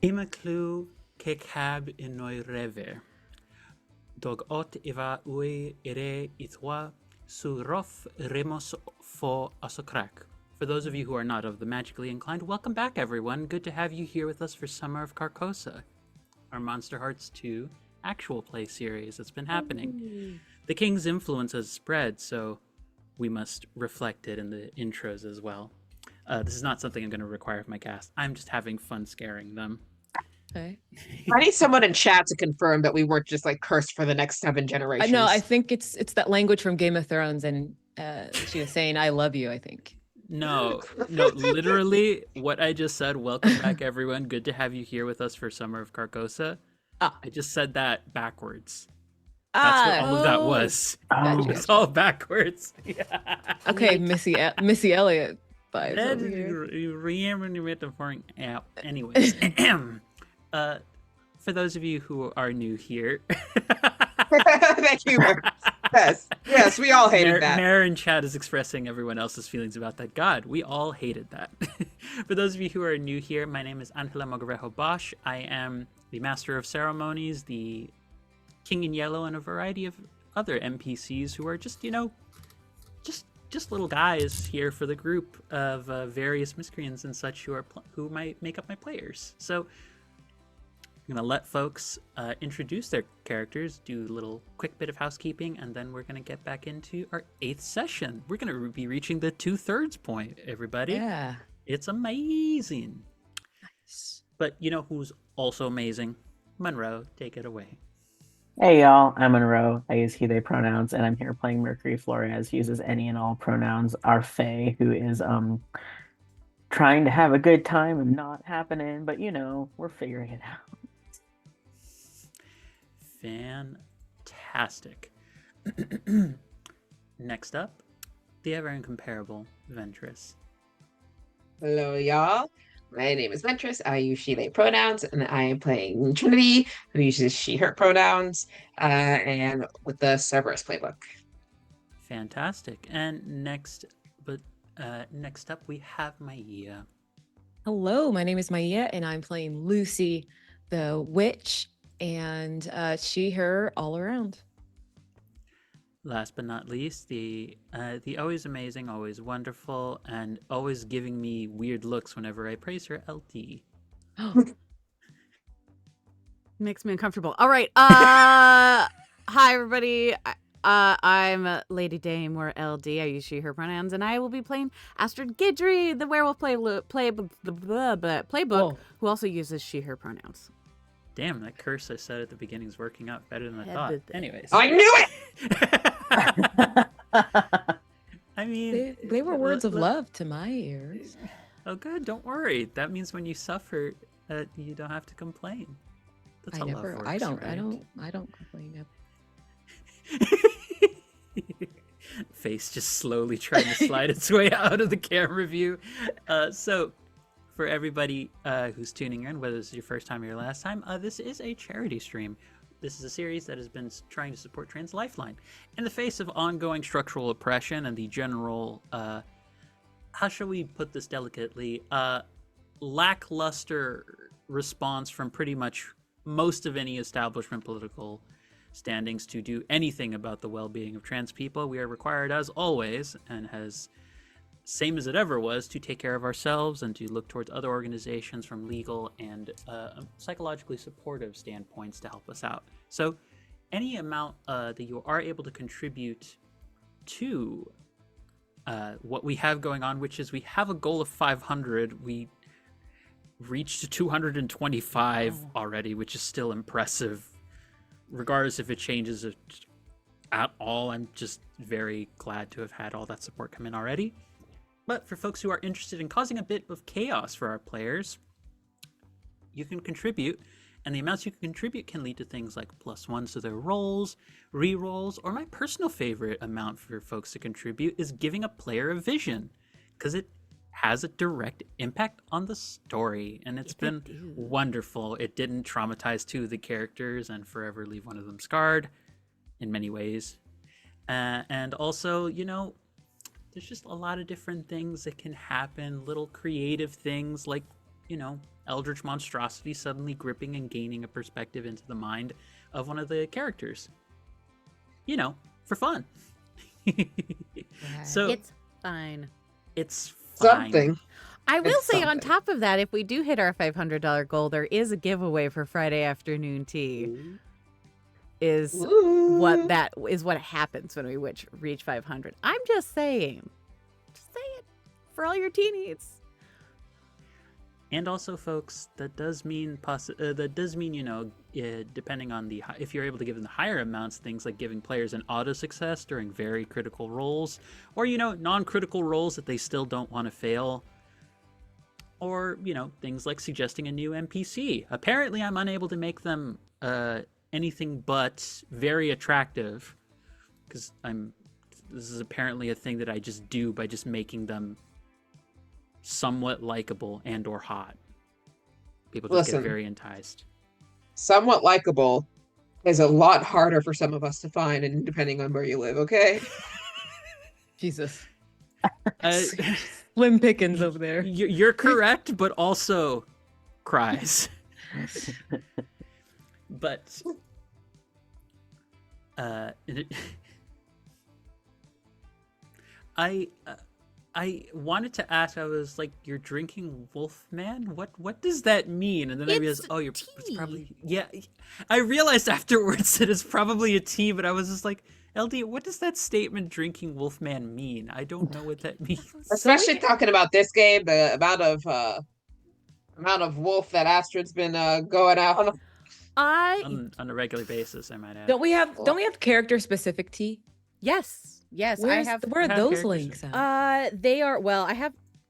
Imaclu kekab inoi reve. Dog ot iva ui ire itwa su rof remos fo asokrak. For those of you who are not of the magically inclined, welcome back, everyone. Good to have you here with us for Summer of Carcosa, our Monsterhearts 2 actual play series that's been happening. The King's influence has spread, so we must reflect it in the intros as well. This is not something I'm going to require of my cast. I'm just having fun scaring them. Okay. I need someone in chat to confirm that we weren't just like cursed for the next 7 generations. No, I think it's that language from Game of Thrones, and she was saying, "I love you." I think. No, literally what I just said. Welcome back, everyone. Good to have you here with us for Summer of Carcosa. I just said that backwards. That's what all of that was. It was all backwards. Yeah. Okay, Missy Elliott vibes over here. Anyways, for those of you who are new here, thank you. Yes, we all hated that. Mare in chat is expressing everyone else's feelings about that. God, we all hated that. For those of you who are new here, my name is Angela Mogarejo Bosch. I am the Master of Ceremonies, the King in Yellow, and a variety of other NPCs who are just, just little guys here for the group of various miscreants and such who might make up my players. So I'm going to let folks introduce their characters, do a little quick bit of housekeeping, and then we're going to get back into our 8th session. We're going to be reaching the 2/3 point, everybody. Yeah. It's amazing. Nice. But you know who's also amazing? Monroe, take it away. Hey y'all, I'm Monroe. I use he, they pronouns, and I'm here playing Mercury. Florez uses any and all pronouns. Our Fae, who is trying to have a good time and not happening, but we're figuring it out. Fantastic. Next up, the ever incomparable Ventris. Hello, y'all. My name is Ventris. I use she, they pronouns, and I am playing Trinity, who uses she, her pronouns, and with the Cerberus playbook. Fantastic. And next up, we have Maia. Hello, my name is Maia, and I'm playing Lucy, the witch, and she, her, all around. Last but not least, the always amazing, always wonderful, and always giving me weird looks whenever I praise her, LT. Makes me uncomfortable. All right. Hi, everybody. I'm Lady Dame, or LD. I use she, her pronouns, and I will be playing Astrid Guidry, the werewolf playbook, who also uses she, her pronouns. Damn, that curse I said at the beginning is working out better than I thought. Anyways. I knew it! I mean... They were words of love to my ears. Oh, good. Don't worry. That means when you suffer, you don't have to complain. That's how love works, I don't complain. Face just slowly trying to slide its way out of the camera view. So, for everybody who's tuning in, whether this is your first time or your last time, this is a charity stream. This is a series that has been trying to support Trans Lifeline. In the face of ongoing structural oppression and the general, how shall we put this delicately, lackluster response from pretty much most of any establishment political standings to do anything about the well-being of trans people, we are required, as always, and has same as it ever was, to take care of ourselves and to look towards other organizations from legal and psychologically supportive standpoints to help us out. So any amount that you are able to contribute to what we have going on, which is we have a goal of 500. We reached 225 already, which is still impressive. Regardless if it changes at all, I'm just very glad to have had all that support come in already. But for folks who are interested in causing a bit of chaos for our players, you can contribute, and the amounts you can contribute can lead to things like +1s to their rolls, re-rolls, or my personal favorite amount for folks to contribute is giving a player a vision, because it has a direct impact on the story, and it's been wonderful. It didn't traumatize 2 of the characters and forever leave one of them scarred in many ways. And also, there's just a lot of different things that can happen, little creative things like eldritch monstrosity suddenly gripping and gaining a perspective into the mind of one of the characters. For fun. So It's fine. it's fine. Something. I will It's say on something. top of that, if we do hit our $500 goal, there is a giveaway for Friday afternoon tea. Is Ooh. what happens when we reach 500. I'm just saying. Just say it for all your tea needs. And also, folks, that does mean depending on if you're able to give them the higher amounts, things like giving players an auto success during very critical rolls, or non-critical rolls that they still don't want to fail, or things like suggesting a new NPC. Apparently, I'm unable to make them anything but very attractive, because this is apparently a thing that I just do by just making them somewhat likable and or hot. People just get very enticed. Somewhat likable is a lot harder for some of us to find, and depending on where you live, okay? Jesus. Uh, Slim pickings over there. You're correct, but also cries. But I wanted to ask. I was like, "You're drinking Wolfman? What does that mean?" And then I realized, it's probably I realized afterwards that it's probably a tea, but I was just like, "LD, what does that statement, drinking Wolfman, mean? I don't know what that means." Especially talking about this game, the amount of wolf that Astrid's been going out on. On a regular basis, I might add. Don't we have character specific tea? Yes. Where are those links at? They are, well,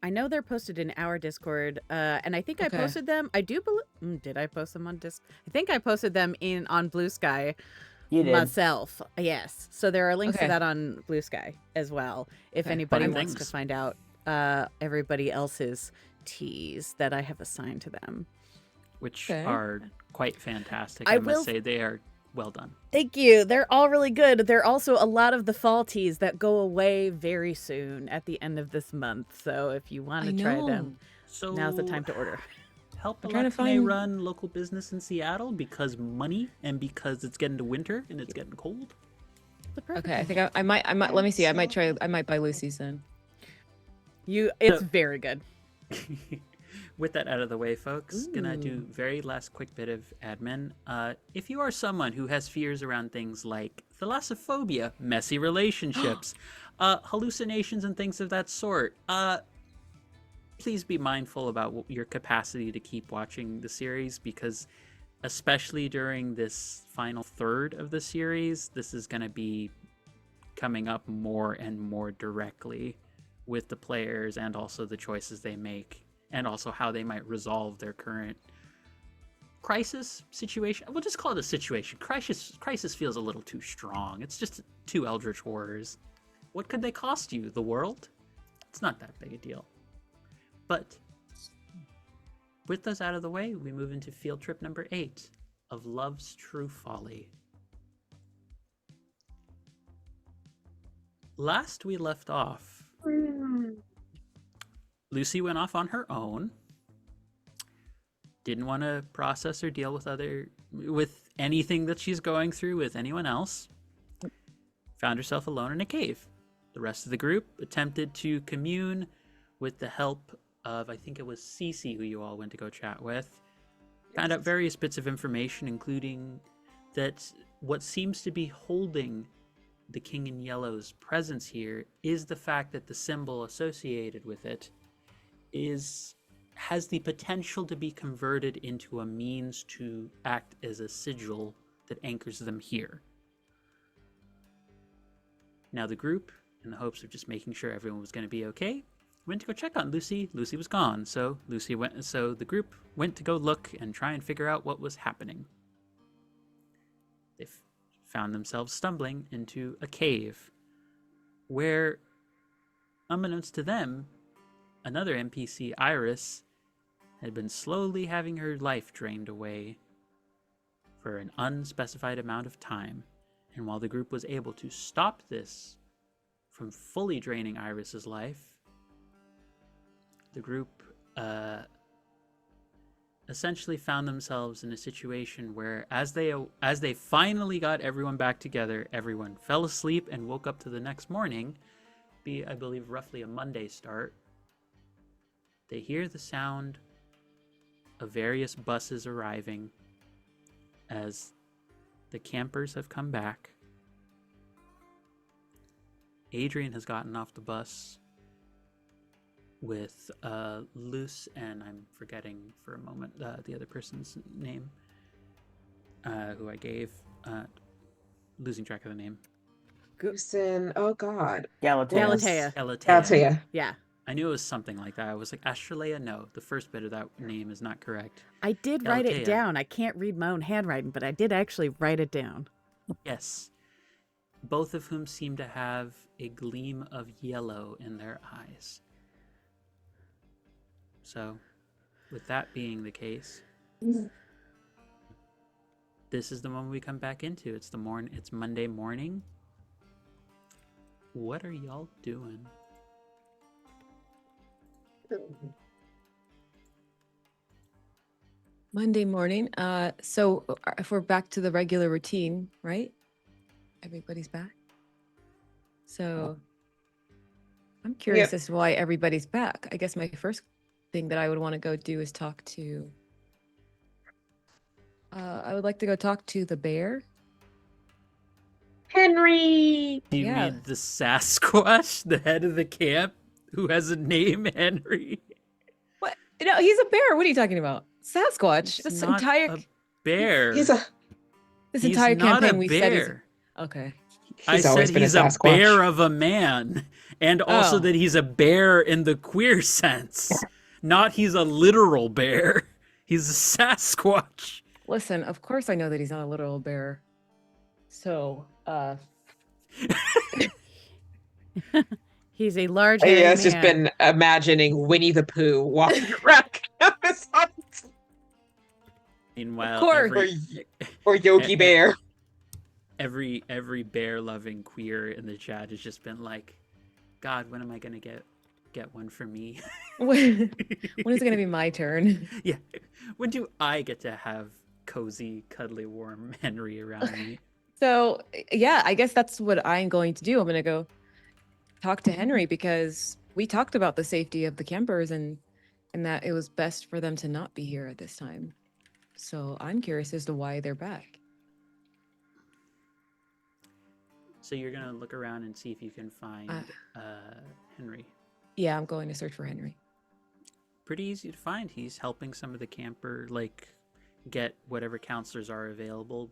I know they're posted in our Discord, and I think I posted them. I do believe, did I post them on Discord? I think I posted them on BlueSky. You did. Myself, yes. So there are links to that on BlueSky as well. If anybody wants to find out everybody else's teas that I have assigned to them, which are quite fantastic. I must say they are well done. Thank you. They're all really good. There are also a lot of the fall teas that go away very soon at the end of this month. So if you want to try them, now's the time to order. Help Electme run local business in Seattle because money and because it's getting to winter and it's getting cold. Okay, I think I might. Let me see. I might buy Lucy's then. It's very good. With that out of the way, folks, gonna do very last quick bit of admin. If you are someone who has fears around things like thalassophobia, messy relationships, hallucinations and things of that sort, please be mindful about your capacity to keep watching the series, because especially during this final third of the series, this is going to be coming up more and more directly with the players and also the choices they make, and also how they might resolve their current crisis situation. We'll just call it a situation. Crisis feels a little too strong. It's just two eldritch horrors. What could they cost you? The world? It's not that big a deal. But with those out of the way, we move into field trip number 8 of Love's True Folly. Last we left off, Lucy went off on her own. Didn't want to process or deal with anything that she's going through with anyone else. Found herself alone in a cave. The rest of the group attempted to commune with the help of, I think it was Cece, who you all went to go chat with. Found out various bits of information, including that what seems to be holding the King in Yellow's presence here is the fact that the symbol associated with it has the potential to be converted into a means to act as a sigil that anchors them here. Now the group, in the hopes of just making sure everyone was going to be okay, went to go check on Lucy. Lucy was gone, so the group went to go look and try and figure out what was happening. They found themselves stumbling into a cave where, unbeknownst to them, another NPC, Iris, had been slowly having her life drained away for an unspecified amount of time. And while the group was able to stop this from fully draining Iris's life, the group essentially found themselves in a situation where as they finally got everyone back together, everyone fell asleep and woke up to the next morning, be I believe roughly a Monday start. They hear the sound of various buses arriving as the campers have come back. Adrian has gotten off the bus with Luce, and I'm forgetting for a moment the other person's name, who I gave, losing track of the name. Goosen, oh god. Galatea. Galatea. Yeah. I knew it was something like that. I was like, Astralea? No, the first bit of that name is not correct. I did write it Galatea. down. I can't read my own handwriting, but I did actually write it down. Yes. Both of whom seem to have a gleam of yellow in their eyes. So, with that being the case, this is the moment we come back into. It's Monday morning. What are y'all doing? Monday morning. So if we're back to the regular routine, right? Everybody's back. So I'm curious as to why everybody's back. I guess my first thing that I would want to go do is talk to. I would like to go talk to the bear. Henry! You Yeah. mean the Sasquatch, the head of the camp, who has a name, Henry? What? No, he's a bear. What are you talking about? Sasquatch. He's This not entire a bear. He's entire not campaign a we said is bear. okay. I always said been he's a a Sasquatch. bear of a man, and also Oh. that he's a bear in the queer sense. Not he's a literal bear. He's a Sasquatch. Listen, of course I know that he's not a literal bear. So, He's a large hairy Yeah, man. it's just been imagining Winnie the Pooh walking around campus Meanwhile, course. or Yogi Bear. every bear-loving queer in the chat has just been like, God, when am I gonna get one for me? when is it going to be my turn? Yeah, when do I get to have cozy, cuddly, warm Henry around me? So, yeah, I guess that's what I'm going to do. I'm going to go talk to Henry because we talked about the safety of the campers and that it was best for them to not be here at this time. So I'm curious as to why they're back. So you're gonna look around and see if you can find Henry. Yeah, I'm going to search for Henry. Pretty easy to find. He's helping some of the camper get whatever counselors are available,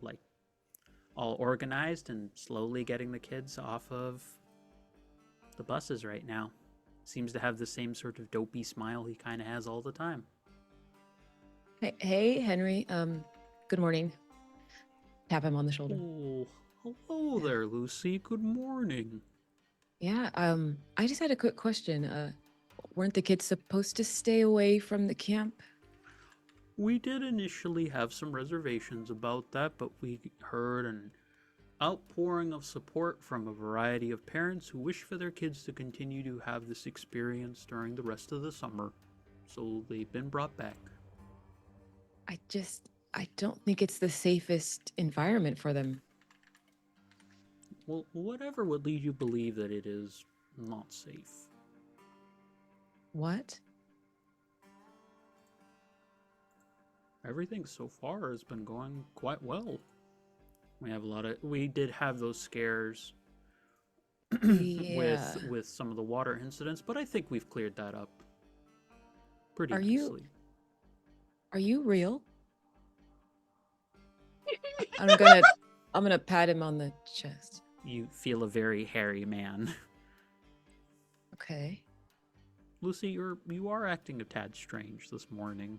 all organized and slowly getting the kids off of the buses right now. Seems to have the same sort of dopey smile he kind of has all the time. Hey, Henry. Good morning. Tap him on the shoulder. Oh, hello there, Lucy. Good morning. Yeah. I just had a quick question. Weren't the kids supposed to stay away from the camp? We did initially have some reservations about that, but we heard an outpouring of support from a variety of parents who wish for their kids to continue to have this experience during the rest of the summer. So they've been brought back. I don't think it's the safest environment for them. Well, whatever would lead you to believe that it is not safe. What? Everything so far has been going quite well. We did have those scares Yeah. with some of the water incidents, but I think we've cleared that up pretty Are nicely. you real? I'm gonna pat him on the chest. You feel a very hairy man. Okay. Lucy, you are acting a tad strange this morning.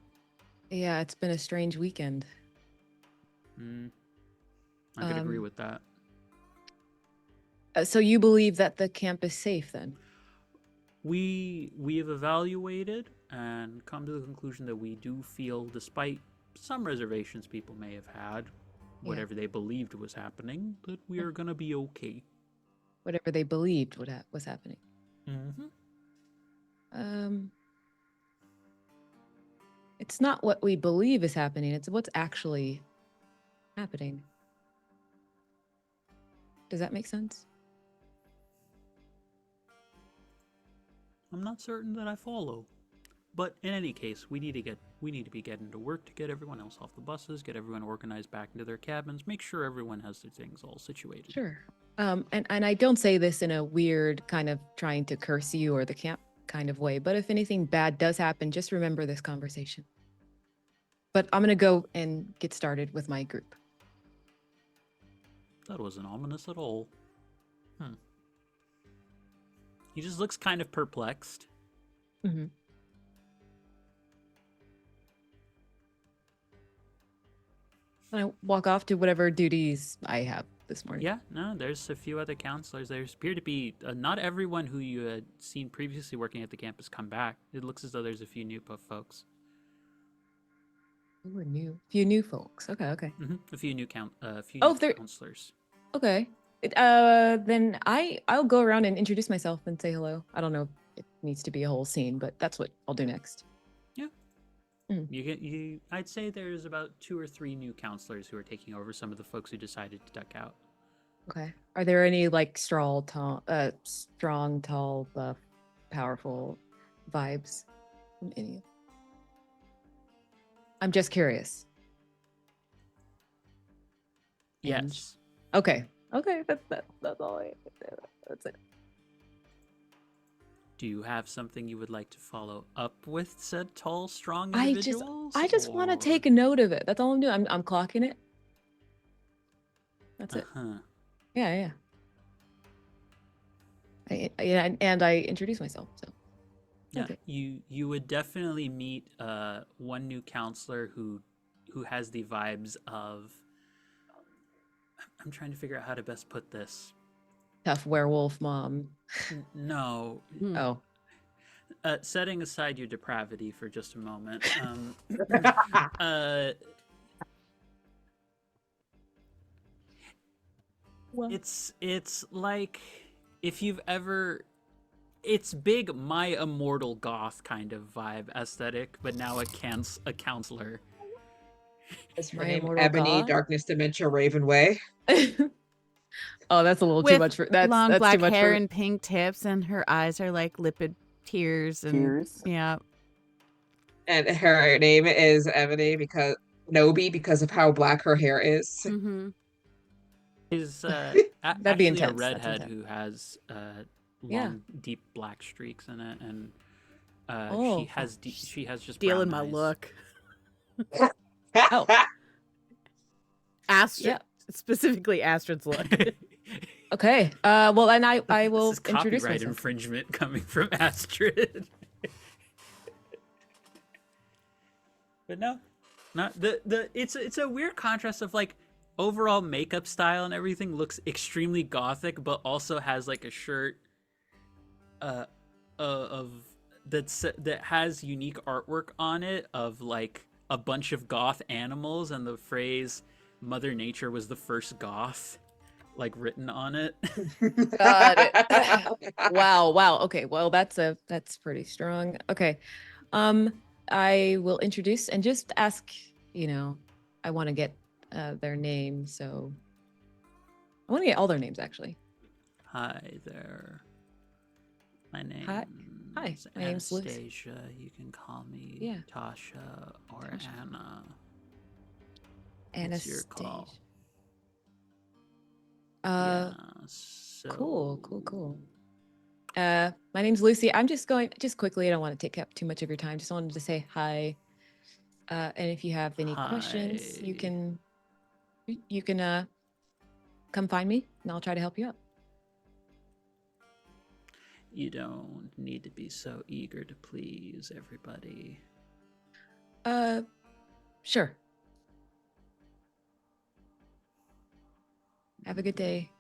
Yeah, it's been a strange weekend. I could agree with that. So you believe that the camp is safe then? We have evaluated and come to the conclusion that we do feel, despite some reservations people may have had, whatever they believed was happening, that we are going to be okay. Whatever they believed was happening. It's not what we believe is happening, it's what's actually happening. Does that make sense? I'm not certain that I follow. But in any case, we need to be getting to work to get everyone else off the buses, get everyone organized back into their cabins, make sure everyone has their things all situated. Sure. And I don't say this in a weird kind of trying to curse you or the camp kind of way, but if anything bad does happen, just remember this conversation. But I'm going to go and get started with my group. That wasn't ominous at all. He just looks kind of perplexed. Mm-hmm. I walk off to whatever duties I have this morning. Yeah, no, there's a few other counselors. There appear to be not everyone who you had seen previously working at the campus come back. It looks as though there's a few new folks. We're new. Few new folks. Okay. A few new counselors. Okay. Then I'll go around and introduce myself and say hello. I don't know if it needs to be a whole scene, but that's what I'll do next. Yeah. I'd say there's about 2 or 3 new counselors who are taking over some of the folks who decided to duck out. Okay. Are there any like strong, tall, buff, powerful vibes from any? I'm just curious. Yes. Okay. That's all I have to say. That's it. Do you have something you would like to follow up with said tall, strong I individuals? just want to take a note of it. That's all I'm doing. I'm clocking it. That's it. Yeah. And I introduce myself. So. Yeah, Okay. you would definitely meet one new counselor who has the vibes of. I'm trying to figure out how to best put this. Tough werewolf mom. No. Oh. Setting aside your depravity for just a moment. It's like if you've ever. It's big my immortal goth kind of vibe aesthetic, but now a counselor. Is her My name immortal Ebony, god? Darkness, Dementia, Ravenway? Oh, that's a little With too much for that's long that's black too much hair for and pink tips, and her eyes are like lipid tears. Yeah. And her name is Ebony because of how black her hair is. Mm-hmm. Is That'd be actually intense. a That's redhead intense. who has long, Yeah. deep black streaks in it, and Oh. she has just Stealing brown my eyes. look. Oh. Astrid, Yeah. specifically Astrid's look. Okay. Well, and I will This is introduce copyright myself. infringement coming from Astrid. But no, not it's a weird contrast of like overall makeup style and everything looks extremely gothic, but also has like a shirt of that has unique artwork on it of like a bunch of goth animals and the phrase "Mother Nature was the first goth" like written on it. Got it. Wow. Okay. Well, that's pretty strong. Okay. I will introduce and just ask, I want to get their name, so I want to get all their names actually. Hi there. My name Hi, my name's Lucy. Anastasia. You can call me Tasha or Tasha. Anna. Anastasia. It's your call. Cool. My name's Lucy. I'm just quickly, I don't want to take up too much of your time. Just wanted to say hi. And if you have any questions, you can come find me and I'll try to help you out. You don't need to be so eager to please everybody. Sure. Have a good day.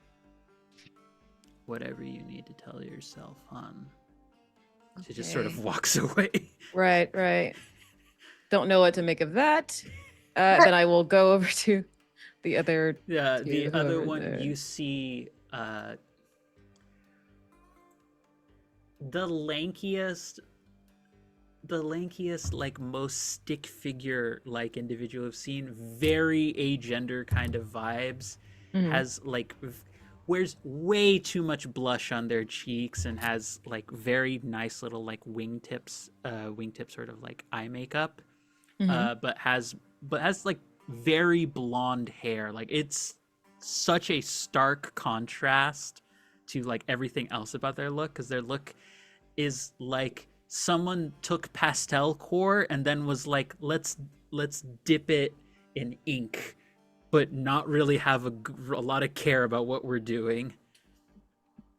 Whatever you need to tell yourself, hon. She just sort of walks away. Right. Don't know what to make of that. Then I will go over to the other. Yeah, two the other over one there. you see the lankiest, the lankiest, like most stick figure like individual I've seen. Very agender kind of vibes. Mhm. Has like wears way too much blush on their cheeks and has like very nice little like wingtip sort of like eye makeup. Mhm. But has like very blonde hair. Like it's such a stark contrast to like everything else about their look, because their look is like someone took pastel core and then was like, let's dip it in ink, but not really have a lot of care about what we're doing.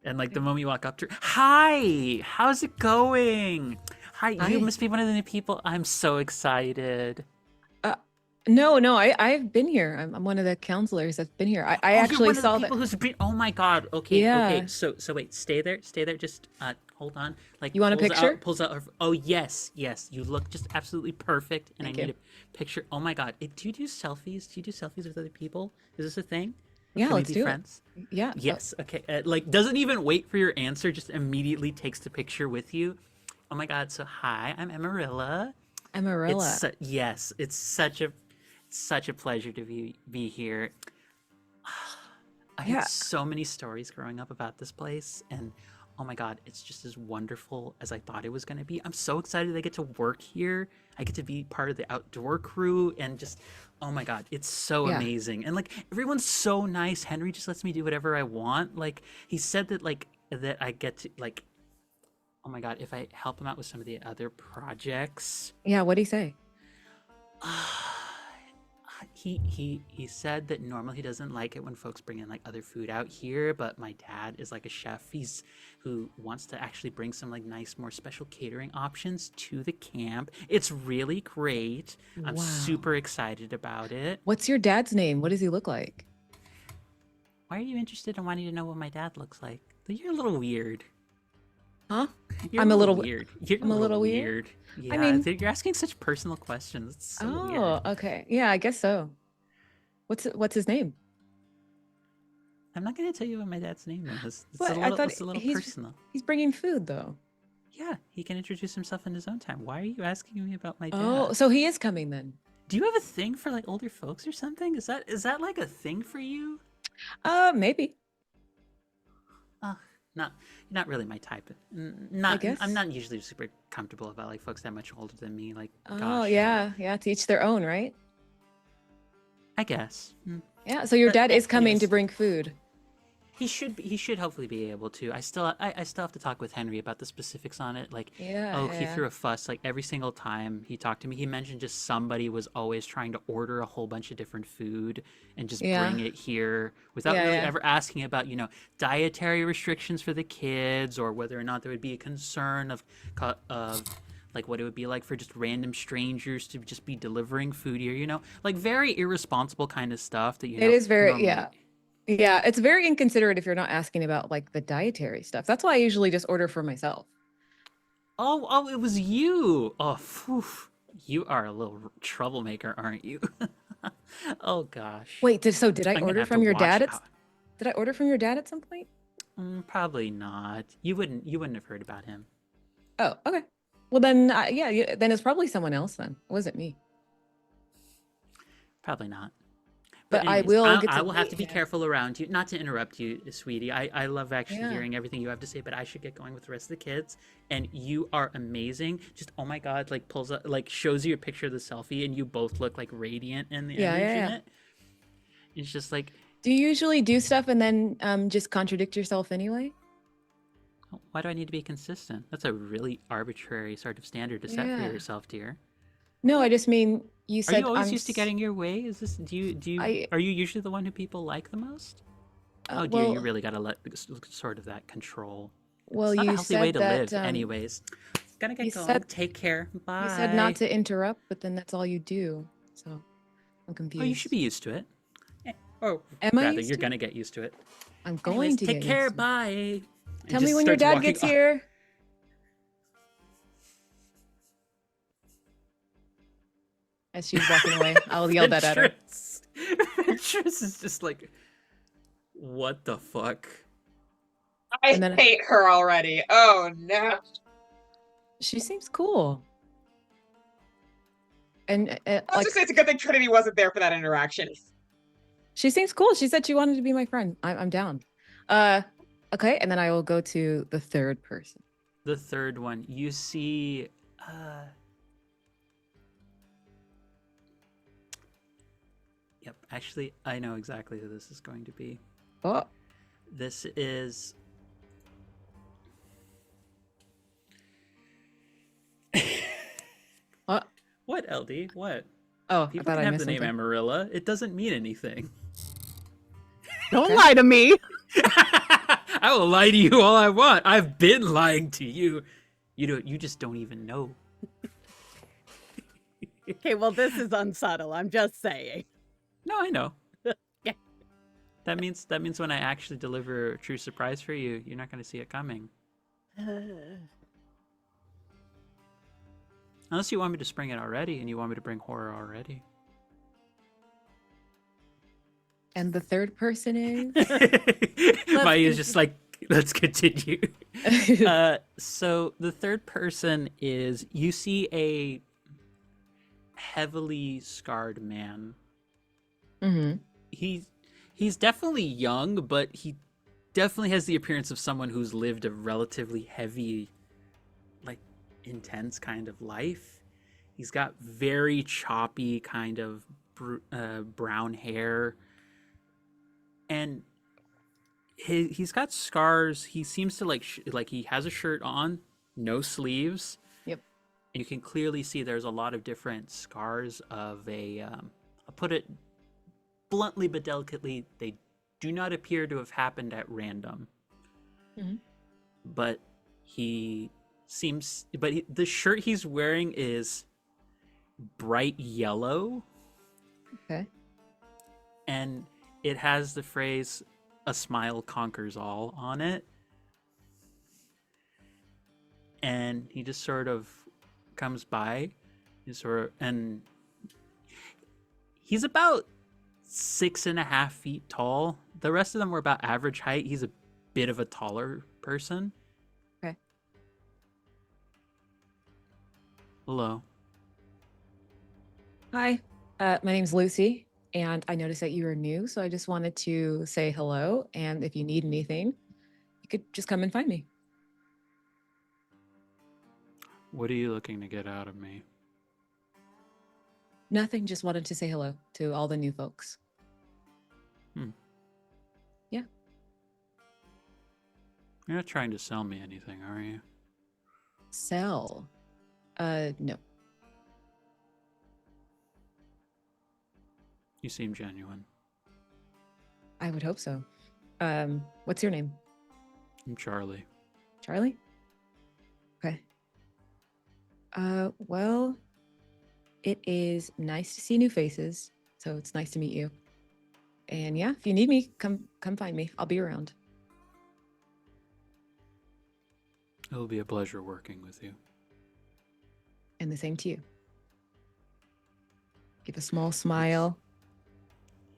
And like the moment you walk up to her, hi, how's it going? Hi, you Hi. must be one of the new people. I'm so excited. No, I've been here. I'm one of the counselors that's been here. I Oh, you're actually one of the saw people that. who's been. Oh my god. Okay, okay. Yeah. So wait, stay there. Just hold on. Like You want a picture? Pulls out. Oh yes, yes. You look just absolutely perfect, and Thank I need you. a picture. Oh my god. Do you do selfies? Do you do selfies with other people? Is this a thing? Yeah, Can we let's be do friends? it. Yeah. Yes. Okay. Like doesn't even wait for your answer. Just immediately takes the picture with you. Oh my god. So hi, I'm Amarilla. Amarilla. Yes. It's such a pleasure to be here. I Yeah. had so many stories growing up about this place, and oh my god, it's just as wonderful as I thought it was going to be. I'm so excited I get to work here. I get to be part of the outdoor crew, and just oh my god, it's so Yeah. amazing. And like everyone's so nice. Henry just lets me do whatever I want. Like he said that that I get to like oh my god, if I help him out with some of the other projects, Yeah. What'd he say? he said that normally he doesn't like it when folks bring in like other food out here, but my dad is like a chef who wants to actually bring some like nice more special catering options to the camp. It's really great. I'm Wow. super excited about it. What's your dad's name? What does he look like? Why are you interested in wanting to know what my dad looks like? You're a little weird. Huh? You're I'm a little weird. You're I'm a little weird? Yeah, I mean- you're asking such personal questions. It's so Oh, weird. okay. Yeah, I guess so. What's his name? I'm not going to tell you what my dad's name is. What? I thought it's a little he's- personal. He's bringing food though. Yeah, he can introduce himself in his own time. Why are you asking me about my dad? Oh, so he is coming then. Do you have a thing for like older folks or something? Is that like a thing for you? Maybe. Not really my type. Not guess. I'm not usually super comfortable about like folks that much older than me. Like Oh, gosh, yeah. Yeah, to each their own, right? I guess. Yeah, so your But dad is coming to anyways. bring food. He should hopefully be able to. I still have to talk with Henry about the specifics on it. Like Yeah. he threw a fuss like every single time he talked to me. He mentioned just somebody was always trying to order a whole bunch of different food and just Yeah. bring it here without Yeah, really yeah. ever asking about, dietary restrictions for the kids, or whether or not there would be a concern of like what it would be like for just random strangers to just be delivering food here, like very irresponsible kind of stuff that It is very normally- yeah. Yeah, it's very inconsiderate if you're not asking about like the dietary stuff. That's why I usually just order for myself. Oh, it was you. Oh, phew. You are a little troublemaker, aren't you? Oh gosh. Wait, did I I'm gonna order have from to your watch dad out. did I order from your dad at some point? Probably not. You wouldn't have heard about him. Oh, okay. Well then then it's probably someone else then. It wasn't me. Probably not. But I anyways, will get I to will have meet to be him. careful around you. Not to interrupt you, sweetie. I love actually Yeah. hearing everything you have to say, but I should get going with the rest of the kids. And you are amazing. Just oh my god, like pulls up, like shows you a picture of the selfie, and you both look like radiant in the Yeah, image yeah, in yeah. it. It's just like, Do you usually do stuff and then just contradict yourself anyway? why do I need to be consistent? That's a really arbitrary sort of standard to set for Yeah. yourself, dear. No, I just mean you Are said you always I'm used to s- getting your way? Is this do you I- are you usually the one who people like the most? Oh dear, well, you really gotta let sort of that control. well, It's not a you healthy said way to that live, anyways. Gotta you get going. said- Take care. Bye. you said not to interrupt, but then that's all you do. So I'm confused. Oh, you should be used to it. Or Am I rather, used you're to gonna get used to it. I'm going Anyways, to take get care. used to it. Bye. And Tell me just when your starts dad walking gets off. here. As she's walking away, I'll yell that at her. Ventris is just like, what the fuck? I And then- hate her already. Oh no. She seems cool. And Let's like, just say it's a good thing Trinity wasn't there for that interaction. she seems cool. She said she wanted to be my friend. I'm down. Okay, and then I will go to the third person. The third one, you see. Yep, actually, I know exactly who this is going to be. Oh, This is. what? What, LD? What? Oh, I People thought can I have missed the name something. Amarilla. It doesn't mean anything. Don't Okay. lie to me. I will lie to you all I want. I've been lying to you. You just don't even know. Okay, well, this is unsubtle. I'm just saying. No, I know. Yeah. That means when I actually deliver a true surprise for you, you're not going to see it coming. Unless you want me to spring it already, and you want me to bring horror already. And the third person is. Maia's just like, let's continue. So the third person is, you see a heavily scarred man. Mm-hmm. He's definitely young, but he definitely has the appearance of someone who's lived a relatively heavy, like, intense kind of life. He's got very choppy kind of brown hair, and he's got scars. He seems to like he has a shirt on, no sleeves. Yep. And you can clearly see there's a lot of different scars of a. I'll put it bluntly but delicately. They do not appear to have happened at random. Mhm. But the shirt he's wearing is bright yellow. Okay. And it has the phrase "a smile conquers all" on it. And he just sort of comes by, and he's about 6.5 feet tall. The rest of them were about average height. He's a bit of a taller person. Okay. Hello. Hi, my name's Lucy, and I noticed that you are new, so I just wanted to say hello. And if you need anything, you could just come and find me. What are you looking to get out of me? Nothing, just wanted to say hello to all the new folks. Yeah. You're not trying to sell me anything, are you? Sell? No. You seem genuine. I would hope so. What's your name? I'm Charlie. Charlie? Okay. Well, it is nice to see new faces, so it's nice to meet you. And yeah, if you need me, come find me. I'll be around. It'll be a pleasure working with you. And the same to you. Give a small smile.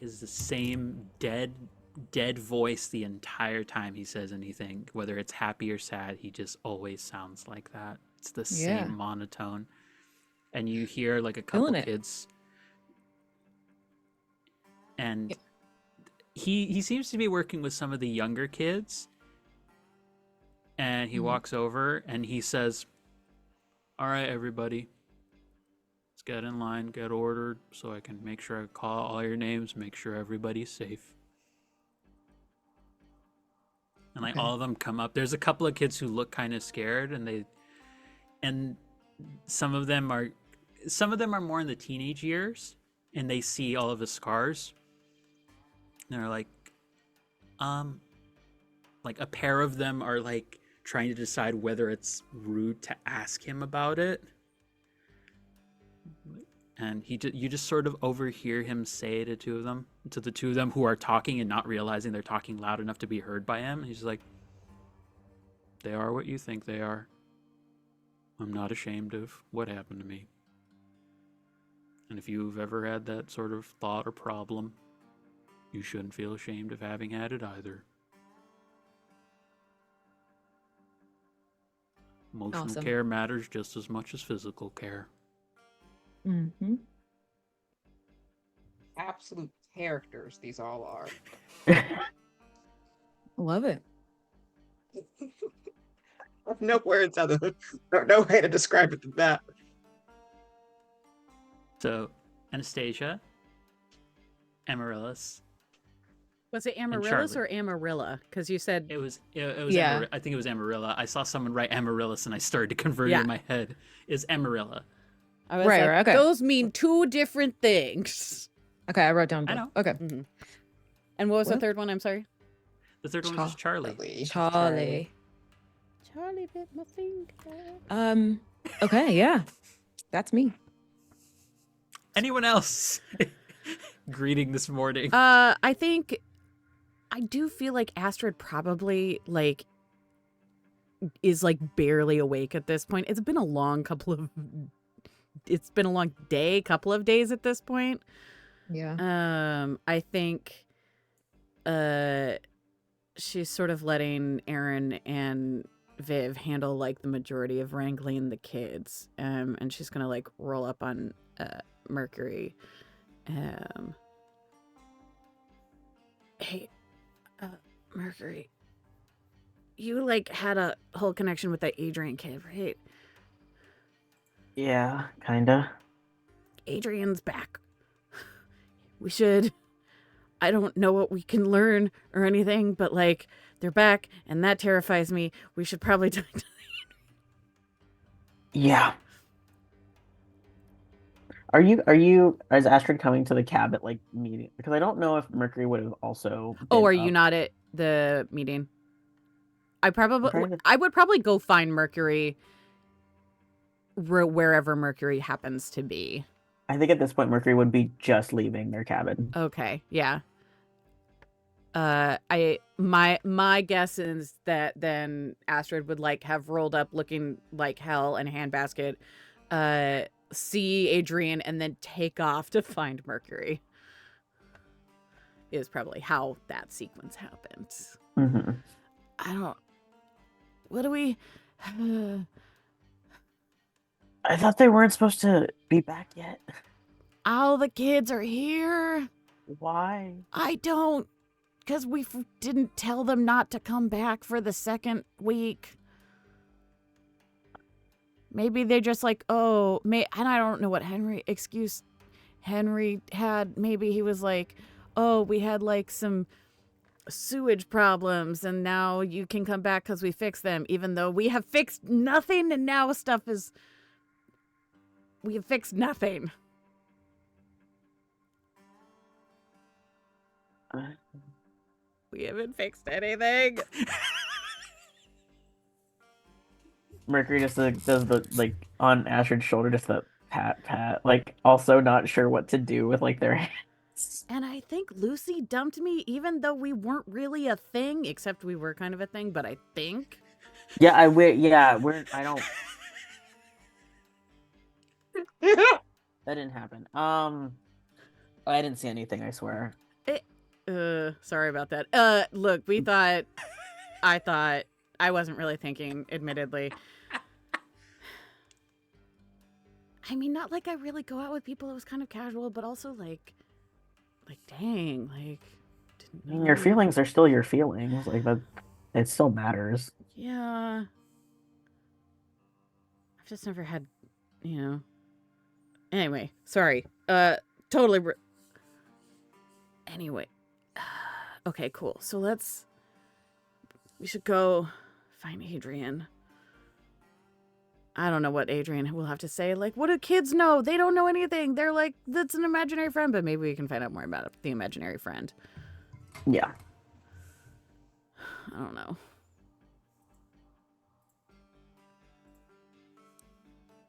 Is the same dead voice the entire time he says anything, whether it's happy or sad. He just always sounds like that. It's the Yeah. same monotone. And you hear like a couple Feeling it. kids, and Yep. he seems to be working with some of the younger kids, and he Mhm. walks over and he says, "All right, everybody, let's get in line, get ordered, so I can make sure I call all your names, make sure everybody's safe." And like Okay. all of them come up. There's a couple of kids who look kind of scared, and some of them are more in the teenage years, and they see all of his scars. And they're like a pair of them are like trying to decide whether it's rude to ask him about it. And you just sort of overhear him say to the two of them who are talking and not realizing they're talking loud enough to be heard by him. He's like, "They are what you think they are. I'm not ashamed of what happened to me. And if you've ever had that sort of thought or problem, you shouldn't feel ashamed of having had it either. Emotional Awesome. care matters just as much as physical care." Mm-hmm. Absolute characters, these all are. Love it. No words other than no way to describe it than that. So, Anastasia, Amaryllis. Was it Amaryllis Charlie. or Amarilla? Because you said It was Yeah. I think it was Amarilla. I saw someone write Amaryllis and I started to convert it Yeah. in my head. It's Amarilla. I was Right, like, right, okay. those mean two different things. Okay, I wrote down. I both. know. Okay. Mhm. And what was the What? third one? I'm sorry. The third one was just Charlie. Charlie. Charlie bit my finger. Okay, yeah. That's me. Anyone else greeting this morning? I think I do feel like Astrid probably like is like barely awake at this point. It's been a long day, couple of days at this point. Yeah. I think she's sort of letting Aaron and Viv handle like the majority of wrangling the kids. And she's gonna like roll up on Mercury. Hey, Mercury, you like had a whole connection with that Adrian kid, right? Yeah, kinda. Adrian's back. We should. I don't know what we can learn or anything, but like they're back, and that terrifies me. We should probably talk to. Yeah. Is Astrid coming to the Cabot like meeting? Because I don't know if Mercury would have also. Oh, been are you up. not at the meeting? I trying to- would probably go find Mercury wherever Mercury happens to be. I think at this point Mercury would be just leaving their cabin. Okay, yeah. My guess is that then Astrid would like have rolled up looking like hell in a handbasket, see Adrian, and then take off to find Mercury. Is probably how that sequence happened. Mm-hmm. I don't. What do we? I thought they weren't supposed to be back yet. All the kids are here. Why? I don't, because we didn't tell them not to come back for the second week. Maybe they're just like, oh, and I don't know what Henry had. Maybe he was like, oh, we had like some sewage problems and now you can come back because we fixed them, even though we have fixed nothing and now we have fixed nothing. We haven't fixed anything. Mercury just does the like on Astrid's shoulder, just the pat, like also not sure what to do with like their hands. And I think Lucy dumped me, even though we weren't really a thing, except we were kind of a thing. But I think, Yeah, I don't. That didn't happen. I didn't see anything. I swear. sorry about that. Look, I thought I wasn't really thinking, admittedly. I mean, not like I really go out with people. It was kind of casual, but also like dang, like. Didn't I mean, your know. feelings are still your feelings. Like that, it still matters. Yeah. I've just never had, Anyway, sorry. Totally. Anyway. Okay, cool. So we should go find Adrian. I don't know what Adrian will have to say. Like, what do kids know? They don't know anything. They're like, that's an imaginary friend, but maybe we can find out more about the imaginary friend. Yeah. I don't know.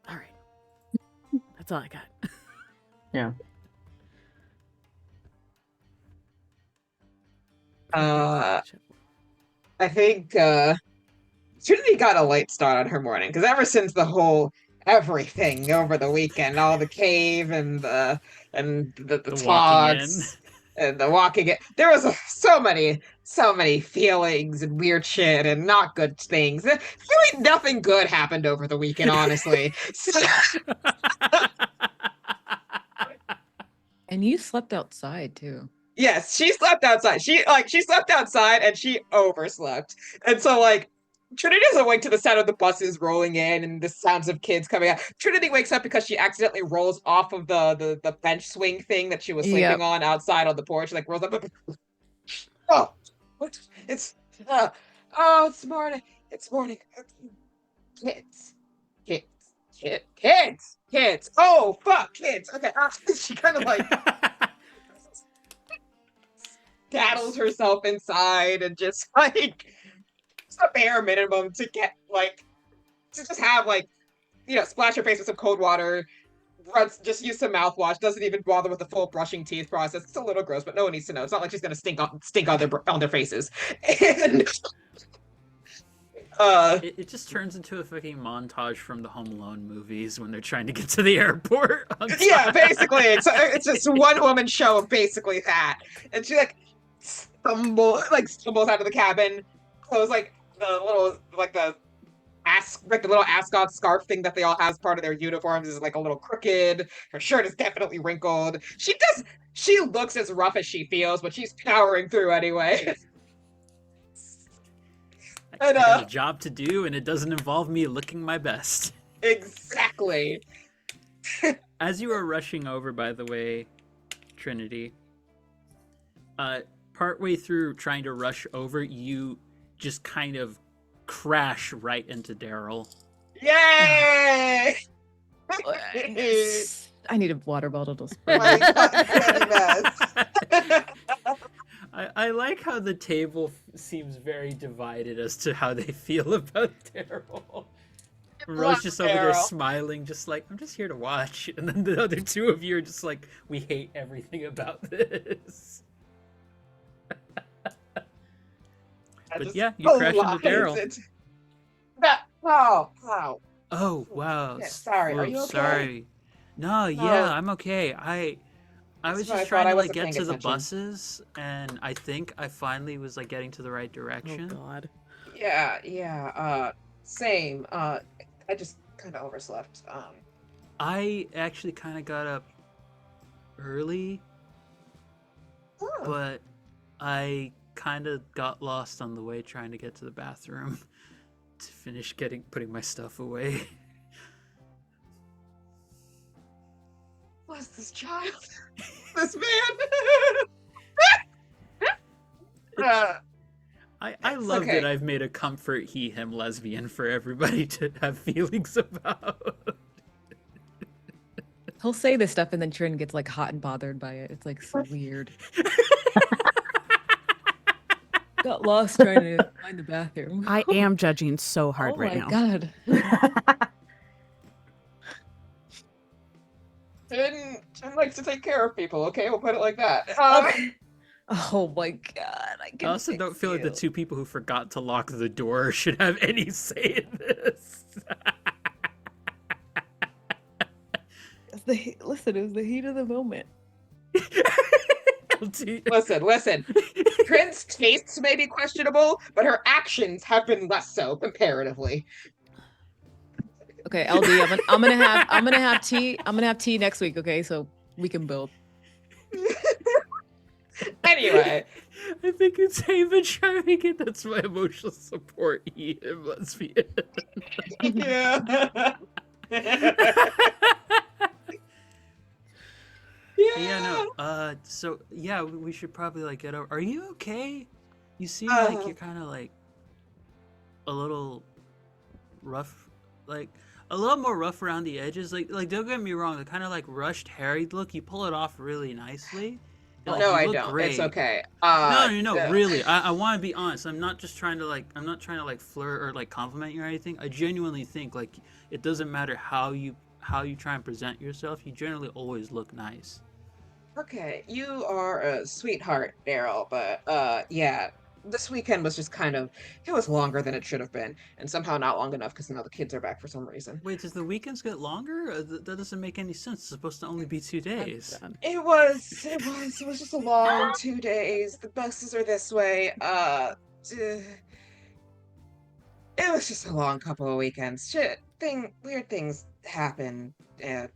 All right. That's all I got. Yeah. I think Trinity got a late start on her morning because ever since the whole everything over the weekend, all the cave and the clogs and the walking in, there was so many feelings and weird shit and not good things. Really, nothing good happened over the weekend, honestly. And you slept outside too. Yes, she slept outside. She slept outside and she overslept. And so like Trinity is awake to the sound of the buses rolling in and the sounds of kids coming out. Trinity wakes up because she accidentally rolls off of the bench swing thing that she was sleeping Yep. on outside on the porch. Like rolls up. Oh, what? It's oh, it's morning. It's morning. Kids, kids. Oh fuck, kids. Okay, she kind of like scattles herself inside and just like just a bare minimum to get like to just have like splash her face with some cold water, just use some mouthwash, doesn't even bother with the full brushing teeth process. It's a little gross, but no one needs to know. It's not like she's gonna stink on their faces. And it just turns into a fucking montage from the Home Alone movies when they're trying to get to the airport. yeah, basically, it's just one woman show of basically that, and she like stumbles out of the cabin, close like the little the little ascot scarf thing that they all have as part of their uniforms is like a little crooked. Her shirt is definitely wrinkled. She looks as rough as she feels, but she's powering through anyway. I got a job to do, and it doesn't involve me looking my best. Exactly. As you are rushing over, by the way, Trinity, partway through trying to rush over, you just kind of crash right into Daryl. Yay! I need a water bottle to My spray. mess. I like how the table seems very divided as to how they feel about Daryl. Ro's just over there smiling, just like, I'm just here to watch. And then the other two of you are just like, we hate everything about this. But yeah, you crash into Daryl. Oh, Oh, wow. Yeah, sorry, are Oh, you okay? sorry. No, yeah, I'm okay. I was That's what I just thought. trying I to like wasn't get paying to the attention. buses, and I think I finally was like getting to the right Oh direction. God. yeah. Same. I just kind of overslept. I actually kind of got up early, Oh. but I kind of got lost on the way trying to get to the bathroom to finish putting my stuff away. What's this child? This man. I love okay. that I've made a comfort he him lesbian for everybody to have feelings about. He'll say this stuff and then Trin gets like hot and bothered by it. It's like so weird. Got lost trying to find the bathroom. I am judging so hard right now. Oh my god. Trin likes to take care of people. Okay, we'll put it like that. Okay. Oh my god. I also don't feel like the two people who forgot to lock the door should have any say in this. Listen, it was the heat of the moment. Listen. Trin's tastes may be questionable, but her actions have been less so comparatively. Okay, LD, I'm gonna have tea. I'm gonna have tea next week, okay? So we can build. Anyway. I think it's Haven trying it. That's my emotional support. He him lesbian. Yeah. Yeah, no. So yeah, we should probably like get over. Are you okay? You seem like you're kind of like a little rough, like a little more rough around the edges. Like don't get me wrong, the kind of like rushed, harried look. You pull it off really nicely. Like, no, you I look don't. great. It's okay. No, really. I want to be honest. I'm not trying to like flirt or like compliment you or anything. I genuinely think like it doesn't matter how you try and present yourself. You generally always look nice. Okay, you are a sweetheart, Daryl, but yeah, this weekend was just it was longer than it should have been, and somehow not long enough because now the kids are back for some reason. Wait, does the weekends get longer? That doesn't make any sense. It's supposed to only be 2 days. It was just a long 2 days. The buses are this way. It was just a long couple of weekends. Weird things happen, and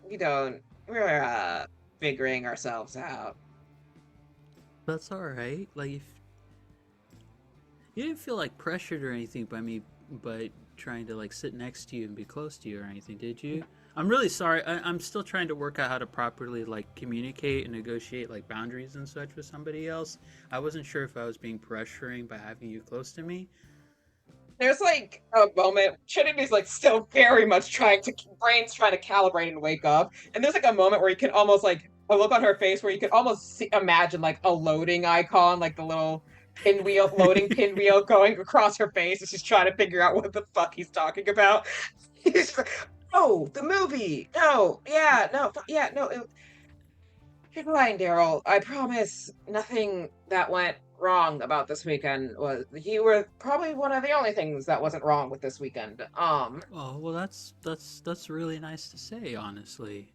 we're figuring ourselves out. That's all right. Like, if you didn't feel like pressured or anything by me, by trying to like sit next to you and be close to you or anything, did you? I'm really sorry. I'm still trying to work out how to properly like communicate and negotiate like boundaries and such with somebody else. I wasn't sure if I was being pressuring by having you close to me. There's like a moment, Trinity's like still very much brain's trying to calibrate and wake up. And there's like a moment where you can almost like a look on her face where you can almost imagine like a loading icon, like the little loading pinwheel going across her face as she's trying to figure out what the fuck he's talking about. He's like, oh, the movie. No, yeah, no, yeah, no. You're fine, Daryl. I promise nothing that went wrong about this weekend was you were probably one of the only things that wasn't wrong with this weekend. Oh well, that's really nice to say, honestly.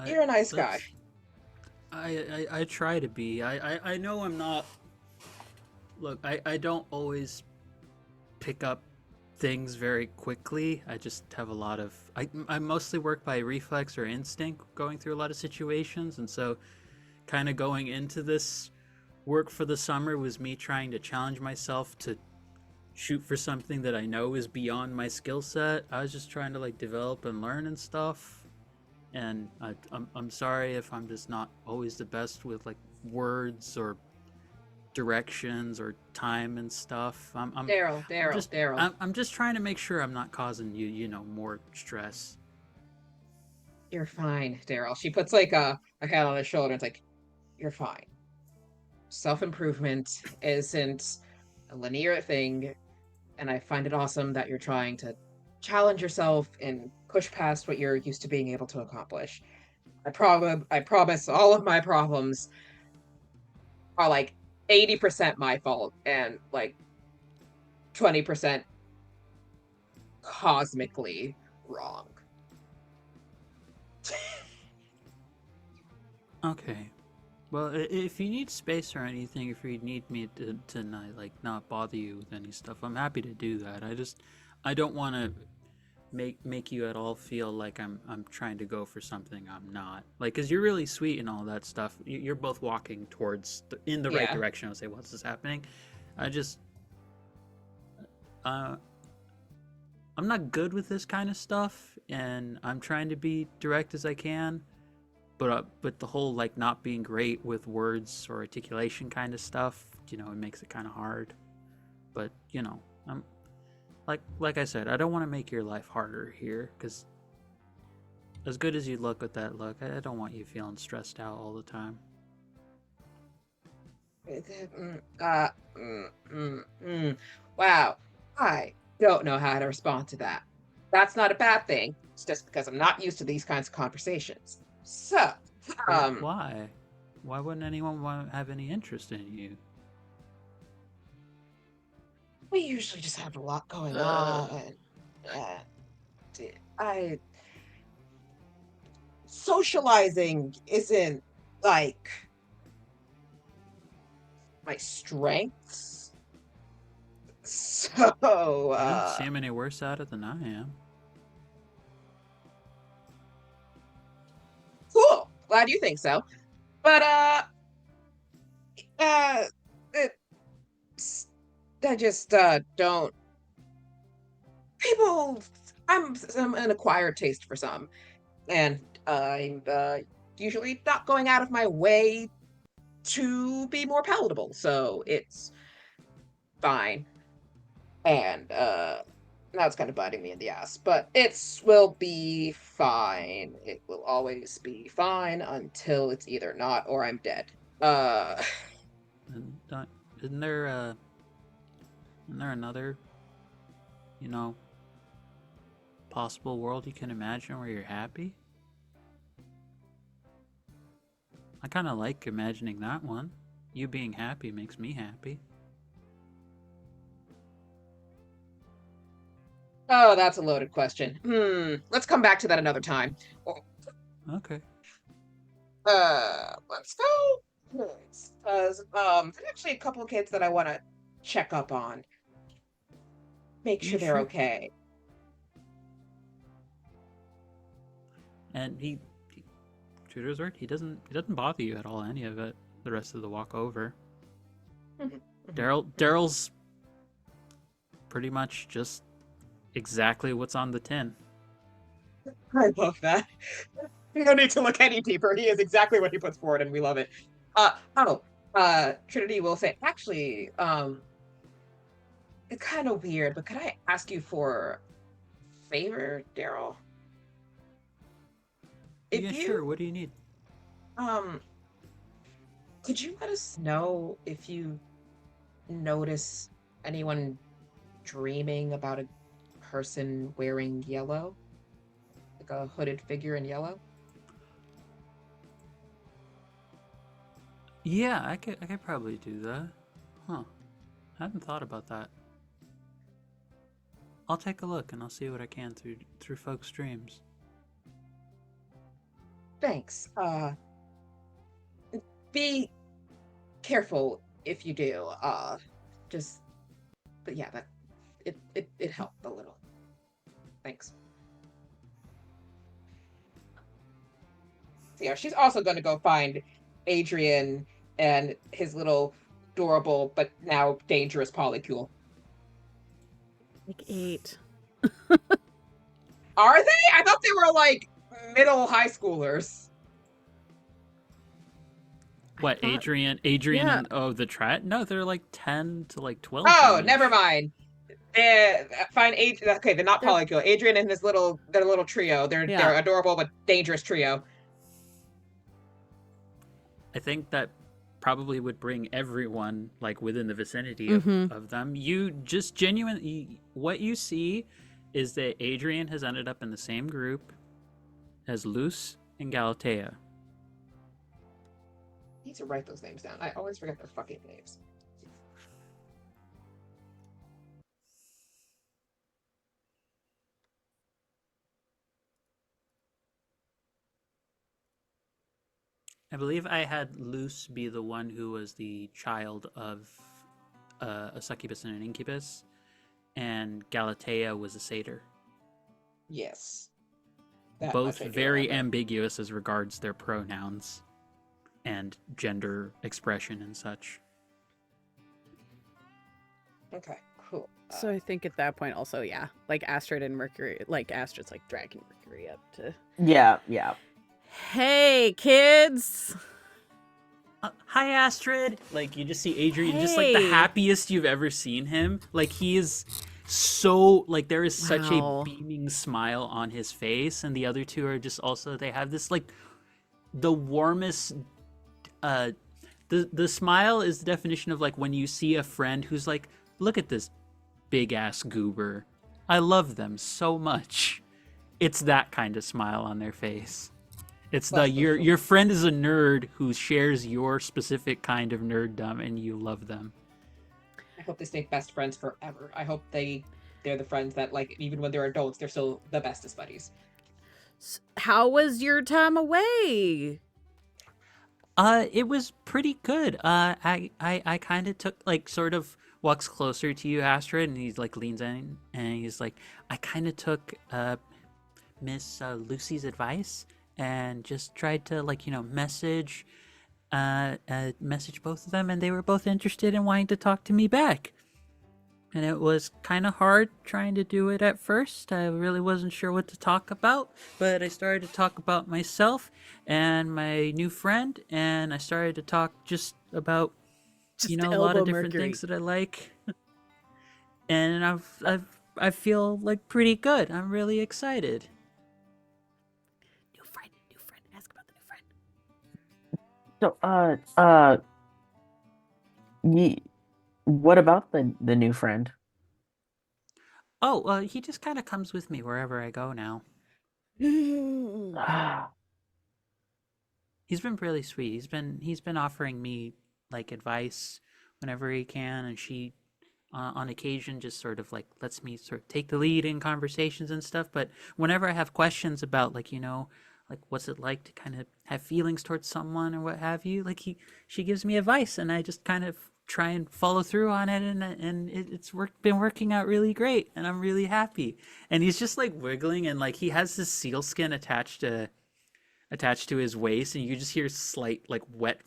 You're a nice guy. I try to be. I know I'm not. Look, I don't always pick up things very quickly. I just have a lot of. I mostly work by reflex or instinct going through a lot of situations, and so kind of going into this work for the summer was me trying to challenge myself to shoot for something that I know is beyond my skill set. I was just trying to like develop and learn and stuff. And I'm sorry if I'm just not always the best with like words or directions or time and stuff. Daryl. I'm just trying to make sure I'm not causing you more stress. You're fine, Daryl. She puts like a hand on his shoulder and it's like, you're fine. Self-improvement isn't a linear thing, and I find it awesome that you're trying to challenge yourself and push past what you're used to being able to accomplish. I promise all of my problems are like 80% my fault and like 20% cosmically wrong. Okay. Well, if you need space or anything, if you need me to not bother you with any stuff, I'm happy to do that. I don't want to make you at all feel like I'm trying to go for something I'm not. Like, cause you're really sweet and all that stuff. You're both walking towards in the right direction. I'll say, what's this happening? I just, I'm not good with this kind of stuff, and I'm trying to be direct as I can. But the whole like not being great with words or articulation kind of stuff, it makes it kind of hard. But I'm like I said, I don't want to make your life harder here, because as good as you look with that look, I don't want you feeling stressed out all the time. Wow, I don't know how to respond to that. That's not a bad thing. It's just because I'm not used to these kinds of conversations. So, Why? Why wouldn't anyone want to have any interest in you? we usually just have a lot going on. Socializing isn't like my strengths. So, You don't seem any worse at it than I am. Cool. Glad you think so. But I just don't. People, I'm an acquired taste for some, and I'm usually not going out of my way to be more palatable, so it's fine. And that's kind of biting me in the ass, but it will be fine. It will always be fine until it's either not or I'm dead. Isn't there another, possible world you can imagine where you're happy? I kind of like imagining that one. You being happy makes me happy. Oh, that's a loaded question. Let's come back to that another time. Okay. Let's go. Because there's actually a couple of kids that I want to check up on. Make sure they're okay. And he true to his word, he doesn't bother you at all, any of it, the rest of the walk over. Daryl's pretty much just exactly what's on the tin. I love that. You don't need to look any deeper. He is exactly what he puts forward, and we love it. Trinity will say, actually, it's kind of weird, but could I ask you for a favor, Daryl? Yeah, sure. What do you need? Could you let us know if you notice anyone dreaming about a person wearing yellow? Like a hooded figure in yellow? Yeah, I could probably do that. Huh. I hadn't thought about that. I'll take a look and I'll see what I can through folks' dreams. Thanks. Be careful if you do. But yeah, that it helped a little. Thanks. So yeah, she's also going to go find Adrian and his little adorable but now dangerous polycule. Like 8. Are they? I thought they were like middle high schoolers. What, thought- Adrian Yeah. and the Trat? No, they're like 10 to like 12. Oh, range. never mind. Find Adrian. Okay, they're not polycule. Adrian and their little trio. They're adorable but dangerous trio. I think that probably would bring everyone like within the vicinity of them. You just genuinely, what you see is that Adrian has ended up in the same group as Luce and Galatea. I need to write those names down. I always forget their fucking names. I believe I had Luce be the one who was the child of a succubus and an incubus, and Galatea was a satyr. Yes. That Both much I do very remember. ambiguous as regards their pronouns and gender expression and such. Okay, cool. So I think at that point also, yeah, like Astrid and Mercury, like Astrid's like dragging Mercury up to. Yeah. Hey, kids! Hi, Astrid! Like, you just see Adrian, just like the Hey. happiest you've ever seen him. Like, he is so, like, there is such a Wow. beaming smile on his face, and the other two are just also, they have this, like, the warmest, the smile is the definition of, like, when you see a friend who's like, look at this big-ass goober. I love them so much. It's that kind of smile on their face. It's That's so your friend is a nerd who shares your specific kind of nerddom, and you love them. I hope they stay best friends forever. I hope they're the friends that, like, even when they're adults, they're still the bestest buddies. How was your time away? It was pretty good. I kind of took, like, sort of walks closer to you, Astrid, and he's like leans in and he's like, I kind of took Miss Lucy's advice and just tried to, like, message both of them, and they were both interested in wanting to talk to me back. And it was kind of hard trying to do it at first. I really wasn't sure what to talk about, but I started to talk about myself and my new friend, and I started to talk just about Just a lot elbow of different Mercury. things that I like. And I feel like pretty good. I'm really excited. New friend. Ask about the new friend. So, what about the new friend? Oh, he just kind of comes with me wherever I go now. He's been really sweet. He's been offering me, like, advice whenever he can, and she on occasion just sort of like lets me sort of take the lead in conversations and stuff. But whenever I have questions about, like, like what's it like to kind of have feelings towards someone or what have you, like she gives me advice, and I just kind of try and follow through on it, and it's been working out really great, and I'm really happy. And he's just like wiggling, and like he has this sealskin attached to attached to his waist, and you just hear slight like wet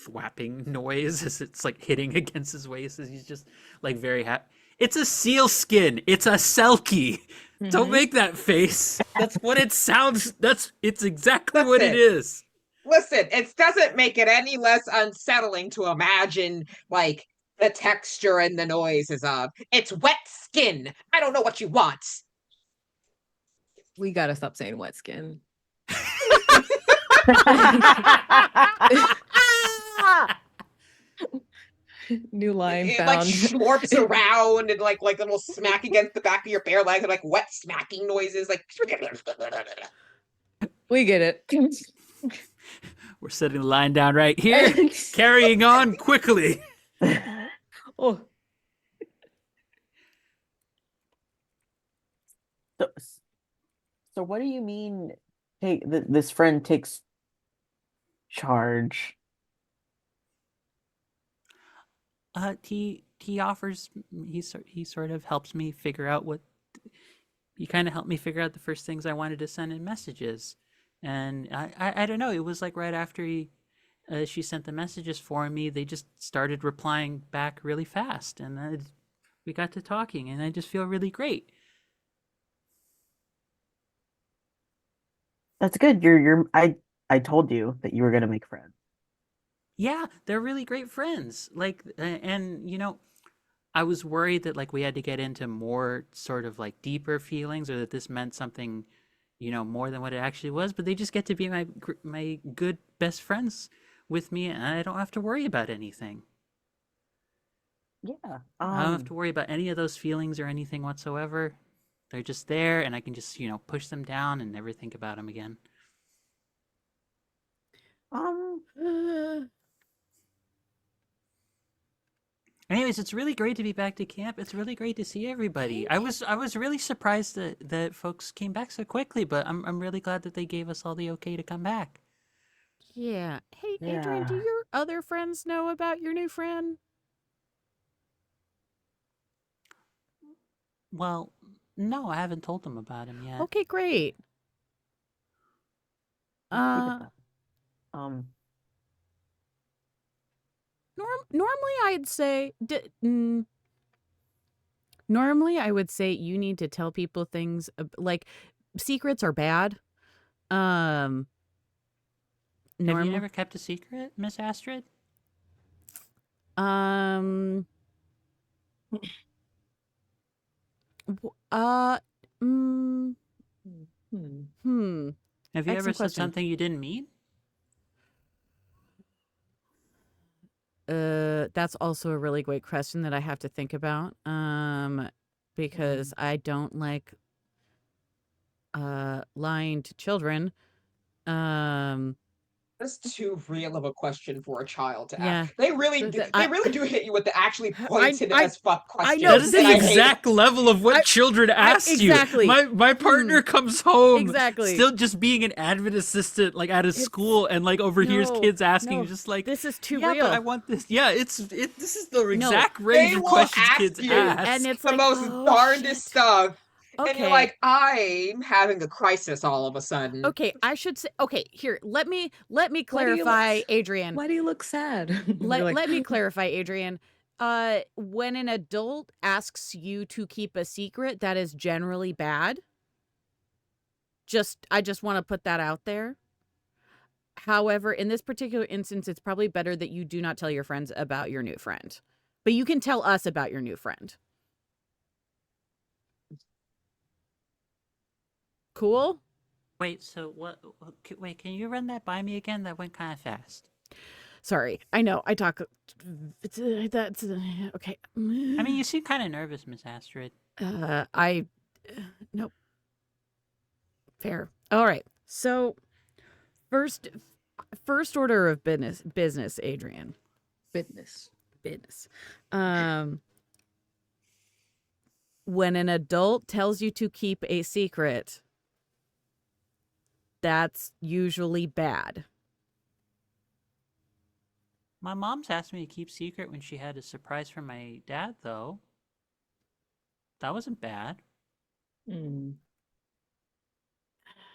thwapping noise as it's like hitting against his waist as he's just like very happy. It's a seal skin. It's a selkie. Don't Mhm. make that face. That's what it sounds. It's exactly what it Listen. is. Listen, it doesn't make it any less unsettling to imagine like the texture and the noises of it's wet skin. I don't know what you want. We gotta stop saying wet skin. New line It like found. schlorps around and like little smack against the back of your bare leg and like wet smacking noises like We get it. We're setting the line down right here. Carrying on quickly. Oh, So, so what do you mean? This friend takes charge. He offers. He sort of helps me figure out what. He kind of helped me figure out the first things I wanted to send in messages, and I don't know. It was like right after she sent the messages for me, they just started replying back really fast, and we got to talking, and I just feel really great. That's good. I told you that you were gonna make friends. Yeah, they're really great friends. Like, and I was worried that like we had to get into more sort of like deeper feelings, or that this meant something, more than what it actually was. But they just get to be my good best friends with me, and I don't have to worry about anything. Yeah. I don't have to worry about any of those feelings or anything whatsoever. They're just there, and I can just push them down and never think about them again. Anyways, it's really great to be back to camp. It's really great to see everybody. I was really surprised that folks came back so quickly, but I'm really glad that they gave us all the okay to come back. Yeah. Hey, Adrian, do Yeah. your other friends know about your new friend? Well, no, I haven't told them about him yet. Okay, great. Let's keep it Uh, that. normally I'd say normally I would say you need to tell people things like secrets are bad. Have you Normal. never kept a secret, Miss Astrid? Um. Mm, hmm. Have you ever Excellent said question. something you didn't mean? That's also a really great question that I have to think about. Because I don't like lying to children. That's too real of a question for a child to Yeah. ask. They really So do. that They really do hit you with the actually pointed I as fuck questions. know, That is this the and I hate it. exact level of what children asked exactly. you. My partner comes home Exactly. still just being an admin assistant, like at a school, and like overhears no, kids asking, no, just like, this is too yeah, real. but I want this. Yeah, this is the exact range They of will questions ask kids you, ask. And it's the like, most oh, darndest shit. stuff. And Okay. you're like, I'm having a crisis all of a sudden. Okay, I should say. Okay, here. Let me Why do you clarify, look- Adrian. Why do you look sad? Let me clarify, Adrian. When an adult asks you to keep a secret, that is generally bad. I just want to put that out there. However, in this particular instance, it's probably better that you do not tell your friends about your new friend. But you can tell us about your new friend. Cool? Wait, so what? Wait, can you run that by me again? That went kind of fast. Sorry, I know I talk. That's okay. I mean, you seem kind of nervous, Miss Astrid. Nope. Fair. All right. So, first order of business, Adrian. Business. When an adult tells you to keep a secret, that's usually bad. My mom's asked me to keep secret when she had a surprise from my dad, though. That wasn't bad.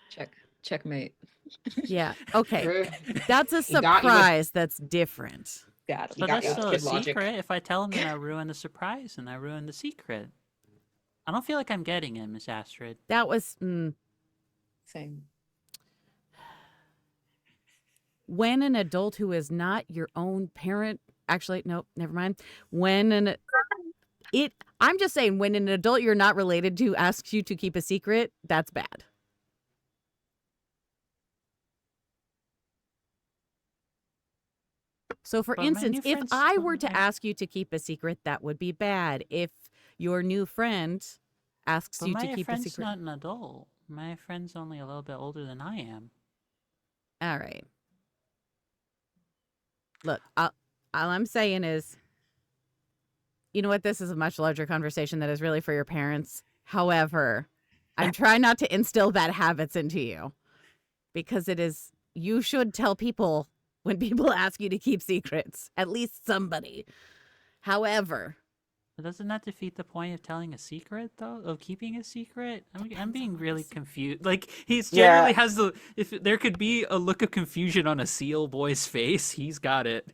Check. Checkmate. Yeah. Okay. True. That's a He got you with- surprise that's different. Got He But got that's you with still a kid logic. secret. If I tell him, then I ruin the surprise and I ruin the secret. I don't feel like I'm getting it, Miss Astrid. That was Same. when an adult who is not your own parent. Actually, nope, never mind. I'm just saying, when an adult you're not related to asks you to keep a secret, that's bad. So, for But my instance, new if friends I don't were to know. ask you to keep a secret, that would be bad. If your new friend asks But you my to keep a friend's secret, not an adult. My friend's only a little bit older than I am. all right. Look, all I'm saying is, you know what? This is a much larger conversation that is really for your parents. However, I'm trying not to instill bad habits into you, because you should tell people when people ask you to keep secrets, at least somebody. However, But doesn't that defeat the point of telling a secret, though? Of keeping a secret? I'm being really confused. Like, he's generally has the... If there could be a look of confusion on a seal boy's face, he's got it.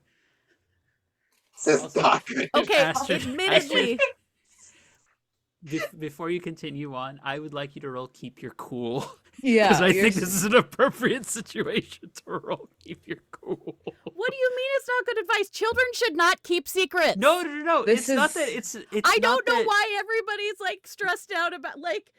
This Also, doctor. okay, Astrid- admittedly, Before you continue on, I would like you to roll Keep Your Cool. Yeah. Because I you're think s- this is an appropriate situation to roll Keep Your Cool. what do you mean it's not good advice? Children should not keep secrets. No. This It's not is- that it's I not don't know that- why everybody's like stressed out about like.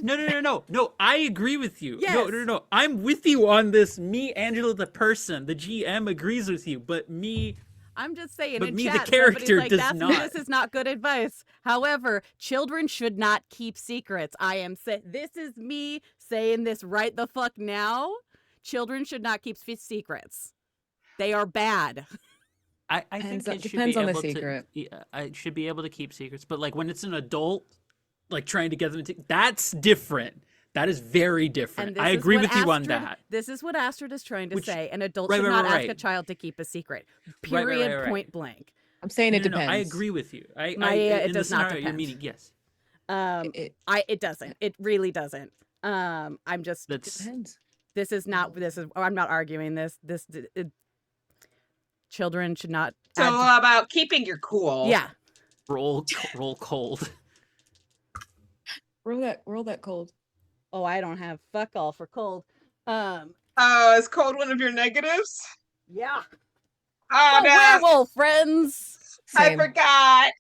No. I agree with you. Yes. No. I'm with you on this. Me, Angela, the person, the GM agrees with you, but me. I'm just saying, But in me, the chat, character, somebody's like, does this not." is not good advice. However, children should not keep secrets. This is me saying this right the fuck now. Children should not keep secrets. They are bad. I Depends think on- it should depends be on the able secret. to. Yeah, I should be able to keep secrets, but like when it's an adult, like trying to get them to, that's different. That is very different. this I is agree what with you on Astrid- that. This is what Astrid is trying to Which- say. An adult right, should right, not right, ask a right. child to keep a secret. Right, Period. right. Point blank. I'm saying it No, depends. I agree with you. Maia, it in the does not scenario you're depend. meaning, yes. It It doesn't. It really doesn't. I'm just. That's depends. This is not. I'm not arguing this. Children should not. So about keeping your cool. Yeah. roll cold. Roll that cold. Oh, I don't have fuck all for cold. Oh, is cold one of your negatives? Yeah. Oh, no. Werewolf friends. I Same. forgot.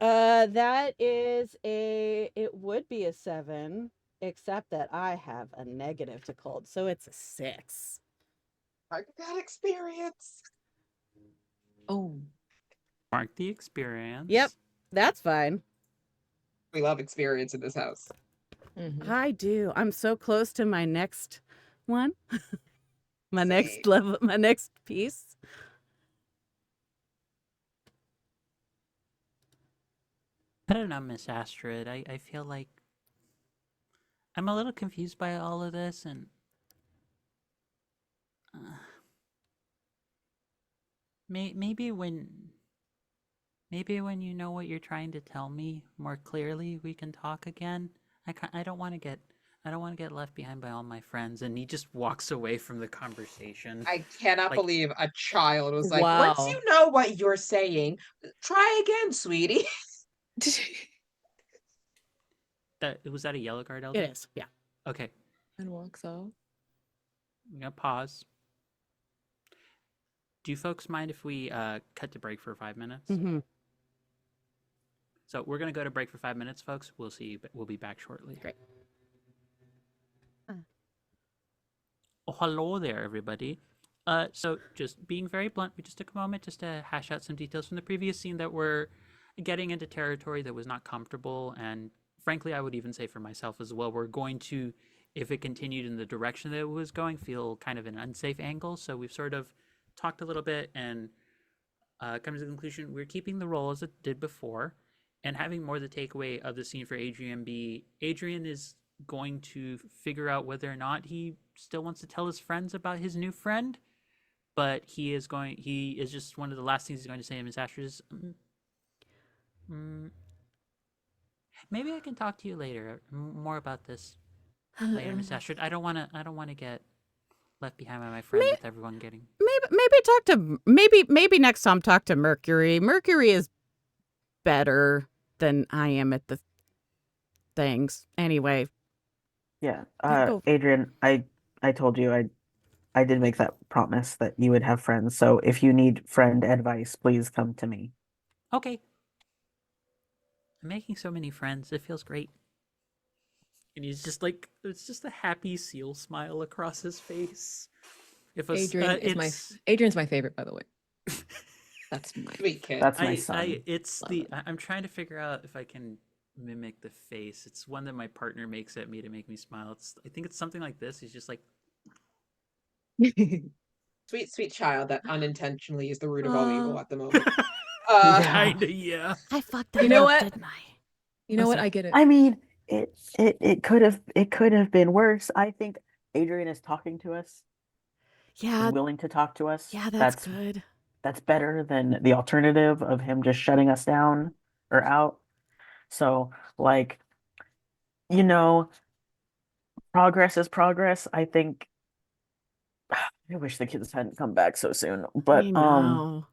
That is it would be a 7, except that I have a negative to cold, so it's a 6. I got experience. Oh. Mark the experience. Yep. That's fine. We love experience in this house. Mhm. I do. I'm so close to my next one. My Same. next level, my next piece. I don't know, Miss Astrid. I feel like I'm a little confused by all of this, and maybe when you know what you're trying to tell me more clearly, we can talk again. I don't want to get left behind by all my friends. And he just walks away from the conversation. I cannot Like- believe a child was like, once Wow. you know what you're saying, try again, sweetie. Was that a yellow guard elder? It is. Yeah. Okay, And walks off. I'm gonna pause. Do you folks mind if we cut to break for 5 minutes? Mm-hmm. So we're gonna go to break for 5 minutes, folks. We'll see you. We'll be back shortly. Great. Oh, hello there, everybody. So just being very blunt, we just took a moment just to hash out some details from the previous scene that were getting into territory that was not comfortable, and frankly, I would even say for myself as well, we're going to, if it continued in the direction that it was going, feel kind of an unsafe angle. So we've sort of talked a little bit and come to the conclusion we're keeping the role as it did before, and having more the takeaway of the scene for Adrian be Adrian is going to figure out whether or not he still wants to tell his friends about his new friend, but he is just one of the last things he's going to say to Miss Astrid is, maybe I can talk to you later more about this. later, Miss Astrid. I don't wanna get left behind by my friend May- with everyone getting Maybe next time talk to Mercury. Mercury is better than I am at the things. Anyway, Yeah. go. Adrian, I told you I did make that promise that you would have friends. So if you need friend advice, please come to me. Okay. I'm making so many friends. It feels great. And he's just like, it's just a happy seal smile across his face. If a, Adrian's my favorite, by the way. That's my Sweet kid. That's my son. I'm trying to figure out if I can mimic the face. It's one that my partner makes at me to make me smile. I think it's something like this. He's just like, Sweet, sweet child that unintentionally is the root of all evil at the moment. kinda, yeah. I fucked that You know up, what? didn't I? You know what? Listen, I get it. I mean, it could have been worse. I think Adrian is talking to us, Yeah, willing to talk to us. yeah, that's good. That's better than the alternative of him just shutting us down or out. So, like, you know, progress is progress. I think I wish the kids hadn't come back so soon. But I know.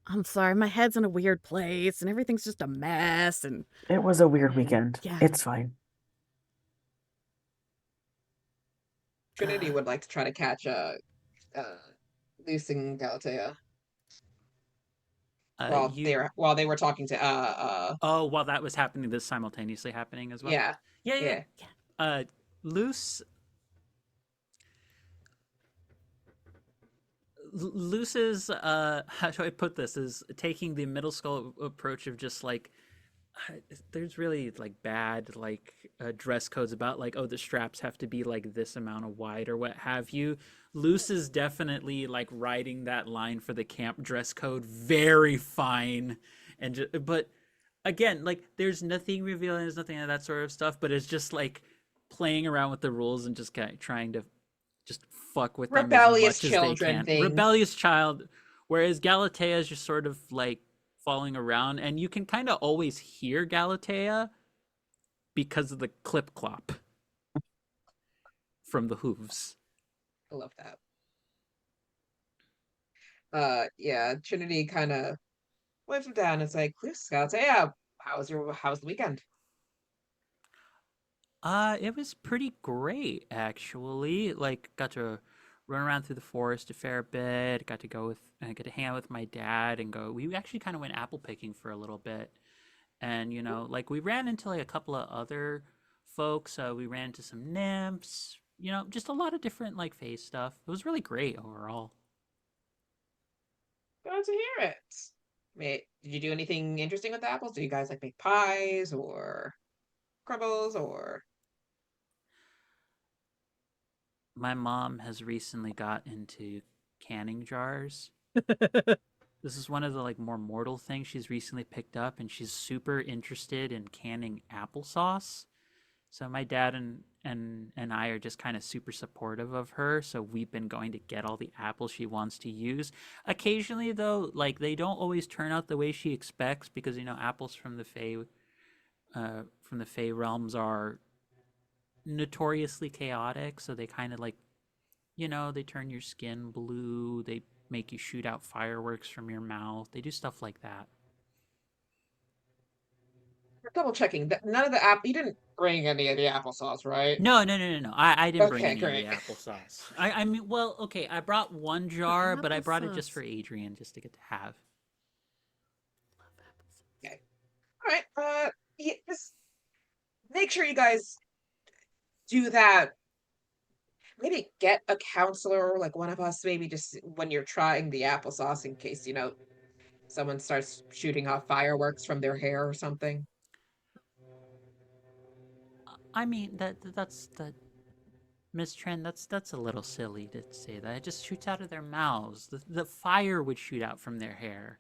I'm sorry, my head's in a weird place and everything's just a mess and it was a weird weekend. yeah. It's fine. Trinity would like to try to catch Luce and Galatea while they were talking to Oh, while that was happening, this simultaneously happening as well. Yeah. Luce's how do I put this, is taking the middle school approach of just like, there's really like bad like dress codes about like, oh, the straps have to be like this amount of wide or what have you. Luce is definitely like riding that line for the camp dress code very fine, and but again, like there's nothing revealing, there's nothing of that sort of stuff, but it's just like playing around with the rules and just kind of trying to just fuck with rebellious them as much children as they can. things. Rebellious child, whereas Galatea is just sort of like falling around, and you can kind of always hear Galatea because of the clip clop from the hooves. I love that. Yeah, Trinity kind of waves him down and it's like, Luce, Galatea, how's the weekend? It was pretty great actually. Like, got to run around through the forest a fair bit. Got to hang out with my dad and go. We actually kind of went apple picking for a little bit, and like we ran into like a couple of other folks. We ran into some nymphs. Just a lot of different like phase stuff. It was really great overall. Glad to hear it. Did you do anything interesting with the apples? Do you guys like make pies or crumbles or? My mom has recently got into canning jars. This is one of the like more mortal things she's recently picked up, and she's super interested in canning applesauce. So my dad and I are just kind of super supportive of her. So we've been going to get all the apples she wants to use. Occasionally, though, like they don't always turn out the way she expects, because apples from the Fae realms are notoriously chaotic. So they kind of like, they turn your skin blue. They make you shoot out fireworks from your mouth. They do stuff like that. Double checking that none of you didn't bring any of the applesauce, right? No. I didn't bring Okay, any great. of the applesauce. I mean, well, okay, I brought one jar, but I brought it just for Adrian, just to get to have. Okay. All right. Yeah, just make sure you guys do that. Maybe get a counselor, like one of us, maybe just when you're trying the applesauce, in case someone starts shooting off fireworks from their hair or something. I mean, that's Miss Trin. That's a little silly to say that. It just shoots out of their mouths. The fire would shoot out from their hair.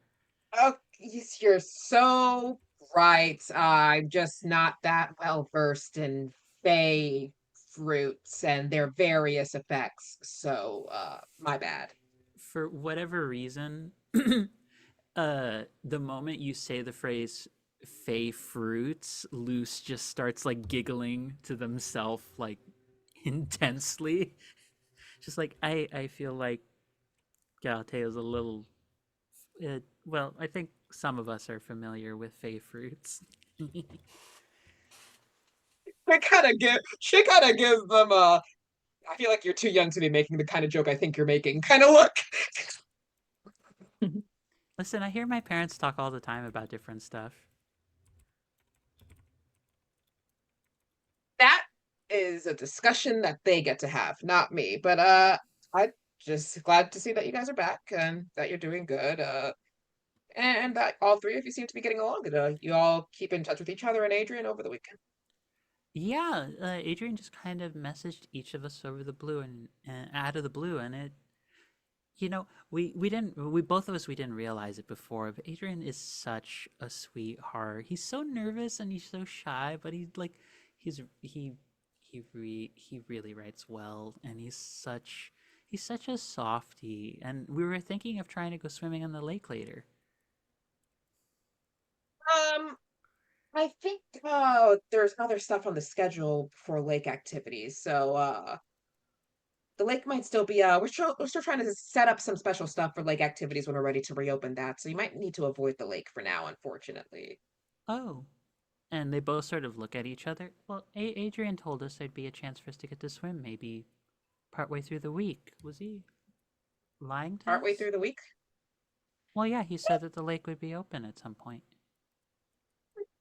Oh, you're so right. I'm just not that well versed in Fae fruits and their various effects. So, my bad. For whatever reason, the moment you say the phrase "Fae fruits," Luce just starts like giggling to themselves, like intensely. Just like I feel like Galatea's a little. Well, I think some of us are familiar with fey fruits. She kind of gives them a I feel like you're too young to be making the kind of joke I think you're making kind of look. Listen, I hear my parents talk all the time about different stuff. That is a discussion that they get to have, not me. But I'm just glad to see that you guys are back and that you're doing good. And that all three of you seem to be getting along. You all keep in touch with each other and Adrian over the weekend. Yeah, Adrian just kind of messaged each of us over the blue and out of the blue, and it, we both of us, we didn't realize it before, but Adrian is such a sweetheart. He's so nervous and he's so shy, but he really writes well, and he's such a softie. And we were thinking of trying to go swimming in the lake later. Um, I think there's other stuff on the schedule for lake activities. So the lake might still be we're still trying to set up some special stuff for lake activities when we're ready to reopen that. So you might need to avoid the lake for now, unfortunately. Oh, and they both sort of look at each other. Well, Adrian told us there'd be a chance for us to get to swim maybe partway through the week. Was he lying to Partway us? through the week. Well, yeah, he said that the lake would be open at some point.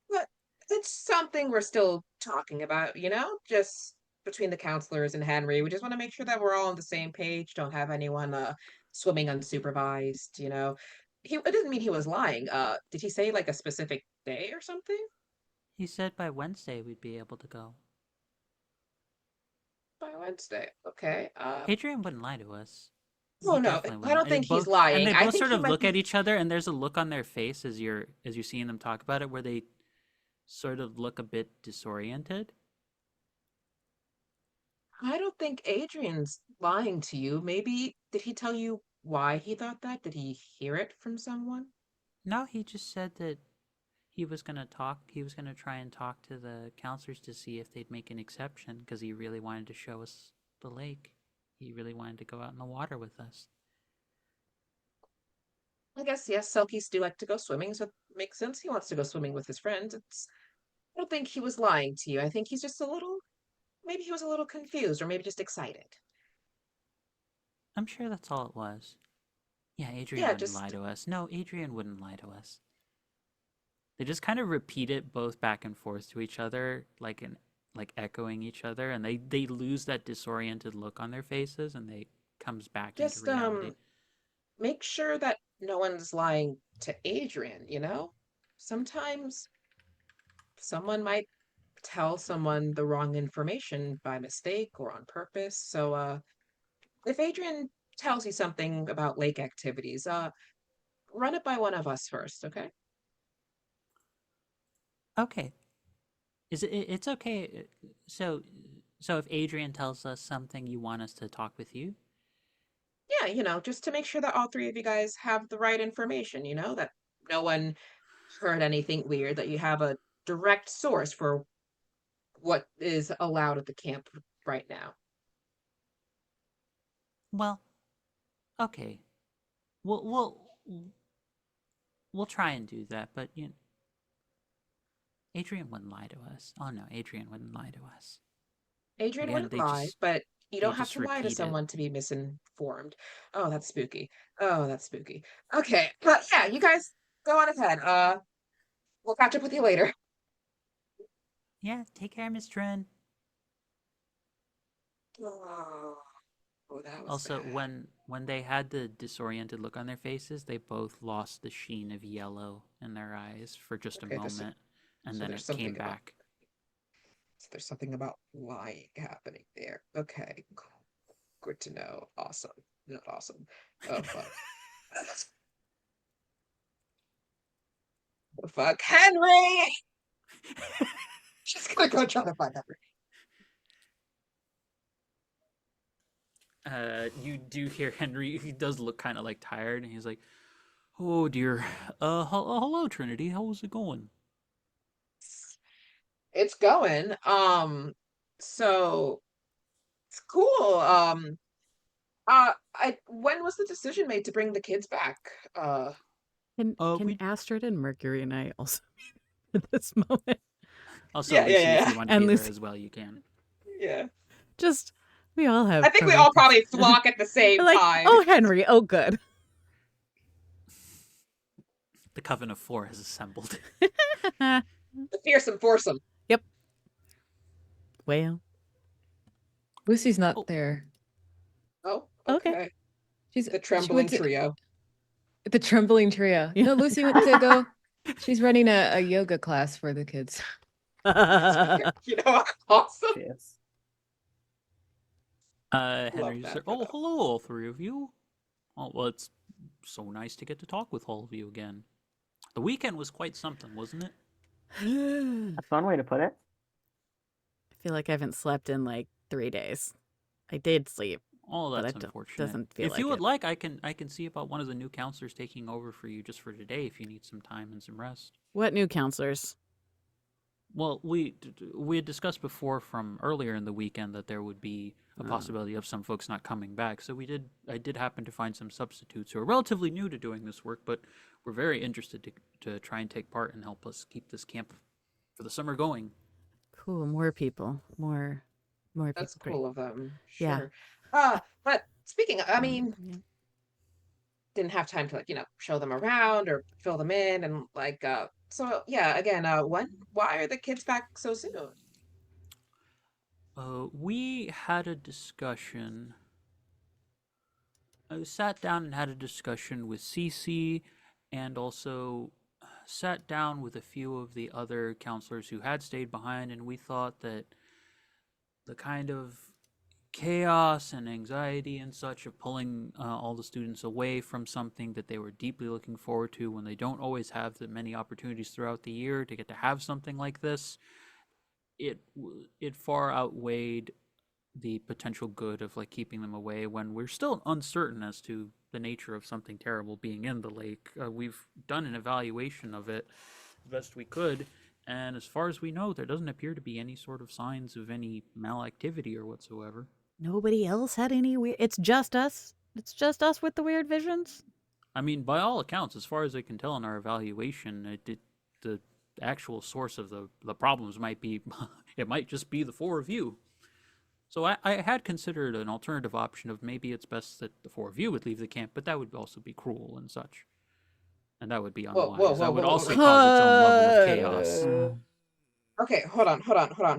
But it's something we're still talking about, just between the counselors and Henry. We just want to make sure that we're all on the same page, don't have anyone swimming unsupervised. It didn't mean he was lying. Did he say like a specific day or something? He said by Wednesday we'd be able to go. By Wednesday. Okay. Adrian wouldn't lie to us. Oh He no, definitely I wouldn't don't lie. think he's Both and lying. they I both think sort he of might look at be. each other, and there's a look on their face as you're seeing them talk about it, where they sort of look a bit disoriented. I don't think Adrian's lying to you. Maybe did he tell you why he thought that? Did he hear it from someone? No, he just said that he was gonna talk. He was gonna try and talk to the counselors to see if they'd make an exception because he really wanted to show us the lake. He really wanted to go out in the water with us. I guess yes, Selkies do like to go swimming, so it makes sense. He wants to go swimming with his friends. I don't think he was lying to you. I think he's just maybe he was a little confused or maybe just excited. I'm sure that's all it was. Yeah, Adrian Yeah, wouldn't lie just to us. No, Adrian wouldn't lie to us. They just kind of repeat it both back and forth to each other, like echoing each other, and they lose that disoriented look on their faces, and they comes back into just reality. make sure that no one's lying to Adrian. Sometimes someone might tell someone the wrong information by mistake or on purpose. So if Adrian tells you something about lake activities, run it by one of us first, okay? Okay, it's okay. So so if Adrian tells us something, you want us to talk with you? Yeah, just to make sure that all three of you guys have the right information, that no one heard anything weird, that you have a direct source for what is allowed at the camp right now. Well, okay. We'll try and do that, but Adrian wouldn't lie to us. Oh no, Adrian wouldn't lie to us. Adrian Again, wouldn't lie, but you they don't have just to lie to repeat it. someone to be misinformed. Oh, that's spooky. Oh, that's spooky. Okay, but yeah, you guys go on ahead. We'll catch up with you later. Yeah, take care, Miss Trin. Oh, that was Also, bad. when they had the disoriented look on their faces, they both lost the sheen of yellow in their eyes for just a Okay, moment, and so then there's it came something about back. lying happening there. Okay, cool. Good to know. Awesome. Not awesome. Oh fuck. Oh, fuck. Henry! She's gonna go try to find Henry. You do hear Henry. He does look kind of like tired, and he's like, "Oh dear. Hello, Trinity. How's it going?" It's going. So It's cool. When was the decision made to bring the kids back? Can we- Astrid and Mercury and I also at this moment? Also, Yeah, Lucy, yeah, if yeah. you want to And be there Lucy. as well, you can. Yeah. Just we all have. I think we all probably flock at the same We're like, time. oh, Henry, oh, good. The Coven of Four has assembled. The fearsome foursome. Well, Lucy's not Oh. there. Oh, Okay. okay. She's The she trembling went to- trio. The trembling trio. Yeah. No, Lucy went to go. She's running a yoga class for the kids. You know what? Awesome. Yes. Henry, that said, for "Oh, them. hello, all three of you. Oh, well, it's so nice to get to talk with all of you again. The weekend was quite something, wasn't it? A fun way to put it. I feel like I haven't slept in like 3 days. I did sleep. Oh, But that's it unfortunate. doesn't feel If like you would it. like, I can see about one of the new counselors taking over for you just for today if you need some time and some rest." What new counselors? Well, we had discussed before from earlier in the weekend that there would be a possibility of some folks not coming back. So I did happen to find some substitutes who are relatively new to doing this work, but we're very interested to try and take part and help us keep this camp for the summer going. Cool, more people. More people. That's Great. cool of them. Yeah. Sure. But speaking of, I mean, Yeah. didn't have time to show them around or fill them in and so yeah, again, why are the kids back so soon? We had a discussion. I sat down and had a discussion with Cece, and also sat down with a few of the other counselors who had stayed behind, and we thought that the kind of chaos and anxiety and such of pulling all the students away from something that they were deeply looking forward to when they don't always have the many opportunities throughout the year to get to have something like this, it far outweighed the potential good of keeping them away when we're still uncertain as to the nature of something terrible being in the lake. We've done an evaluation of it the best we could, and as far as we know, there doesn't appear to be any sort of signs of any malactivity or whatsoever. Nobody else had any weird. It's just us. It's just us with the weird visions. I mean, by all accounts, as far as I can tell in our evaluation, the actual source of the problems might be, it might just be the four of you. So I had considered an alternative option of maybe it's best that the four of you would leave the camp, but that would also be cruel and such. And that would be unwise. whoa, That would whoa, also wait. cause its own level of chaos. Okay, hold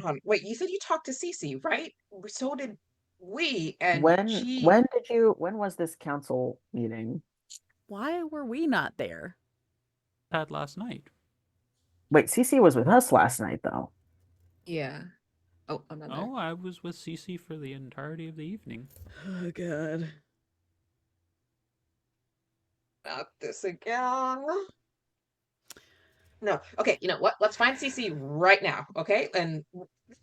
on. Wait, you said you talked to Cece, right? So did we, and When she when was this council meeting? Why were we not there? Had last night. Wait, Cece was with us last night though. Yeah. Oh, I'm not there. Oh, I was with Cece for the entirety of the evening. Oh God. not this again. No. Okay, you know what? Let's find Cece right now, okay? And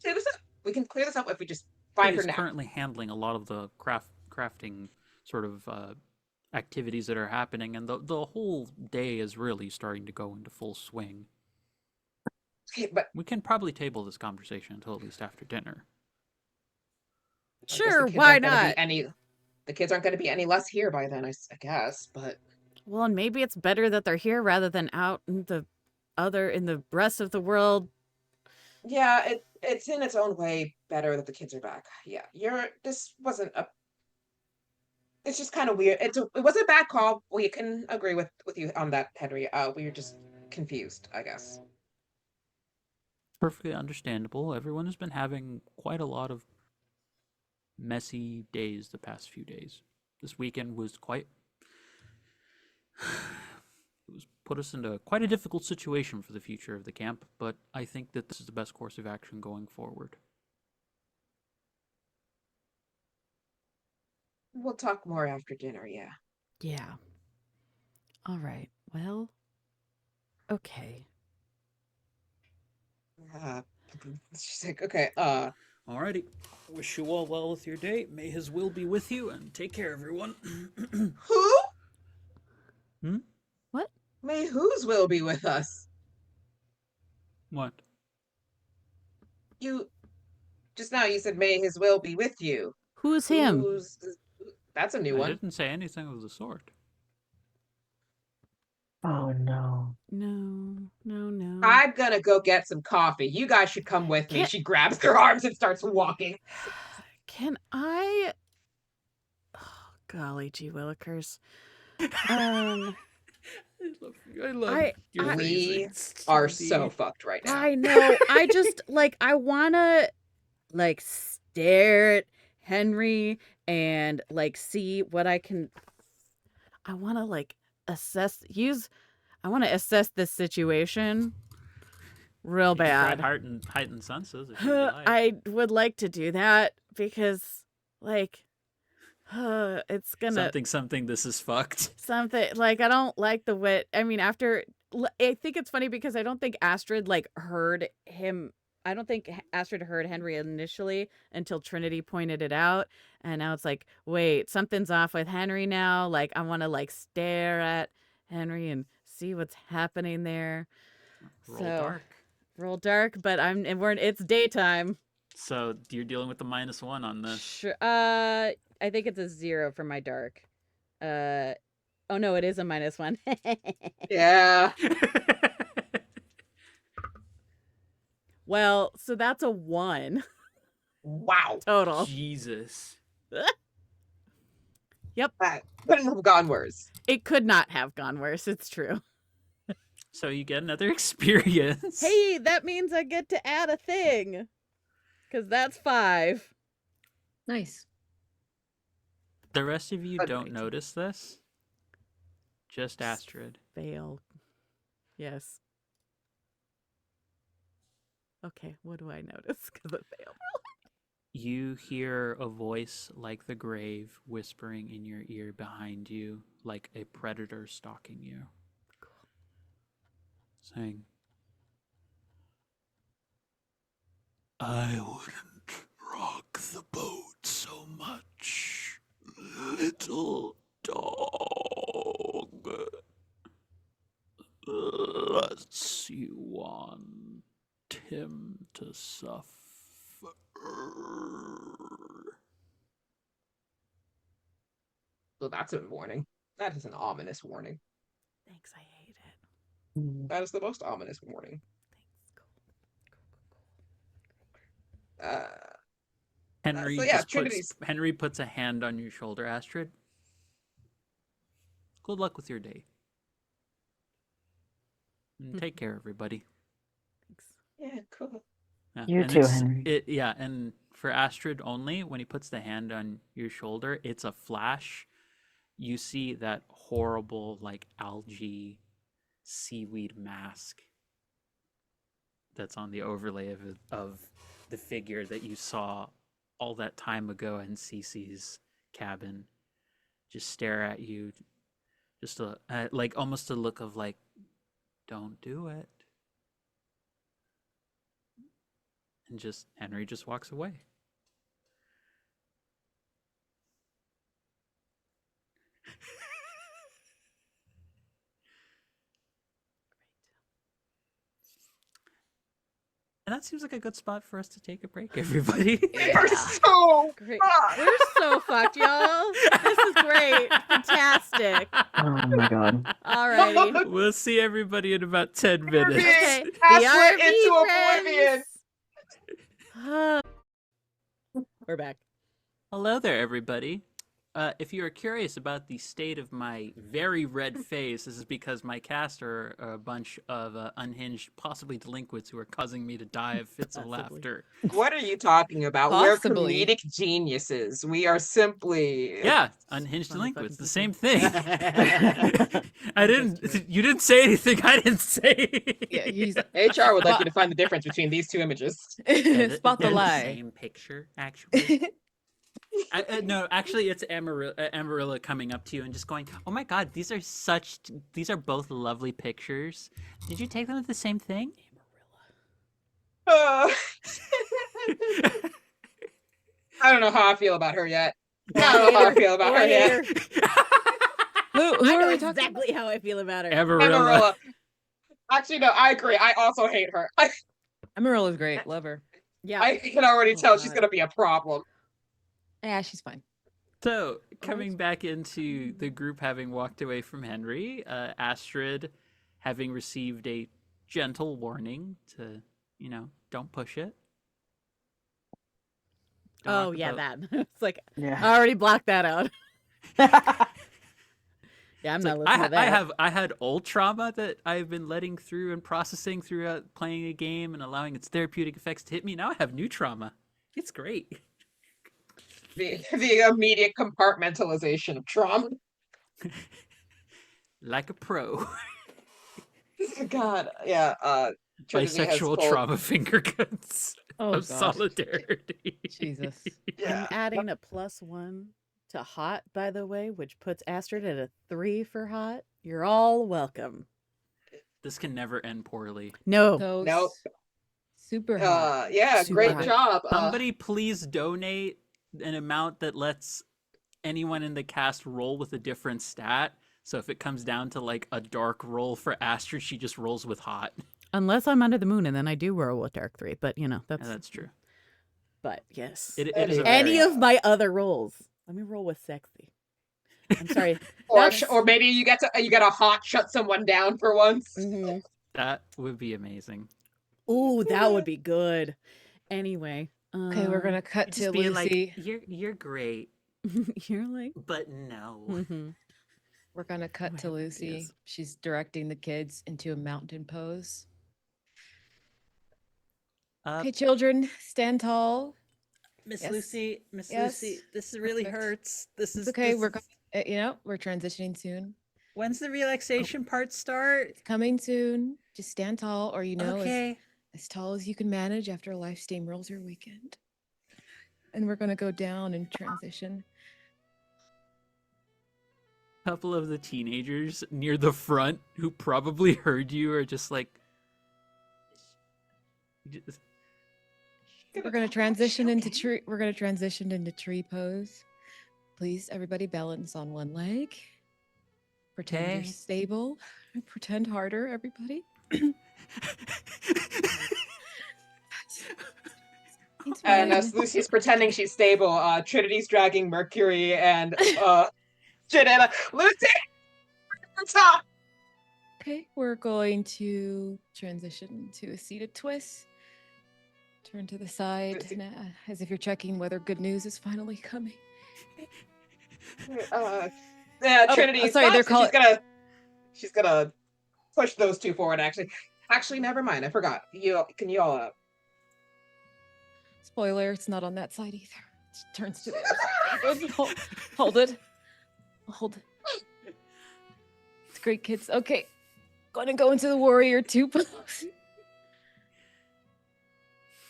clear this up. We can clear this up if we just find her She's now. currently handling a lot of the crafting sort of activities that are happening, and the whole day is really starting to go into full swing. Okay, but We can probably table this conversation until at least after dinner. I guess Sure, the kids why aren't gonna not? the kids aren't going to be any less here by then, I guess. But Well, and maybe it's better that they're here rather than out in the rest of the world. yeah, it's in its own way better that the kids are back. Yeah, this wasn't a. It's just kind of weird. It was a bad call. We can agree with you on that, Henry. We were just confused, I guess. Perfectly understandable. Everyone has been having quite a lot of messy days the past few days. This weekend was quite. It was put us into quite a difficult situation for the future of the camp, but I think that this is the best course of action going forward. We'll talk more after dinner. Yeah. Yeah. All right. Well. Okay. She's like, okay. Alrighty. Wish you all well with your day. May his will be with you, and take care, everyone. Who? What? May whose will be with us? What? You just now you said may his will be with you. Who's him? That's a new I one. didn't say anything of the sort. Oh no. No. I'm gonna go get some coffee. You guys should come with me. Can't- She grabs their arms and starts walking. Can I? Oh, golly gee willikers. I love your We phrasings, are Titi. so fucked right now. I know. I just I wanna stare at Henry and see what I can. I wanna I wanna assess this situation real You can try bad. heightened senses if you like. I would like to do that because it's gonna Something. This is fucked. something I don't like the way. I mean, I think it's funny because I don't think Astrid heard him. I don't think Astrid heard Henry initially until Trinity pointed it out, and now it's wait, something's off with Henry now. I want to stare at Henry and see what's happening there. Roll dark, but it's daytime. So you're dealing with the -1 on this. Sure. I think it's a 0 for my dark. Oh no, it is a -1. Yeah. Well, so that's a 1 Wow. total. Jesus. Yep. That couldn't have gone worse. It could not have gone worse. It's true. So you get another experience. Hey, that means I get to add a thing. Because that's 5. Nice. The rest of you Good don't night. notice this. Just Astrid. Fail. Yes. Okay, what do I notice? Because it failed. You hear a voice like the grave whispering in your ear behind you, like a predator stalking you. Saying, I wouldn't rock the boat so much, little dog. Unless you want him to suffer. So that's a warning. That is an ominous warning. Thanks, I hate it. That is the most ominous warning. Thanks. Henry so yeah, just Trinity's- Henry puts a hand on your shoulder, Astrid. Good luck with your day. And take care, everybody. Thanks. Yeah, cool. Yeah, You and too, it's- Henry. Yeah, and for Astrid only, when he puts the hand on your shoulder, it's a flash. You see that horrible, algae seaweed mask that's on the overlay of the figure that you saw all that time ago in Cece's cabin. Just stare at you. Just almost a look of don't do it. And Henry just walks away. And that seems like a good spot for us to take a break, everybody. You're so Great. fucked. We're so fucked, y'all. This is great. Fantastic. Oh my god. Alrighty. We'll see everybody in about 10 minutes. Okay. Astrid The into RV oblivion. friends. We're back. Hello there, everybody. If you are curious about the state of my very red face, this is because my cast are a bunch of unhinged, possibly delinquents who are causing me to die of fits of Possibly. laughter. What are you talking about? Possibly. We're comedic geniuses. We are simply Yeah, unhinged Funny delinquents, the fucking same thing. You didn't say anything I didn't say. Yeah, he's HR would like you to find the difference between these two images. spot the They're lie. Same picture, actually. No, actually, it's Amarilla coming up to you and just going, "Oh my God, these are both lovely pictures. Did you take them at the same thing?" I don't know how I feel about her yet. I don't know how I feel about her yet. Who I are know we talking exactly how I feel about her. Amarilla. Amarilla. Actually, no, I agree. I also hate her. Amarilla's great. Love her. Yeah. I can already Oh, tell she's God. going to be a problem. Yeah, she's fine. So, coming back into the group having walked away from Henry, Astrid having received a gentle warning to, don't push it. Don't rock Oh the yeah, boat. that. It's like I Yeah. already blocked that out. Yeah, I'm It's not like, listening to that. I had old trauma that I've been letting through and processing throughout playing a game and allowing its therapeutic effects to hit me. Now I have new trauma. It's great. The immediate compartmentalization of trauma. Like a pro. God, yeah. Trinity has Bisexual full. trauma finger guns Oh of gosh. solidarity. Jesus. Yeah. I'm adding a +1 to hot, by the way, which puts Astrid at a 3 for hot. You're all welcome. This can never end poorly. No. So Nope. super hot. Yeah, Super great hot. job. Somebody please donate an amount that lets anyone in the cast roll with a different stat. So if it comes down to like a dark roll for Astrid, she just rolls with hot. Unless I'm under the moon, and then I do roll with dark 3. But Yeah, that's that's true. But yes, It is a any very, of my other rolls. Let me roll with sexy. I'm sorry. or maybe you get a hot shut someone down for once. that would be amazing. Ooh, that would be good. Anyway. Okay, we're gonna cut Just to be Lucy. like, you're great, You're like. but no. Mhm. We're gonna cut I to have Lucy. ideas. She's directing the kids into a mountain pose. Okay, children, stand tall. Miss Yes. Lucy, Miss Yes. Lucy, this really Perfect. hurts. This is It's okay. this We're is- we're transitioning soon. When's the relaxation part start? It's coming soon. Just stand tall, or Okay. as tall as you can manage after a life steamrolls your weekend. And we're gonna go down and transition. Couple of the teenagers near the front who probably heard you are just like. We're gonna transition into tree. We're gonna transition into tree pose. Please, everybody, balance on one leg. Pretend Okay. you're stable. Pretend harder, everybody. It's And fine. as Lucy's pretending she's stable, Trinity's dragging Mercury and Janella. Lucy! Stop! Okay, we're going to transition to a seated twist. Turn to the side as if you're checking whether good news is finally coming. Trinity. sorry, they're She's gonna push those two forward. Actually, never mind. I forgot. Can you all up? Spoiler, it's not on that side either. It turns to the other side. Hold it. Hold it. It's great, kids. Okay. Gonna go into the warrior 2 pose.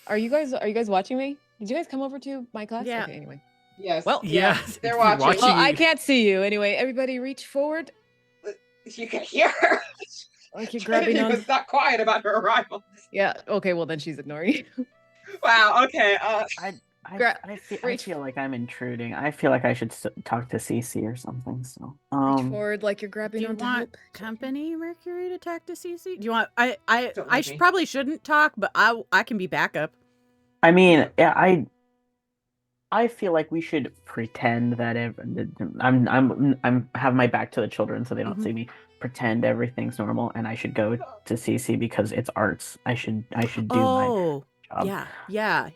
Are you guys watching me? Did you guys come over to my class? Yeah. Okay, anyway. Yes. Well, Yeah, they're we're watching. Well, I you. can't see you. Anyway, everybody reach forward. You can hear her. Like you're Trinity grabbing on. was not quiet about her arrival. Yeah, okay, well then she's ignoring you. Wow. Okay. I feel like I'm intruding. I feel like I should talk to Cece or something. So, Reach forward like you're Do grabbing you onto want help. company, Mercury, to talk to Cece? Do you want? I Don't make me. probably shouldn't talk, but I can be backup. I mean, yeah, I feel like we should pretend that I'm have my back to the children so they don't see me. Pretend everything's normal, and I should go to Cece because it's arts. I should do my Oh, job. yeah.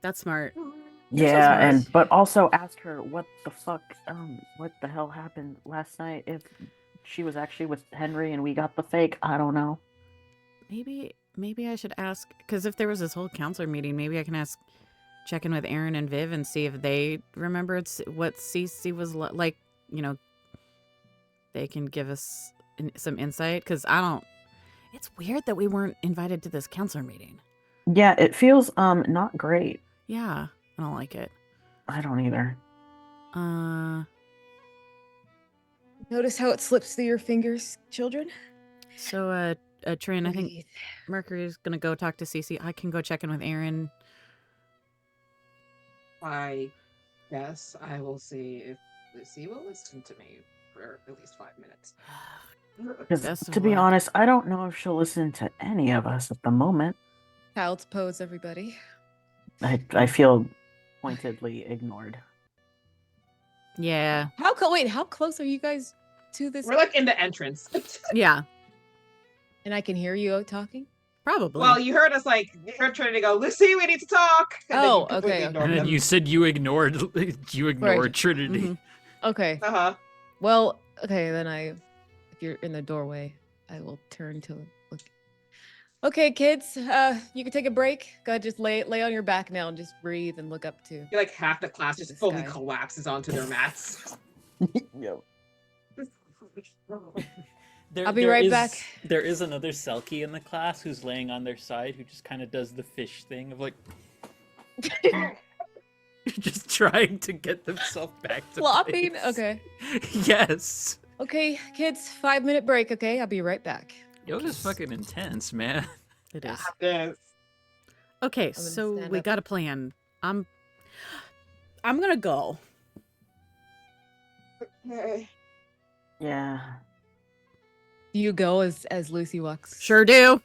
That's smart. Yeah, smart. but also ask her what the hell happened last night. If she was actually with Henry and we got the fake, I don't know. Maybe I should ask, because if there was this whole counselor meeting, maybe I can check in with Aaron and Viv and see if they remembered what Cece was like. They can give us some insight, because it's weird that we weren't invited to this counselor meeting. Yeah, it feels not great. Yeah, I don't like it. I don't either. Notice how it slips through your fingers, children? So, Trin, I think Breathe. Mercury's gonna go talk to Cece. I can go check in with Aaron. I guess I will see if Lucy will listen to me for at least 5 minutes. Because Best of to be luck. honest, I don't know if she'll listen to any of us at the moment. Child's pose, everybody. I feel pointedly ignored. Yeah. Wait, how close are you guys to this? We're like in the entrance. Yeah. And I can hear you talking? Probably. Well, you heard Trinity go, Lucy, we need to talk. And then Oh, you completely okay, ignored And then them. you said you ignored Trinity. Mhm. Okay. Uh-huh. Well, okay, then if you're in the doorway, I will turn to look. Okay, kids, you can take a break. Go ahead, just lay on your back now and just breathe and look up to. You're like half the class To just the fully sky. collapses onto their mats. Yep. I'll be right back. There is another Selkie in the class who's laying on their side who just kind of does the fish thing of like just trying to get themselves back to Flopping? place. Okay. Yes. Okay, kids, 5-minute break, okay? I'll be right back. Yoga's fucking intense, man. It is. Yes. Okay, gonna so stand we up. got a plan. I'm gonna go. Okay. Yeah. Do you go as Lucy walks? Sure do.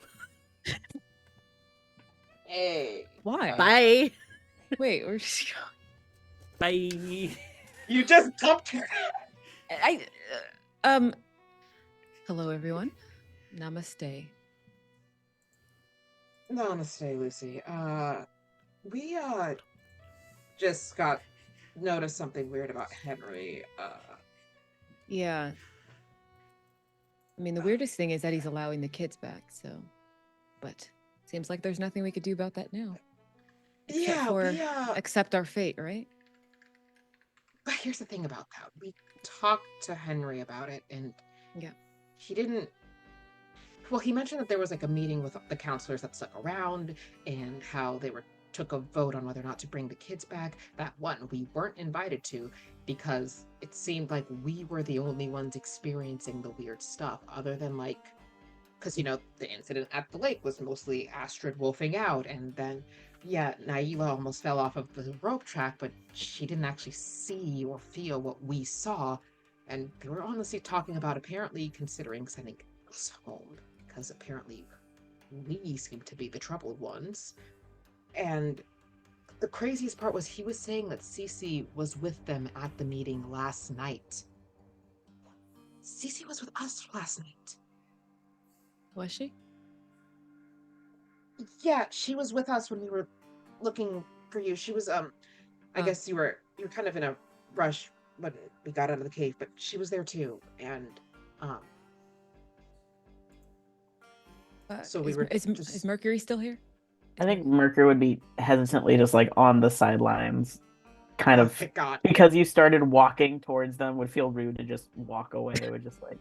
Hey. Why? Bye. Wait, where's she Bye. You just dumped her. going? Hello, everyone. Namaste. Namaste, Lucy. We just noticed something weird about Henry. Yeah. I mean, the weirdest thing is that he's allowing the kids back, so. But seems like there's nothing we could do about that now. Yeah, For accept our fate, right? but here's the thing about that. We talked to Henry about it, and Yeah. he didn't. Well, he mentioned that there was like a meeting with the counselors that stuck around, and how they took a vote on whether or not to bring the kids back. That one we weren't invited to because it seemed like we were the only ones experiencing the weird stuff, other than like, because the incident at the lake was mostly Astrid wolfing out, and then Naila almost fell off of the rope track, but she didn't actually see or feel what we saw. And they were honestly talking about apparently considering sending us home, because apparently we seem to be the troubled ones. And the craziest part was he was saying that Cece was with them at the meeting last night. Cece was with us last night. Was she? Yeah, she was with us when we were looking for you. She was I guess you were kind of in a rush when we got out of the cave, but she was there too. And so we were is Mercury still here? I think Mercury would be hesitantly just like on the sidelines, kind oh, of thank God. because you started walking towards them. Would feel rude to just walk away. It would just like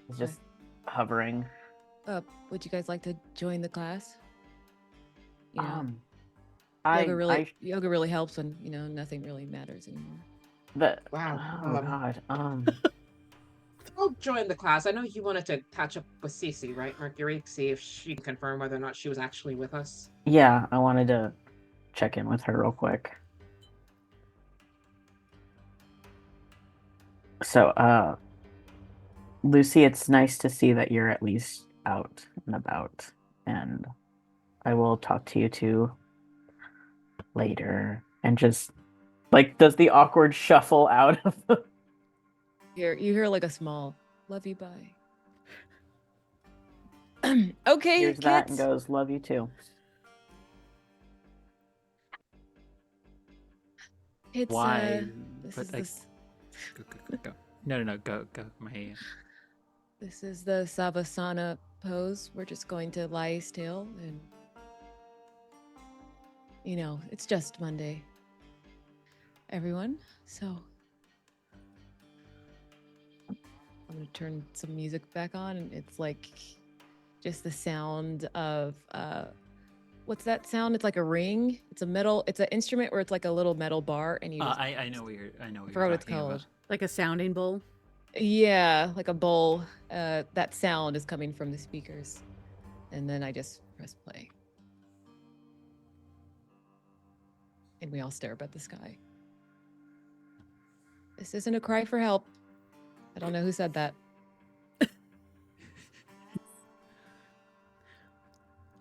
it's just hovering. Would you guys like to join the class? You know, I yoga really helps when nothing really matters anymore. Wow. Oh God. I'll join the class. I know you wanted to catch up with Cece, right, Mercury? See if she can confirm whether or not she was actually with us. Yeah, I wanted to check in with her real quick. So, Lucy, it's nice to see that you're at least out and about, and I will talk to you two later. And just like does the awkward shuffle out of the You hear like a small "love you, bye." Okay, hears kids. that and goes, "Love you too." It's Why? this But is I- this. Go. No, go, Maia. This is the Savasana pose. We're just going to lie still and it's just Monday. Everyone, so I'm gonna turn some music back on, and it's like just the sound of what's that sound? It's like a ring. It's an instrument where it's like a little metal bar, and you just I know what you're I forgot what it's talking called. about. Like a sounding bowl. Yeah, like a bowl. That sound is coming from the speakers, and then I just press play, and we all stare up at the sky. This isn't a cry for help. I don't know who said that.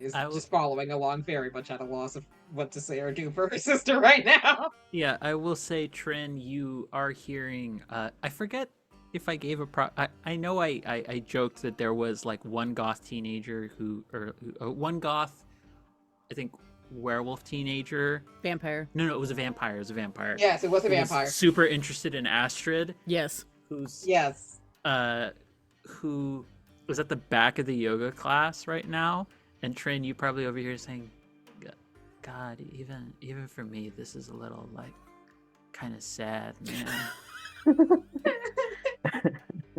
is I will- just following along, very much at a loss of what to say or do for her sister right now. Yeah, I will say, Trin, you are hearing. I forget if I gave I know I joked that there was like one goth teenager one goth, I think, werewolf teenager. Vampire. No, it was a vampire. It was a vampire. Yes, it was a who vampire. super interested in Astrid, Yes. Yes. who was at the back of the yoga class right now. And Trin, you probably over here saying, God, even for me, this is a little like kind of sad, man.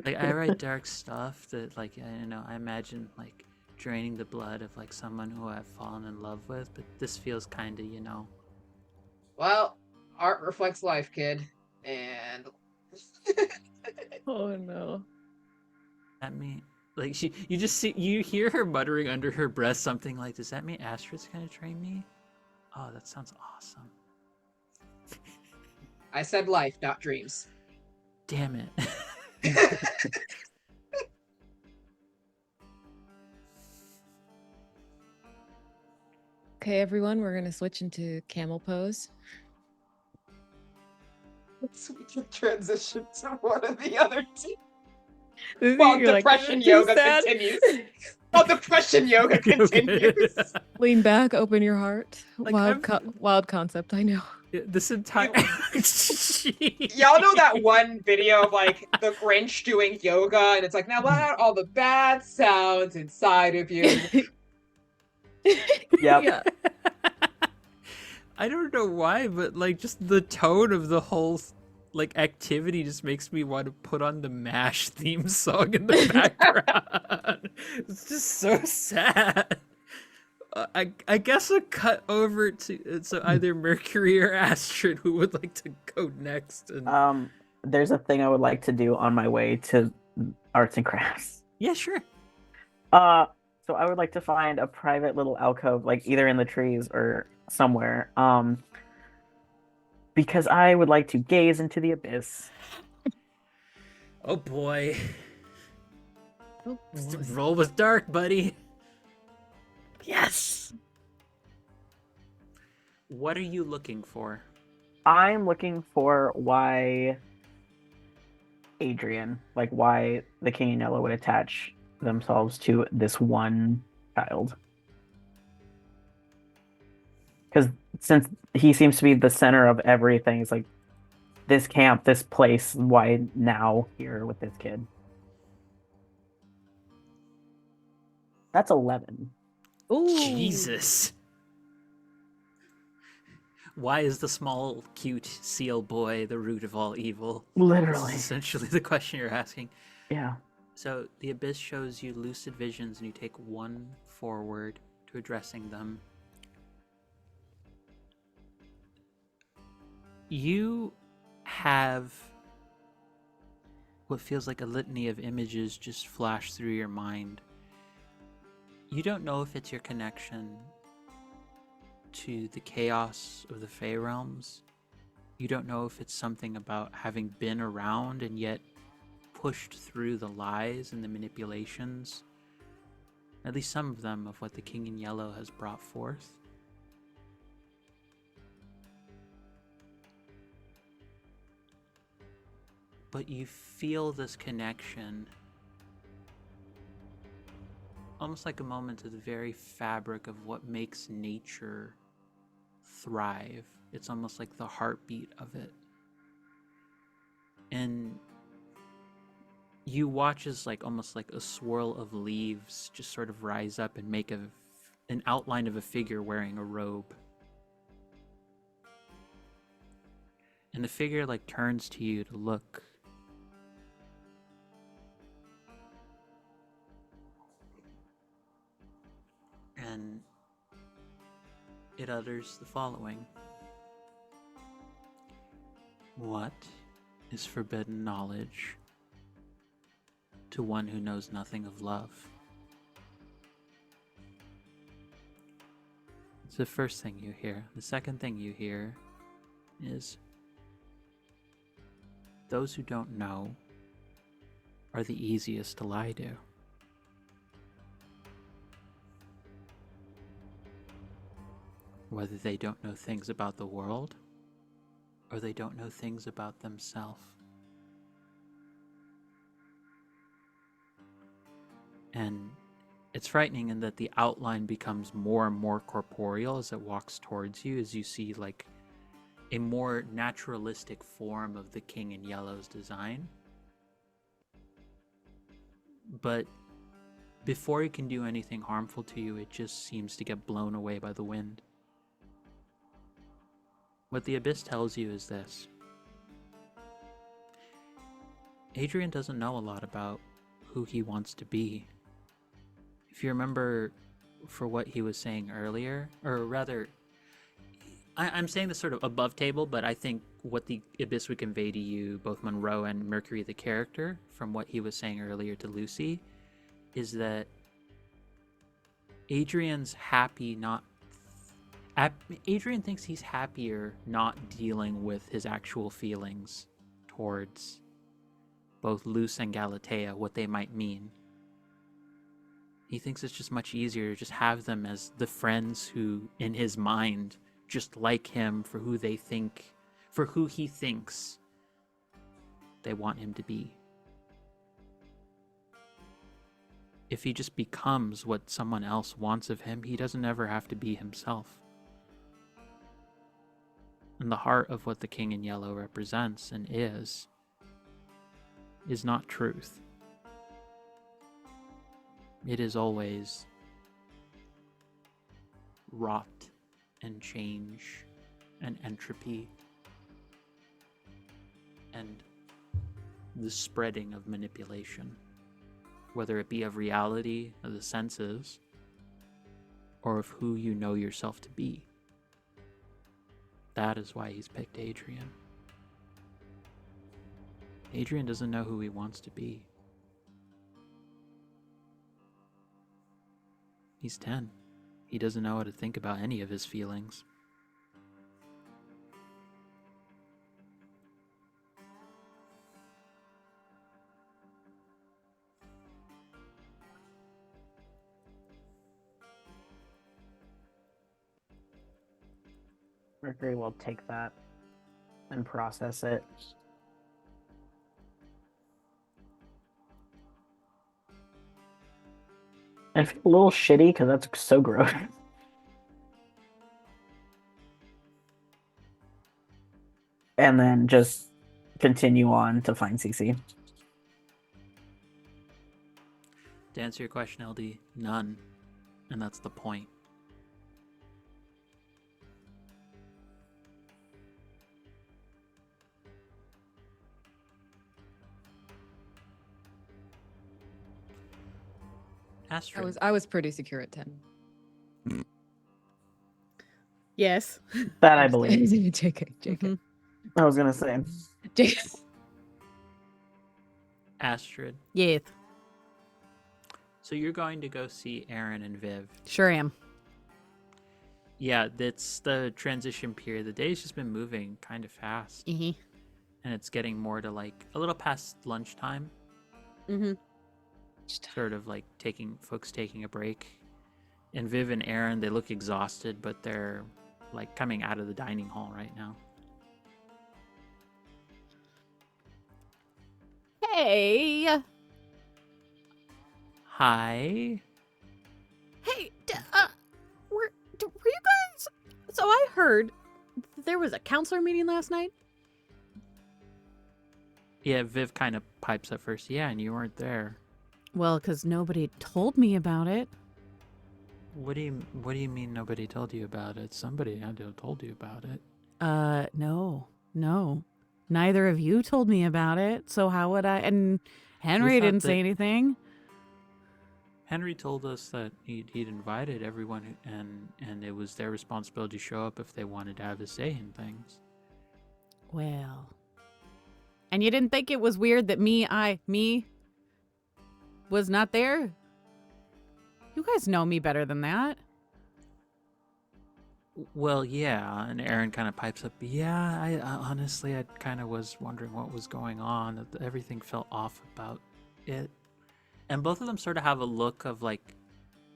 Like I write dark stuff that like I imagine like draining the blood of like someone who I've fallen in love with, but this feels kind of Well, art reflects life, kid. And Oh no. that mean like you hear her muttering under her breath something like, does that mean Astrid's gonna train me? Oh, that sounds awesome. I said life, not dreams. Damn it. Okay, everyone, we're gonna switch into camel pose. So we can transition to one of the other two. You're While like, depression "Too yoga sad." continues. While depression yoga continues. Lean back, open your heart. Like, Wild concept, I know. This entire Y'all know that one video of like the Grinch doing yoga, and it's like, now let out all the bad sounds inside of you. Yep. Yeah. I don't know why, but like just the tone of the whole like activity just makes me want to put on the MASH theme song in the background. It's just so sad. I guess a cut over to so either Mercury or Astrid, who would like to go next. And There's a thing I would like to do on my way to arts and crafts. yeah, sure. So I would like to find a private little alcove, like either in the trees or somewhere. Because I would like to gaze into the abyss. Oh boy. Oh, boy. Roll was dark, buddy. Yes. What are you looking for? I'm looking for why Adrian, like why the King in Yellow would attach themselves to this one child. Because since he seems to be the center of everything, it's like this camp, this place, why now here with this kid? That's 11. Ooh. Jesus. Why is the small, cute seal boy the root of all evil? Literally. This is essentially the question you're asking. Yeah. So the abyss shows you lucid visions, and you take one forward to addressing them. You have what feels like a litany of images just flash through your mind. You don't know if it's your connection to the chaos of the Fey realms. You don't know if it's something about having been around and yet pushed through the lies and the manipulations, at least some of them, of what the King in Yellow has brought forth. But you feel this connection, almost like a moment to the very fabric of what makes nature thrive. It's almost like the heartbeat of it. And you watch as like almost like a swirl of leaves just sort of rise up and make an outline of a figure wearing a robe. And the figure like turns to you to look. And it utters the following. What is forbidden knowledge to one who knows nothing of love? It's the first thing you hear. The second thing you hear is, those who don't know are the easiest to lie to. whether they don't know things about the world or they don't know things about themselves. And it's frightening in that the outline becomes more and more corporeal as it walks towards you, as you see like a more naturalistic form of the King in Yellow's design. But before it can do anything harmful to you, it just seems to get blown away by the wind. What the Abyss tells you is this. Adrian doesn't know a lot about who he wants to be. If you remember for what he was saying earlier, or rather, I'm saying this sort of above table, but I think what the Abyss would convey to you, both Monroe and Mercury the character, from what he was saying earlier to Lucy, is that Adrian's happy not... Adrian thinks he's happier not dealing with his actual feelings towards both Luce and Galatea, what they might mean. He thinks it's just much easier to just have them as the friends who, in his mind, just like him for who they think, for who he thinks they want him to be. If he just becomes what someone else wants of him, he doesn't ever have to be himself. And the heart of what the King in Yellow represents and is not truth. It is always rot and change and entropy and the spreading of manipulation, whether it be of reality, of the senses, or of who you know yourself to be. That is why he's picked Adrian. Adrian doesn't know who he wants to be. He's 10. He doesn't know how to think about any of his feelings. Mercury will take that and process it. I feel a little shitty because that's so gross. And then just continue on to find CC. To answer your question, LD, none. And that's the point. Astrid. I was pretty secure at 10. Yes. That I believe. JK. Mhm. I was gonna say. JK. Astrid. Yes. So you're going to go see Aaron and Viv. Sure am. Yeah, that's the transition period. The day's just been moving kind of fast. Mm-hmm. And it's getting more to like a little past lunchtime. Mm-hmm. Sort of like folks taking a break. And Viv and Aaron, they look exhausted, but they're like coming out of the dining hall right now. Hey. Hi. Hey. Were you guys? So I heard there was a counselor meeting last night. Yeah, Viv kind of pipes up first. Yeah, and you weren't there. Well, because nobody told me about it. What do you mean nobody told you about it? Somebody had to have told you about it. No. Neither of you told me about it. So how would I? And Henry thought didn't say that- anything. Henry told us that he'd invited everyone, and it was their responsibility to show up if they wanted to have a say in things. Well. And you didn't think it was weird that me was not there? You guys know me better than that. Well, yeah, and Aaron kind of pipes up. Yeah, I honestly, I kind of was wondering what was going on. Everything felt off about it. And both of them sort of have a look of like,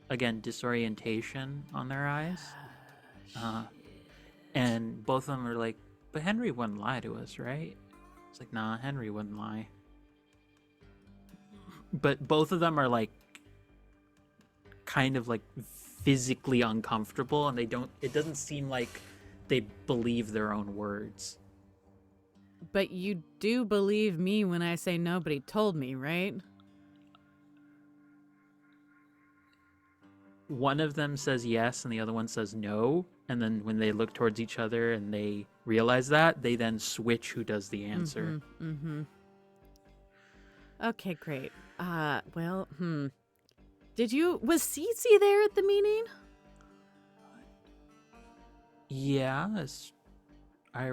again, disorientation on their eyes. And both of them are like, but Henry wouldn't lie to us, right? It's like, nah, Henry wouldn't lie. But both of them are like kind of like physically uncomfortable, and it doesn't seem like they believe their own words. But you do believe me when I say nobody told me, right? One of them says yes and the other one says no, and then when they look towards each other and they realize that, they then switch who does the answer. Okay, great. Was Cece there at the meeting? Yeah, I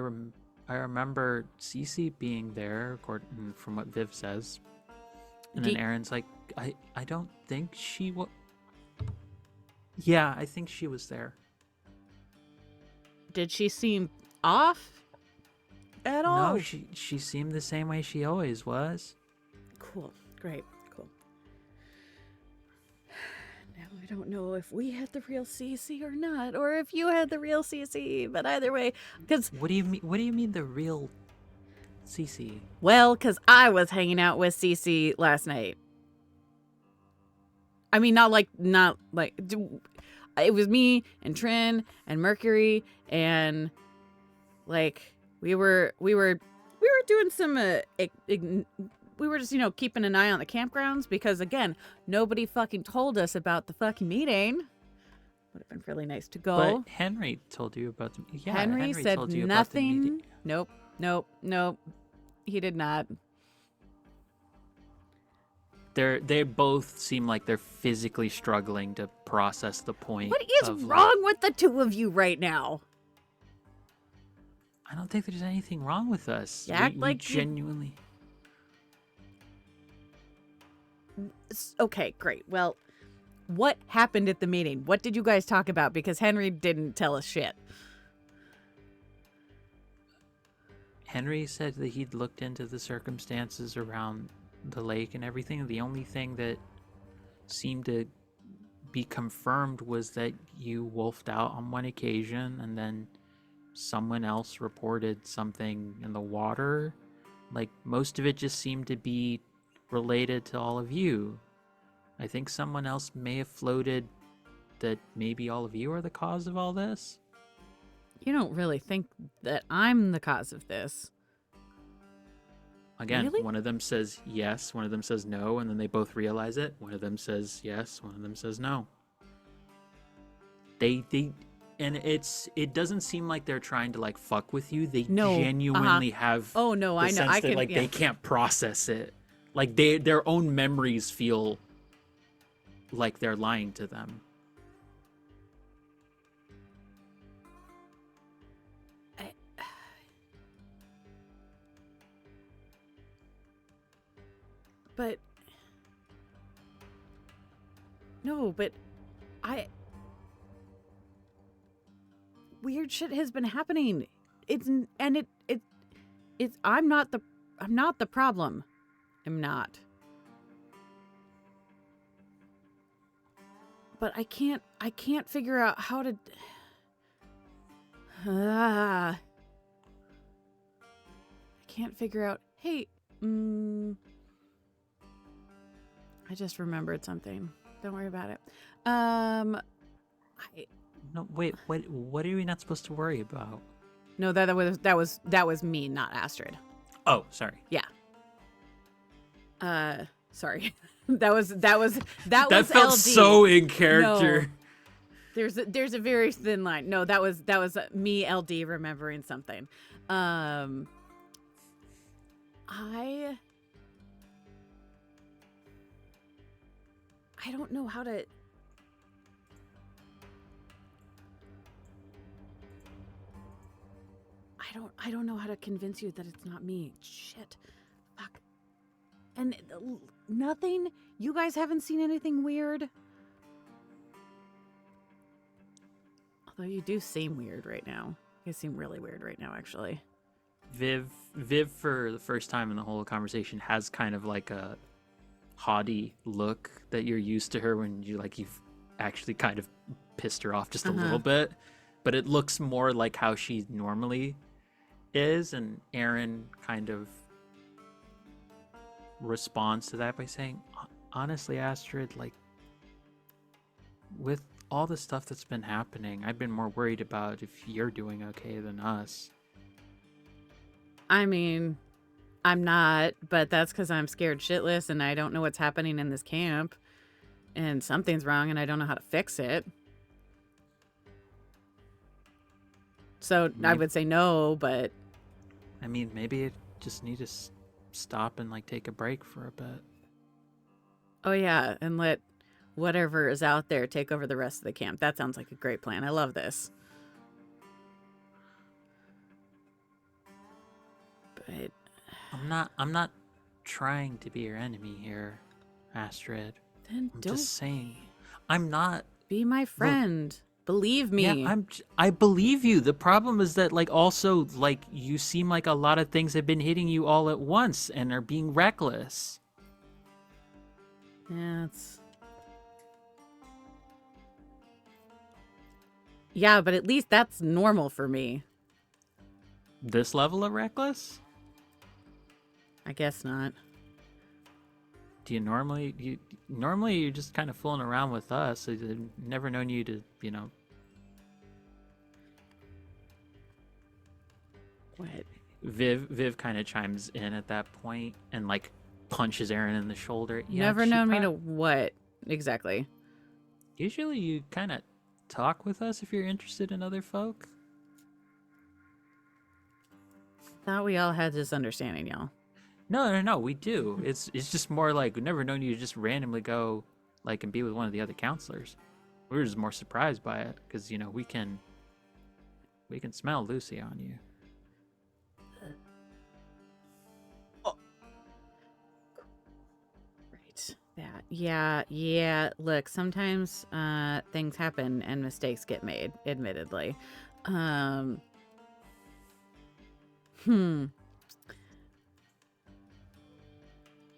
remember Cece being there, according from what Viv says. And then Aaron's like, I don't think she was. Yeah, I think she was there. Did she seem off at all? No, she seemed the same way she always was. Cool. Great. Cool. Now I don't know if we had the real Cece or not, or if you had the real Cece, but either way, because... What do you mean the real Cece? Well, because I was hanging out with Cece last night. I mean, not like it was me and Trin and Mercury and like we were doing some we were just, keeping an eye on the campgrounds because again, nobody fucking told us about the fucking meeting. Would have been really nice to go. But Henry told you about the Henry said told you nothing. About the meeting. Nope. He did not. They both seem like they're physically struggling to process the point. What is wrong with the two of you right now? I don't think there's anything wrong with us. You act like genuinely. Okay, great. Well, what happened at the meeting? What did you guys talk about? Because Henry didn't tell us shit. Henry said that he'd looked into the circumstances around the lake and everything. The only thing that seemed to be confirmed was that you wolfed out on one occasion and then someone else reported something in the water. Like, most of it just seemed to be related to all of you. I think someone else may have floated that maybe all of you are the cause of all this. You don't really think that I'm the cause of this. Again, really? One of them says yes, one of them says no, and then they both realize it. One of them says yes, one of them says no. And it doesn't seem like they're trying to like fuck with you. They genuinely have I know. I can, they can't process it. Like their own memories feel like they're lying to them. But weird shit has been happening. I'm not the problem. I'm not. But I can't figure out how to I can't figure out. Hey, I just remembered something. Don't worry about it. No, wait. What are we not supposed to worry about? No, that was me, not Astrid. Oh, sorry. Yeah. Sorry. that was That felt LD. so in character. No. There's a very thin line. No, that was me, LD, remembering something. I don't know how to. I don't know how to convince you that it's not me. Shit. Fuck. And nothing? You guys haven't seen anything weird? Although you do seem weird right now. You seem really weird right now, actually. Viv, for the first time in the whole conversation, has kind of like a haughty look that you're used to her when you've actually kind of pissed her off just a little bit. but it looks more like how she normally is, and Aaron kind of responds to that by saying, honestly, Astrid, like, with all the stuff that's been happening, I've been more worried about if you're doing okay than us. I mean, I'm not, but that's because I'm scared shitless and I don't know what's happening in this camp. And something's wrong and I don't know how to fix it. So I would say no, but... I mean, maybe you just need to stop and, like, take a break for a bit. Oh, yeah, and let whatever is out there take over the rest of the camp. That sounds like a great plan. I love this. But... I'm not trying to be your enemy here, Astrid. Then I'm don't just saying. I'm not. be my friend. Believe me. Yeah, I believe you. The problem is that, like, also, like, you seem like a lot of things have been hitting you all at once and are being reckless. Yeah, it's... Yeah, but at least that's normal for me. This level of reckless? I guess not. Do you normally you're just kind of fooling around with us. I've never known you to, you know. What? Viv kind of chimes in at that point and, like, punches Aaron in the shoulder. Yeah, Never she known me to what exactly? Usually you kind of talk with us if you're interested in other folk. Thought we all had this understanding, y'all. No, we do. It's just more like we've never known you to just randomly go, like, and be with one of the other counselors. We were just more surprised by it because, you know, we can smell Lucy on you. Right. That. Yeah. Look, sometimes things happen and mistakes get made, admittedly.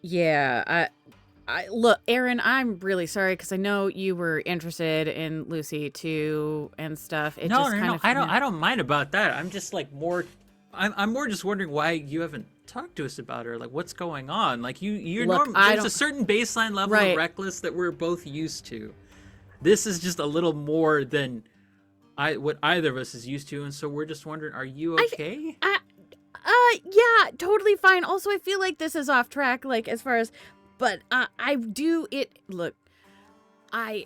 Yeah, I look, Aaron, I'm really sorry because I know you were interested in Lucy too and stuff. It just kind of, I don't mind about that. I'm just, like, I'm more just wondering why you haven't talked to us about her. Like, what's going on? Like, you're Look, there's a certain baseline level of reckless that we're both used to. This is just a little more than what either of us is used to, and so we're just wondering, are you okay? Yeah, totally fine. Also, I feel like this is off track, like, as far as, but I do it. Look, I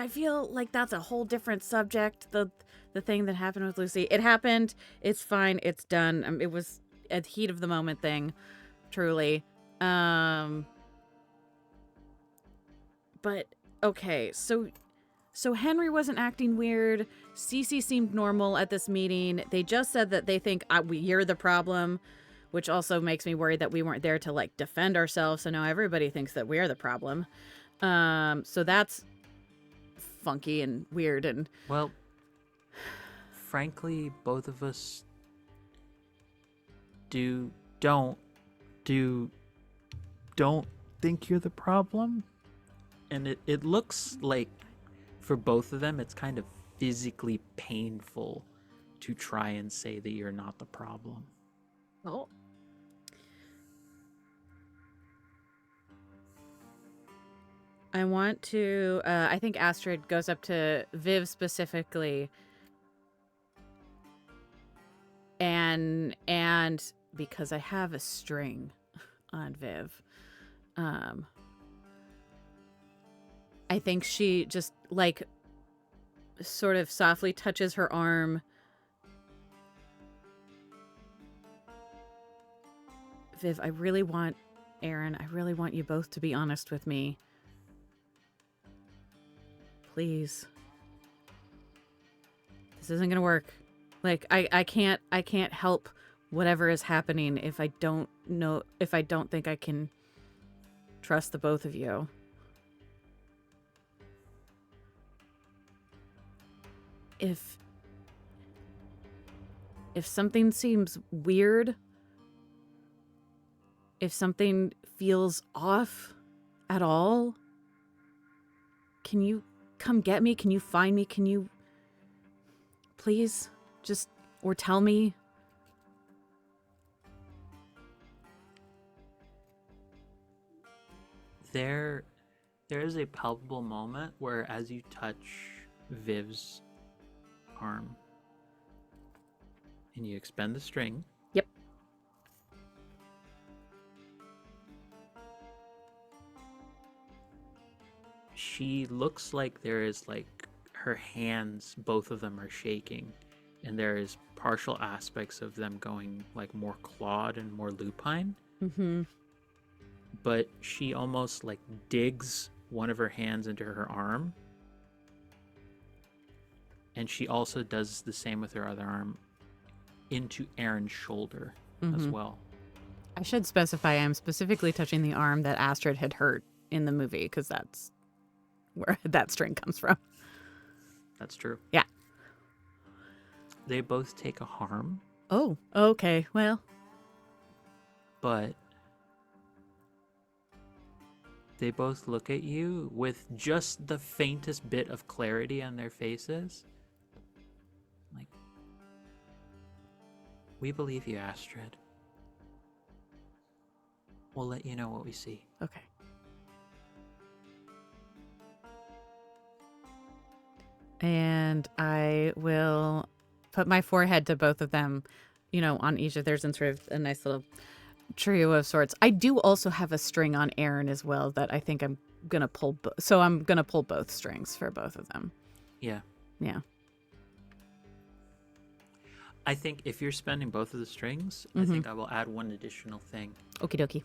feel like that's a whole different subject. The thing that happened with Lucy, it happened. It's fine. It's done. It was a heat of the moment thing, truly. But okay, so Henry wasn't acting weird. Cece seemed normal at this meeting. They just said that they think you're the problem, which also makes me worried that we weren't there to, like, defend ourselves. So now everybody thinks that we're the problem. So that's funky and weird. And Well, frankly, both of us don't think you're the problem. And it looks like for both of them, it's kind of physically painful to try and say that you're not the problem. oh, I want to. I think Astrid goes up to Viv specifically, and because I have a string on Viv, I think she just, like, sort of softly touches her arm. Viv, I really want you both to be honest with me. Please. This isn't gonna work. Like, I can't help whatever is happening if I don't think I can trust the both of you. If something seems weird, if something feels off at all, can you come get me? Can you find me? Can you please just, or tell me? There is a palpable moment where as you touch Viv's arm and you expend the string. Yep. She looks like there is like her hands, both of them are shaking, and there is partial aspects of them going like more clawed and more lupine. Mm-hmm. But she almost like digs one of her hands into her arm. And she also does the same with her other arm into Aaron's shoulder as well. I should specify I'm specifically touching the arm that Astrid had hurt in the movie, because that's where that string comes from. That's true. Yeah. They both take a harm, Oh, okay. Well, but they both look at you with just the faintest bit of clarity on their faces. Like, we believe you, Astrid. We'll let you know what we see. okay. And I will put my forehead to both of them, on each of theirs in sort of a nice little trio of sorts. I do also have a string on Aaron as well that I think I'm going to pull. So I'm going to pull both strings for both of them. Yeah. Yeah. I think if you're spending both of the strings, I think I will add one additional thing. Okie dokie.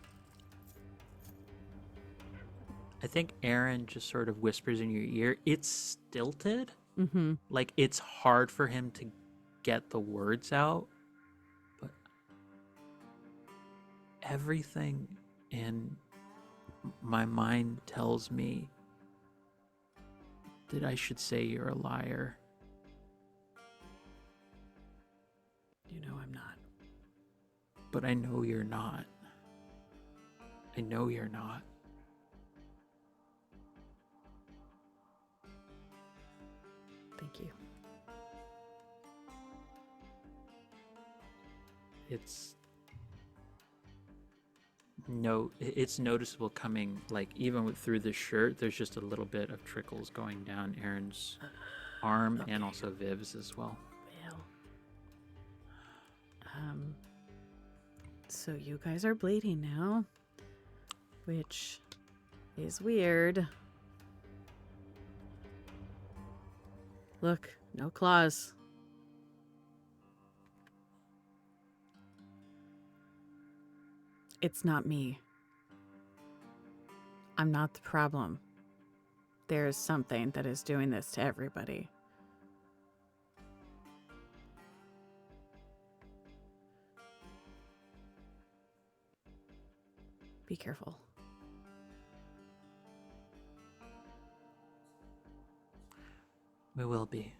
I think Aaron just sort of whispers in your ear. It's stilted. Mm-hmm. Like, it's hard for him to get the words out. But everything in my mind tells me that I should say you're a liar. I'm not. But I know you're not. I know you're not. Thank you. It's noticeable coming, like, even through the shirt, there's just a little bit of trickles going down Aaron's arm and also Viv's as well. So you guys are bleeding now, which is weird. Look, no claws. It's not me. I'm not the problem. There is something that is doing this to everybody. Be careful. We will be.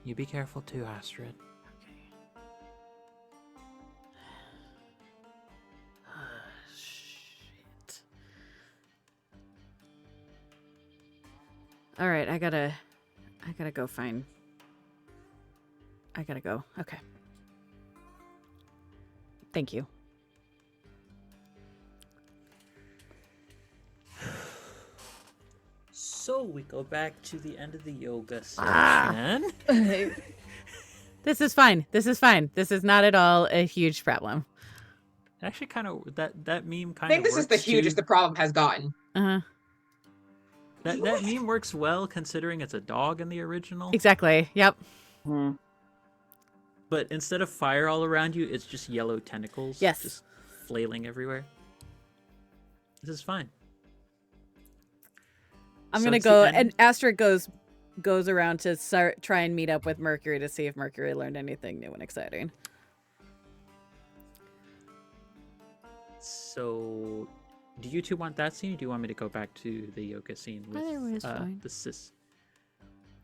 You be careful too, Astrid. Okay. Shit. All right, I gotta go find. I gotta go. Okay. Thank you. So we go back to the end of the yoga session. This is fine. This is fine. This is not at all a huge problem. Actually, kind of that meme kind I of. think this is the works, hugest too. the problem has gotten. Uh-huh. That meme works well considering it's a dog in the original. Exactly. Yep. But instead of fire all around you, it's just yellow tentacles. Yes. Just flailing everywhere. This is fine. I'm So gonna it's the go, end- and Astrid goes around to try and meet up with Mercury to see if Mercury learned anything new and exciting. So, do you two want that scene, or do you want me to go back to the yoga scene with Either way is fine. the sis?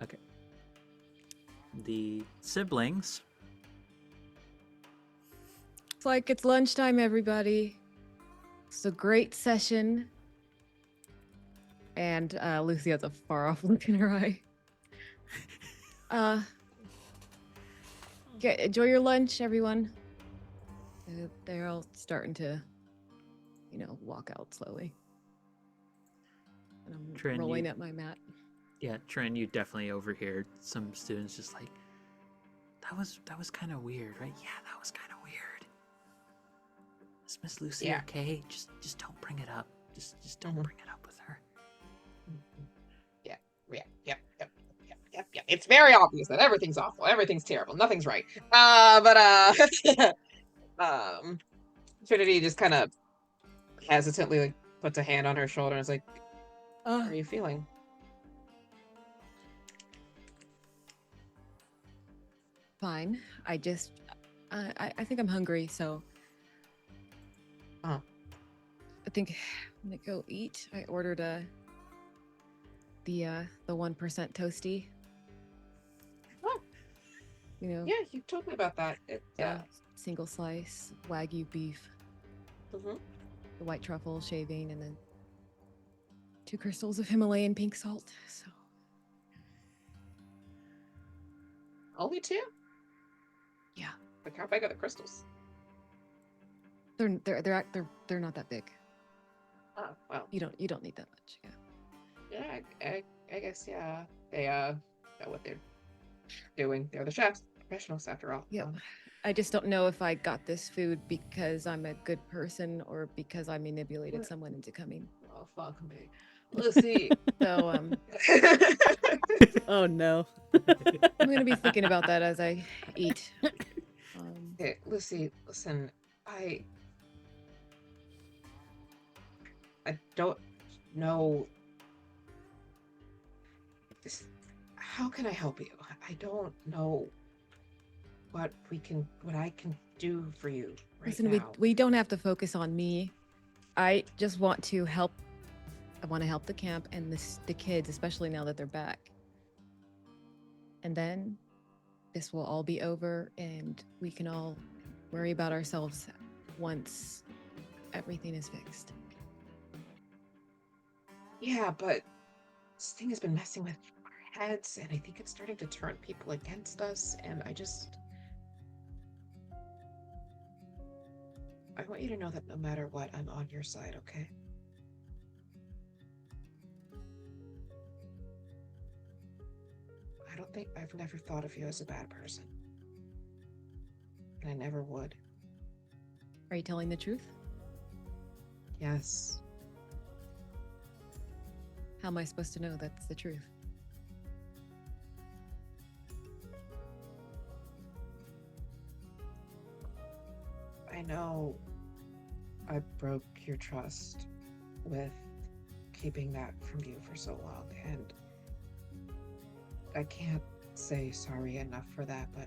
Okay. The siblings. It's like it's lunchtime, everybody. It's a great session. And Lucy has a far off look in her eye. Enjoy your lunch, everyone. They're all starting to, walk out slowly. And I'm Trin, rolling you- at my mat. Yeah, Trin, you definitely overheard some students just like, that was kind of weird, right? Yeah, that was kind of weird. Is Miss Lucy Yeah. okay? Just don't bring it up. Just don't bring it up with her. Yep. It's very obvious that everything's awful, everything's terrible, nothing's right. Trinity just kind of hesitantly like puts a hand on her shoulder and is like, "How are you feeling?" Fine. I think I'm hungry, so. Oh. I think I'm gonna go eat. I ordered the 1% toasty. Oh. Yeah, you told me about that. single slice Wagyu beef, Mm-hmm. the white truffle shaving, and then 2 crystals of Himalayan pink salt. So Only 2? Yeah. Like how big are the crystals? they're not that big. Oh well. You don't need that much. Yeah. Yeah, I guess they know what they're doing. They're the chefs, professionals after all. Yep. I just don't know if I got this food because I'm a good person or because I manipulated someone into coming. Oh fuck me, Lucy. So Oh no. I'm gonna be thinking about that as I eat. Hey, Lucy, listen, I don't know. How can I help you? I don't know what I can do for you right Listen, now. we don't have to focus on me. I just want to help. I want to help the camp and the kids, especially now that they're back. And then this will all be over and we can all worry about ourselves once everything is fixed. Yeah, but this thing has been messing with our heads, and I think it's starting to turn people against us, and I want you to know that no matter what, I'm on your side, okay? I've never thought of you as a bad person. And I never would. Are you telling the truth? Yes. How am I supposed to know that's the truth? I know I broke your trust with keeping that from you for so long, and I can't say sorry enough for that, but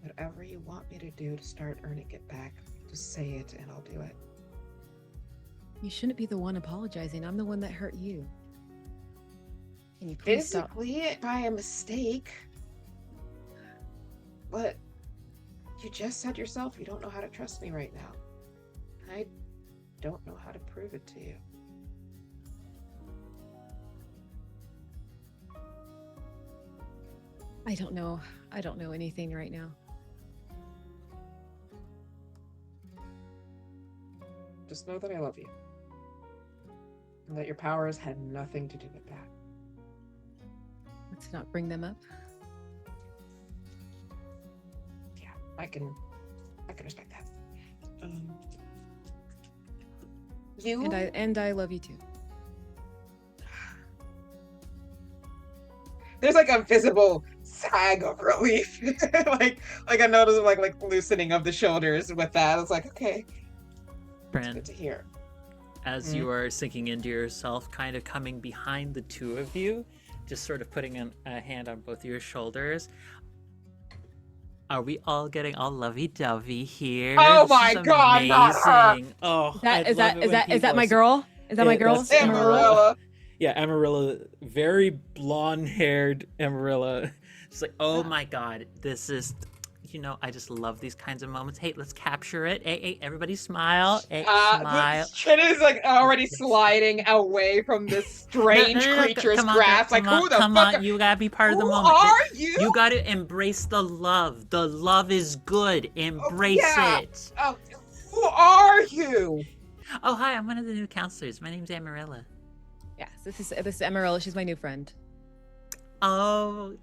whatever you want me to do to start earning it back, just say it and I'll do it. You shouldn't be the one apologizing. I'm the one that hurt you. Can you please stop? Physically, by a mistake. But you just said yourself you don't know how to trust me right now. I don't know how to prove it to you. I don't know. I don't know anything right now. Just know that I love you. And that your powers had nothing to do with that. Let's not bring them up. Yeah, I can respect that. You And I love you too. There's like a visible sag of relief, like a notice of like loosening of the shoulders with that. It's like, okay, it's Brand, good to hear. as you are sinking into yourself, kind of coming behind the two of you, just sort of putting a hand on both your shoulders. Are we all getting all lovey-dovey here? Oh This my is God, not her. amazing. Oh, Is that my girl? Is that my Yeah, girl? that's Amarilla. Yeah, Amarilla, very blonde-haired Amarilla. It's like, oh my God, this is I just love these kinds of moments. Hey, let's capture it. Hey, everybody smile. Hey, Uh, smile. Trinity's like already sliding away from this strange creature's come on, girl, grasp. Like, who the come fuck? on, you gotta be part of the Who moment. are you? You gotta embrace the love. The love is good. Embrace yeah. it. Oh, who are you? Oh, hi, I'm one of the new counselors. My name's Amarilla. Yes, this is Emerald. She's my new friend. Oh,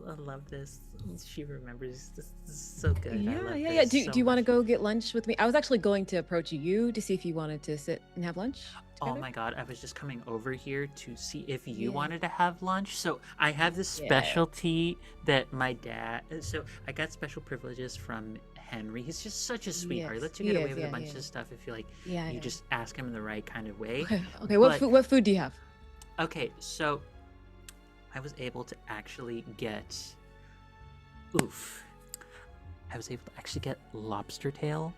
I love this. She remembers. This is so good. I love Yeah. this Do so you want to much. go get lunch with me? I was actually going to approach you to see if you wanted to sit and have lunch Oh together. my god, I was just coming over here to see if you Yeah. wanted to have lunch. So I have this Yeah. specialty that my dad. So I got special privileges from Henry. He's just such a sweetheart. He Yes, lets you he get away is, with a yeah, bunch yeah. of stuff if you Yeah. you just ask him in the right kind of way. Okay. But- What food do you have? Okay, so I was able to actually get. Oof. I was able to actually get lobster tail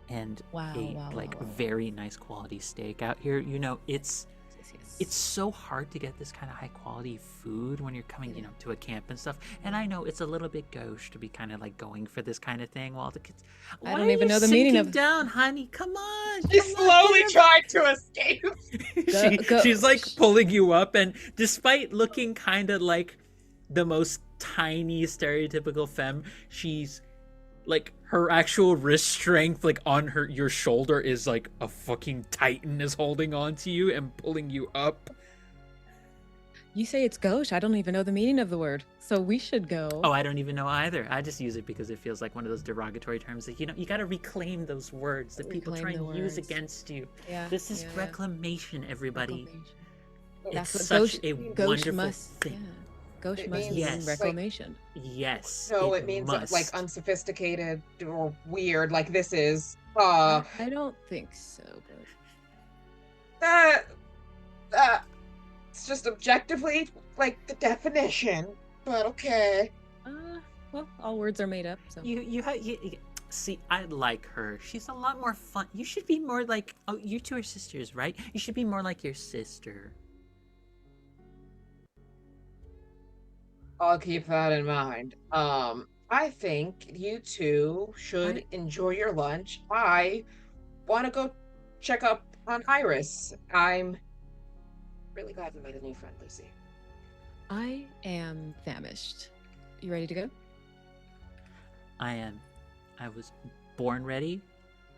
and Wow, a wow, wow. very nice quality steak out here. It's so hard to get this kind of high quality food when you're coming, Yeah. to a camp and stuff. And I know it's a little bit gauche to be kind of like going for this kind of thing while the kids. I Why don't are even you know the meaning sinking of- down, honey. Come on. She's come on, slowly get trying to escape. She's like pulling you up, and despite looking kind of like the most tiny stereotypical femme, she's like her actual wrist strength like on your shoulder is like a fucking titan is holding on to you and pulling you up. You say it's gauche. I don't even know the meaning of the word. So we should go. Oh, I don't even know either. I just use it because it feels like one of those derogatory terms that you got to reclaim those words that people try Reclaim and the use words. against you. Yeah. This is yeah. reclamation, everybody. Reclamation. It's That's what such gauche, a gauche wonderful must. thing. Yeah. Gauche It must means, mean Yes. like- reclamation. Yes. No, it means like must. unsophisticated or weird, like this is. I don't think so. But It's just objectively like the definition. But okay. well, all words are made up. So You see, I like her. She's a lot more fun. You should be more like. Oh, you two are sisters, right? You should be more like your sister. I'll keep that in mind. I think you two should enjoy your lunch. I want to go check up on Iris. I'm really glad we made a new friend, Lucy. I am famished. You ready to go? I am. I was born ready.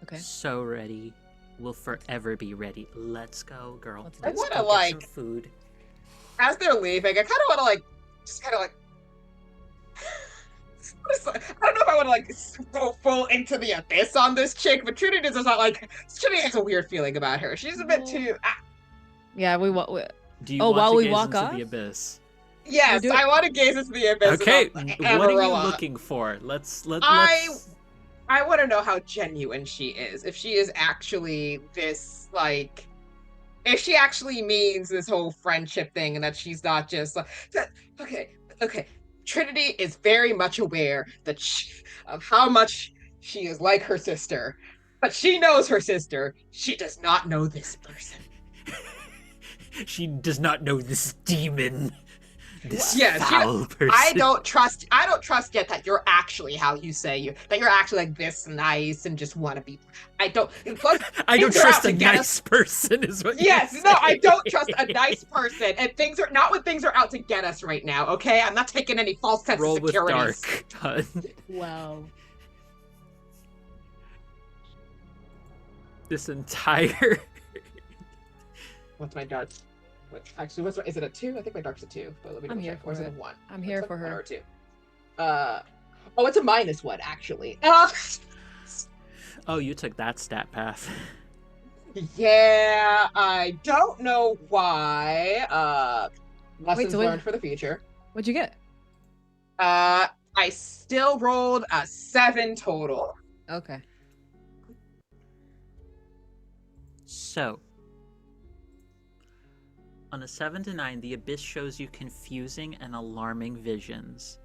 Okay. So ready. Will forever be ready. Let's go, girl. Let's Let's do it. go I get wanna, some food. As they're leaving, I kind of want to just kind of I don't know if I want to go full into the abyss on this chick, but Trinity does not Trinity has a weird feeling about her. She's a bit too. Yeah, we Do you Oh, want while to we gaze walk into off? the abyss? Yes, do it. I want to gaze into the abyss. Okay, about what are you Amarilla. looking for? Let's. I want to know how genuine she is. If she is actually this if she actually means this whole friendship thing, and that she's not just okay. Trinity is very much aware of how much she is like her sister, but she knows her sister. She does not know this person. She does not know this demon. This Yeah, foul person. I don't trust yet that you're actually how you say that you're actually like this nice and just want to be. I don't. I don't things are trust out a to get nice person. Is what? Yes, you're no, I saying. don't trust a nice person, and things are not when things are out to get us right now. Okay, I'm not taking any false sense Roll of with security. dark. hun. wow. This entire. What's my dark? Actually, is it a 2? I think my dark's a 2. But let me I'm double here check. Or is for it a it. 1? I'm here It's for like a 1 her. or a 2. Oh, it's a -1 actually. Oh, you took that stat path. Yeah, I don't know why. Lessons so wait. learned for the future. What'd you get? I still rolled a 7 total. Okay. So, on a 7 to 9, the abyss shows you confusing and alarming visions,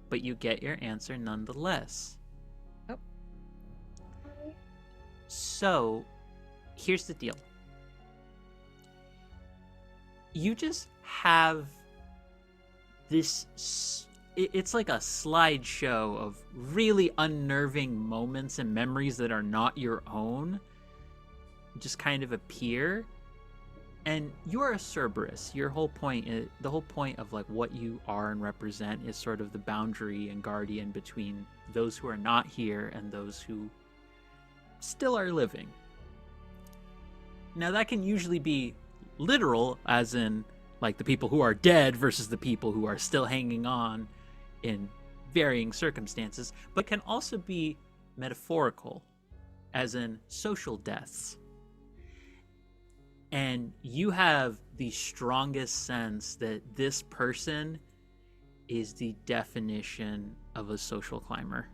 but you get your answer nonetheless. Oh. So, here's the deal. You just have this it's like a slideshow of really unnerving moments and memories that are not your own just kind of appear. And you're a Cerberus. Your whole point is, the whole point of like what you are and represent is sort of the boundary and guardian between those who are not here and those who still are living. Now that can usually be literal, as in like the people who are dead versus the people who are still hanging on in varying circumstances, but can also be metaphorical, as in social deaths. And you have the strongest sense that this person is the definition of a social climber.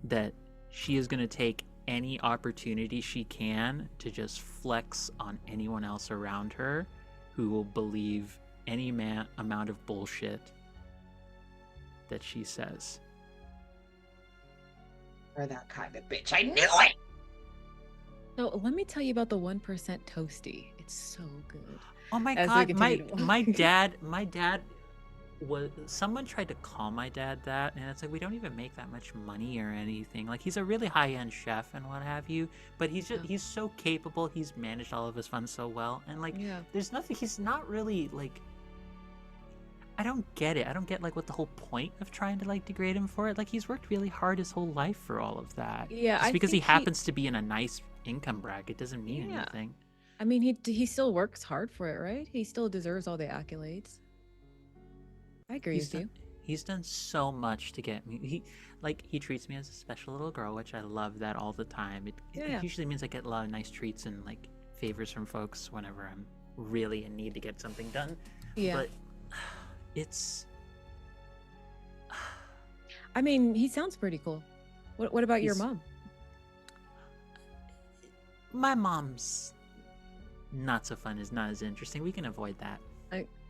That she is going to take any opportunity she can to just flex on anyone else around her who will believe any amount of bullshit that she says. Or that kind of bitch. I knew it! So let me tell you about the 1% toasty. It's so good. Oh my As we god, continue to my walk. dad was, someone tried to call my dad that, and it's like, we don't even make that much money or anything. Like, he's a really high-end chef and what have you, but he's just, he's so capable, he's managed all of his funds so well, and like, Yeah. there's nothing, he's not really like, I don't get it. I don't get like what the whole point of trying to like degrade him for it. Like, he's worked really hard his whole life for all of that. Yeah, Just I because he think happens to be in a nice income bracket doesn't mean Yeah. anything. I mean, he still works hard for it, right? He still deserves all the accolades. I agree with you. He's done so much to get me. He treats me as a special little girl, which I love that all the time. It Yeah. usually means I get a lot of nice treats and like favors from folks whenever I'm really in need to get something done. Yeah. But it's I mean, he sounds pretty cool. What about your He's- mom? my mom's not so fun, is not as interesting. We can avoid that.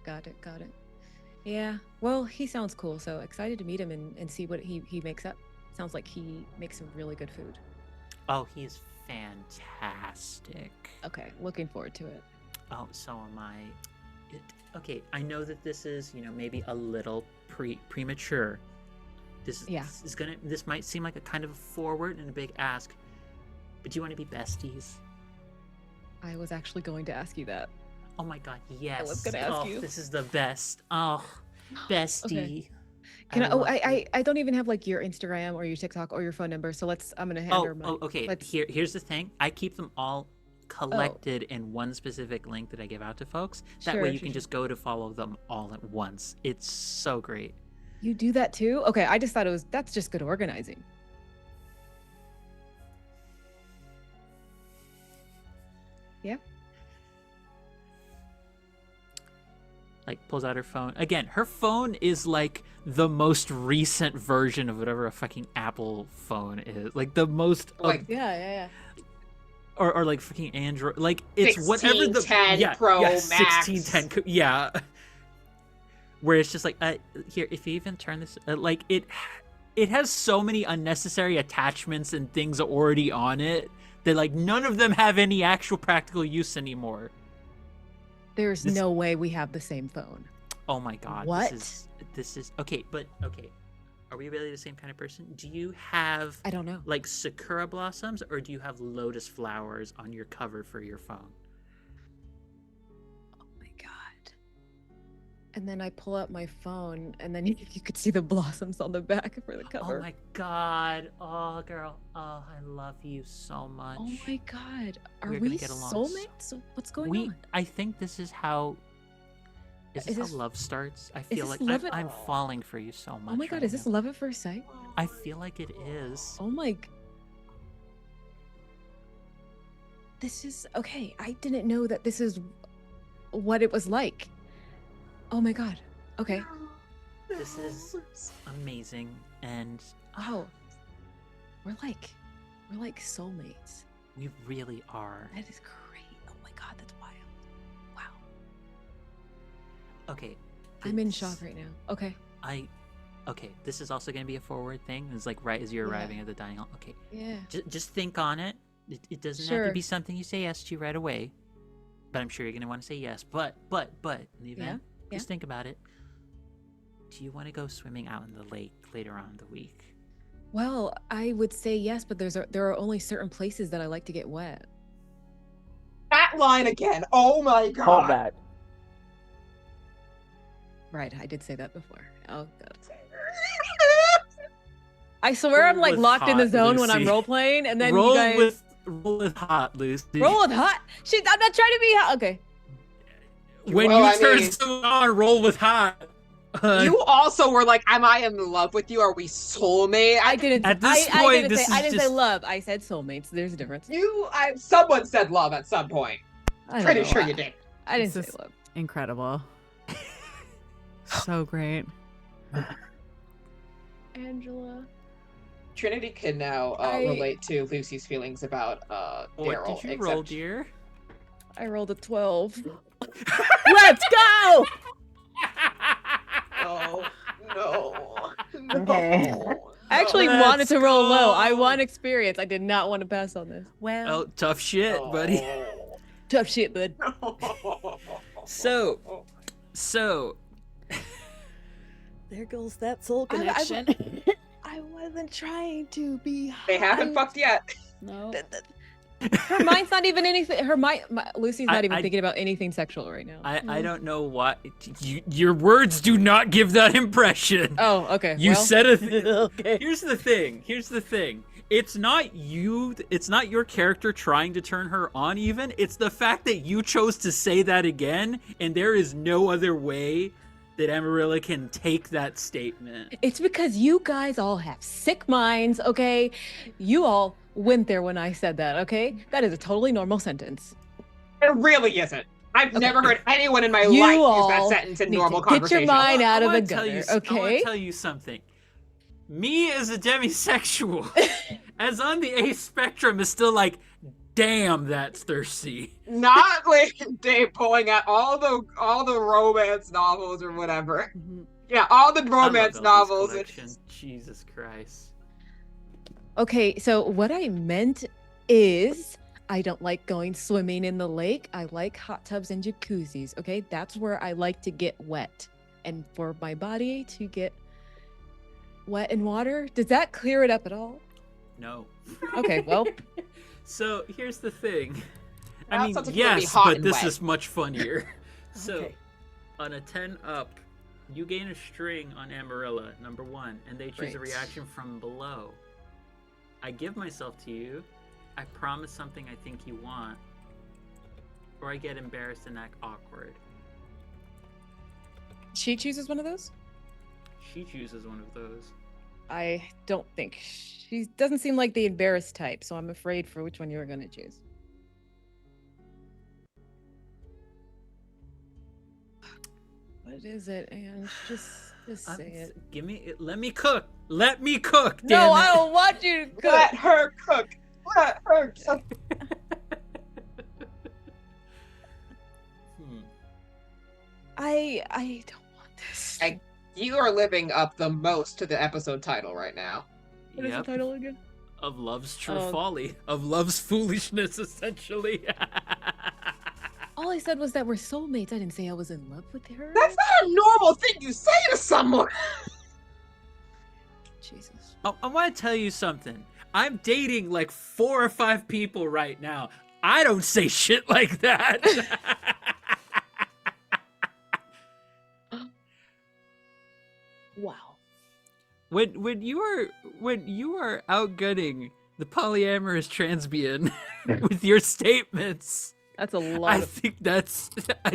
Got it. Yeah. Well, he sounds cool, so excited to meet him and see what he makes up. Sounds like he makes some really good food. Oh, he is fantastic. Okay, looking forward to it. Oh, so am I. Okay, I know that this is, maybe a little premature. This might seem like a kind of a forward and a big ask, but do you want to be besties? I was actually going to ask you that. Oh my god, yes. was gonna ask you. This is the best. Oh, bestie. Can I? love you. I don't even have like your Instagram or your TikTok or your phone number, so I'm gonna hand her mine. Okay. Let's- Here's the thing. I keep them all collected in one specific link that I give out to folks. That way you can just go to follow them all at once. It's so great. You do that too? Okay, I just thought that's just good organizing. Yeah. Like, pulls out her phone. Again, her phone is like the most recent version of whatever a fucking Apple phone is. Like the most Yeah. or like fucking Android. Like it's whatever the 1610 Pro Max. 1610. Yeah. Where it's just like, here, if you even turn this, like it has so many unnecessary attachments and things already on it that like none of them have any actual practical use anymore. There's no way we have the same phone. Oh my god. What? This is okay, but okay. Are we really the same kind of person? Do you have I don't know. like sakura blossoms or do you have lotus flowers on your cover for your phone? Oh my god. And then I pull out my phone and then you could see the blossoms on the back for the cover. Oh my god. Oh girl. Oh, I love you so much. Oh my god. Are We're we gonna get along soulmates? What's going on? I think this is how Is how this- love starts. I feel this like love I'm falling for you so much. Oh my god, right is this now. love at first sight? I feel like it is. Oh my This is okay. I didn't know that this is what it was like. Oh my god. Okay. This is amazing, and Wow. We're like soulmates. we really are. That is great. Oh my god, that's wild. Wow. Okay. I'm in this- shock right now. Okay. Okay, this is also going to be a forward thing. It's like right as you're Yeah. arriving at the dining hall. Okay, Yeah. just think on it. It doesn't have Sure. to be something you say yes to right away. But I'm sure you're going to want to say yes. But, in the event, Yeah. just think about it. Do do you want to go swimming out in the lake later on in the week? Well, I would say yes, but there are only certain places that I like to get wet. That line again. Oh my god. Hold that. Right, I did say that before. Oh god. I swear I'm Roll like with locked in the hot, zone when I'm Lucy. role playing, and then roll you guys with hot, Lucy. roll with hot. Shit, I'm not trying to be hot. Okay. When Well, you I turn mean- someone on, roll with hot. You also were like, "Am I in love with you? Are we soulmate?" I didn't. At this I point, didn't this say. I is didn't say just- love. I said soulmates. There's a difference. Someone said love at some point. I don't Pretty know. sure you did. I didn't This say is- love. Incredible. So great. Angela. Trinity can now relate to Lucy's feelings about What Daryl. did you roll, dear? I rolled a 12. Let's go! Oh no. Okay. I actually Let's wanted to roll low. I go. want experience. I did not want to pass on this. Well, Oh, tough shit, buddy. Tough shit, bud. So, there goes that soul I- I- connection. I wasn't trying to be. They haven't fucked yet. No. Her mind's not even anything. Her mind. Lucy's not even I- thinking about anything sexual right now. I don't know why your words do not give that impression. Oh, okay. You well, said a Okay. Here's the thing. It's not you. It's not your character trying to turn her on. Even it's the fact that you chose to say that again, and there is no other way that Amarilla can take that statement. it's because you guys all have sick minds. Okay, you all went there when I said that. Okay, that is a totally normal sentence. It really isn't. I've Okay. never heard anyone in my You life use all that sentence in need normal to get your conversation. mind out of wanna the tell gutter. you- I want Okay. to tell you something. Me as a demisexual, as on the A spectrum, is still like, damn, that's thirsty. Not like Dave pulling out all the romance novels or whatever. Mhm. Yeah, all the I love romance Elvis novels. collection. Jesus Christ. Okay, so what I meant is I don't like going swimming in the lake. I like hot tubs and jacuzzis. Okay, that's where I like to get wet. And for my body to get wet in water, does that clear it up at all? No. Okay, well, So here's the thing. That I mean, sounds like you're gonna be yes, hot but and this wet. is much funnier. So, Okay. on a 10 up, you gain a string on Amarilla, number 1, and they choose a Great. reaction from below. I give myself to you. I promise something I think you want. Or I get embarrassed and act awkward. she chooses one of those? She chooses one of those. I don't think. She doesn't seem like the embarrassed type, so I'm afraid for which one you were going to choose. What is it, Ange? Just say it. Give me. Let me cook. Let me cook. No, damn I it. don't want you to cook. Let her cook. Let her cook. Hmm. I don't want this. You are living up the most to the episode title right now. What is the Yep. title again? Of love's true Oh. folly. Of love's foolishness, essentially. All I said was that we're soulmates. I didn't say I was in love with her. That's not a normal thing you say to someone. Jesus. I want to tell you something. I'm dating like 4 or 5 people right now. I don't say shit like that. Wow. when you are outgunning the polyamorous transbian with your statements, That's a lot I of.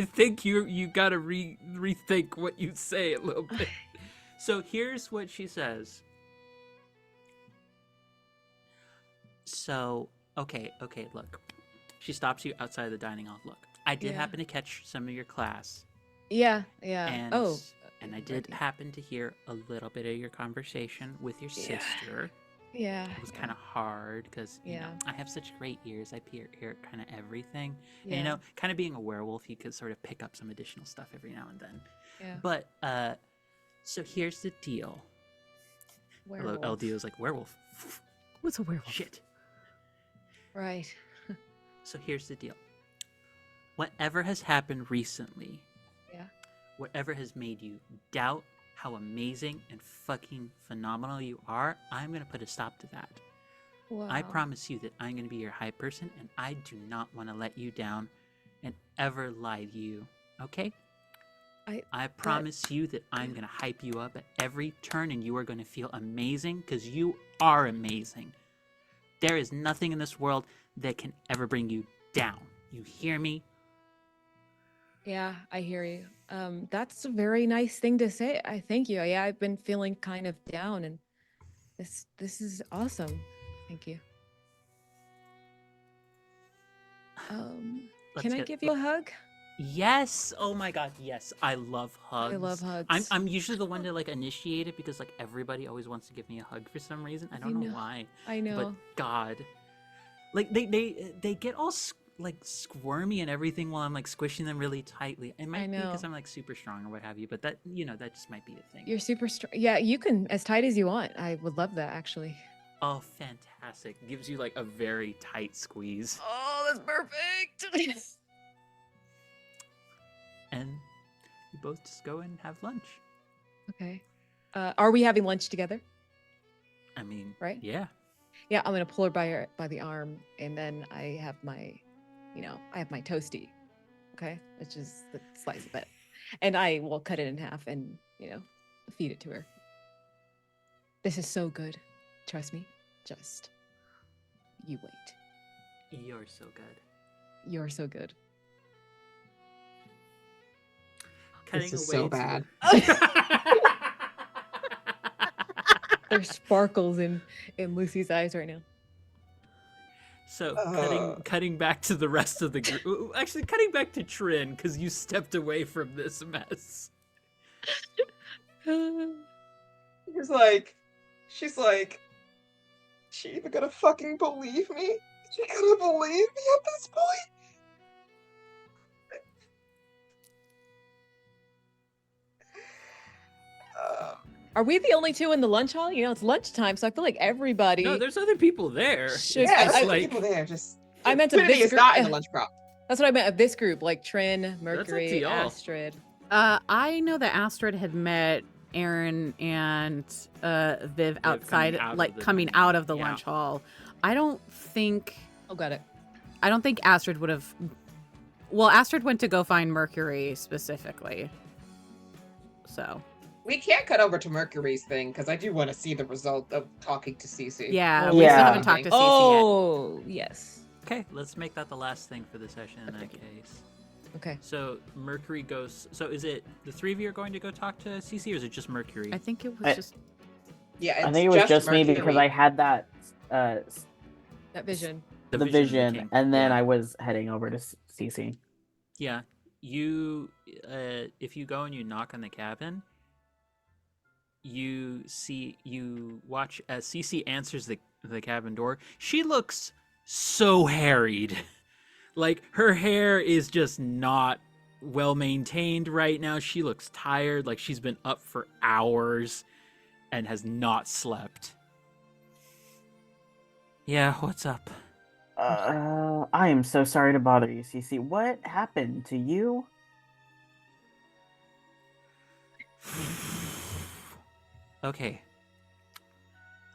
think you gotta rethink what you say a little bit. So here's what she says. So okay, look. She stops you outside the dining hall. Look, I did Yeah. happen to catch some of your class, Yeah. and Oh. I did right. happen to hear a little bit of your conversation with your Yeah. sister. Yeah. It was kind of hard because you know Yeah. I have such great ears. I hear kind of everything. Yeah. And, you know, kind of being a werewolf, you could sort of pick up some additional stuff every now and then. Yeah. But so here's the deal. Werewolf. LD was like werewolf. What's a werewolf? Shit. Right. So here's the deal. Whatever has happened recently, Yeah. whatever has made you doubt how amazing and fucking phenomenal you are, I'm going to put a stop to that. Wow. I promise you that I'm going to be your hype person, and I do not want to let you down and ever lie to you, okay? I promise you that I'm going to hype you up at every turn, and you are going to feel amazing, because you are amazing. There is nothing in this world that can ever bring you down. You hear me? Yeah, I hear you. That's a very nice thing to say. I thank you. Yeah, I've been feeling kind of down, and this is awesome. Thank you. Can I give you a hug? Yes. Oh my god, yes. I love hugs. I love hugs. I'm usually the one to like initiate it, because like everybody always wants to give me a hug for some reason. I don't know why. I know. But God, like they get all like squirmy and everything while I'm like squishing them really tightly. It might be because I'm like super strong or what have you, but that that just might be a thing. You're super strong. Yeah, you can as tight as you want. I would love that actually. Oh, fantastic. Gives you like a very tight squeeze. Oh, that's perfect. And you both just go and have lunch. Okay. Are we having lunch together? I mean, right? Yeah. Yeah, I'm gonna pull her by the arm, and then I have my, I have my toasty. Okay, which is the slice of it, and I will cut it in half and feed it to her. This is so good. Trust me. Just you wait. You're so good. You're so good. This is so bad. There's sparkles in Lucy's eyes right now. So cutting back to the rest of the group. Actually, cutting back to Trin, because you stepped away from this mess. She's like, she even gonna fucking believe me? She gonna believe me at this point? Are we the only two in the lunch hall? It's lunchtime, so I feel like everybody. No, there's other people there. There's other people there. I meant Trinity is not in the lunch prop. That's what I meant of this group, like Trin, Mercury, Astrid. I know that Astrid had met Aaron and Viv outside, coming out of the lunch hall. I don't think. Oh, got it. I don't think Astrid would have. Well, Astrid went to go find Mercury specifically. So. We can't cut over to Mercury's thing because I do want to see the result of talking to Cece. Yeah, we still haven't talked to Cece yet. Oh, yes. Okay, let's make that the last thing for the session in that case. Okay. So Mercury goes. So is it the three of you are going to go talk to Cece, or is it just Mercury? I think it was just. Yeah, I think it was just me because I had that. That vision. The vision, and then I was heading over to Cece. Yeah, you. If you go and you knock on the cabin, you watch as Cece answers the cabin door. She looks so harried. Like her hair is just not well maintained right now. She looks tired, like she's been up for hours and has not slept. Yeah, what's up? I am so sorry to bother you, Cece. What happened to you? Okay.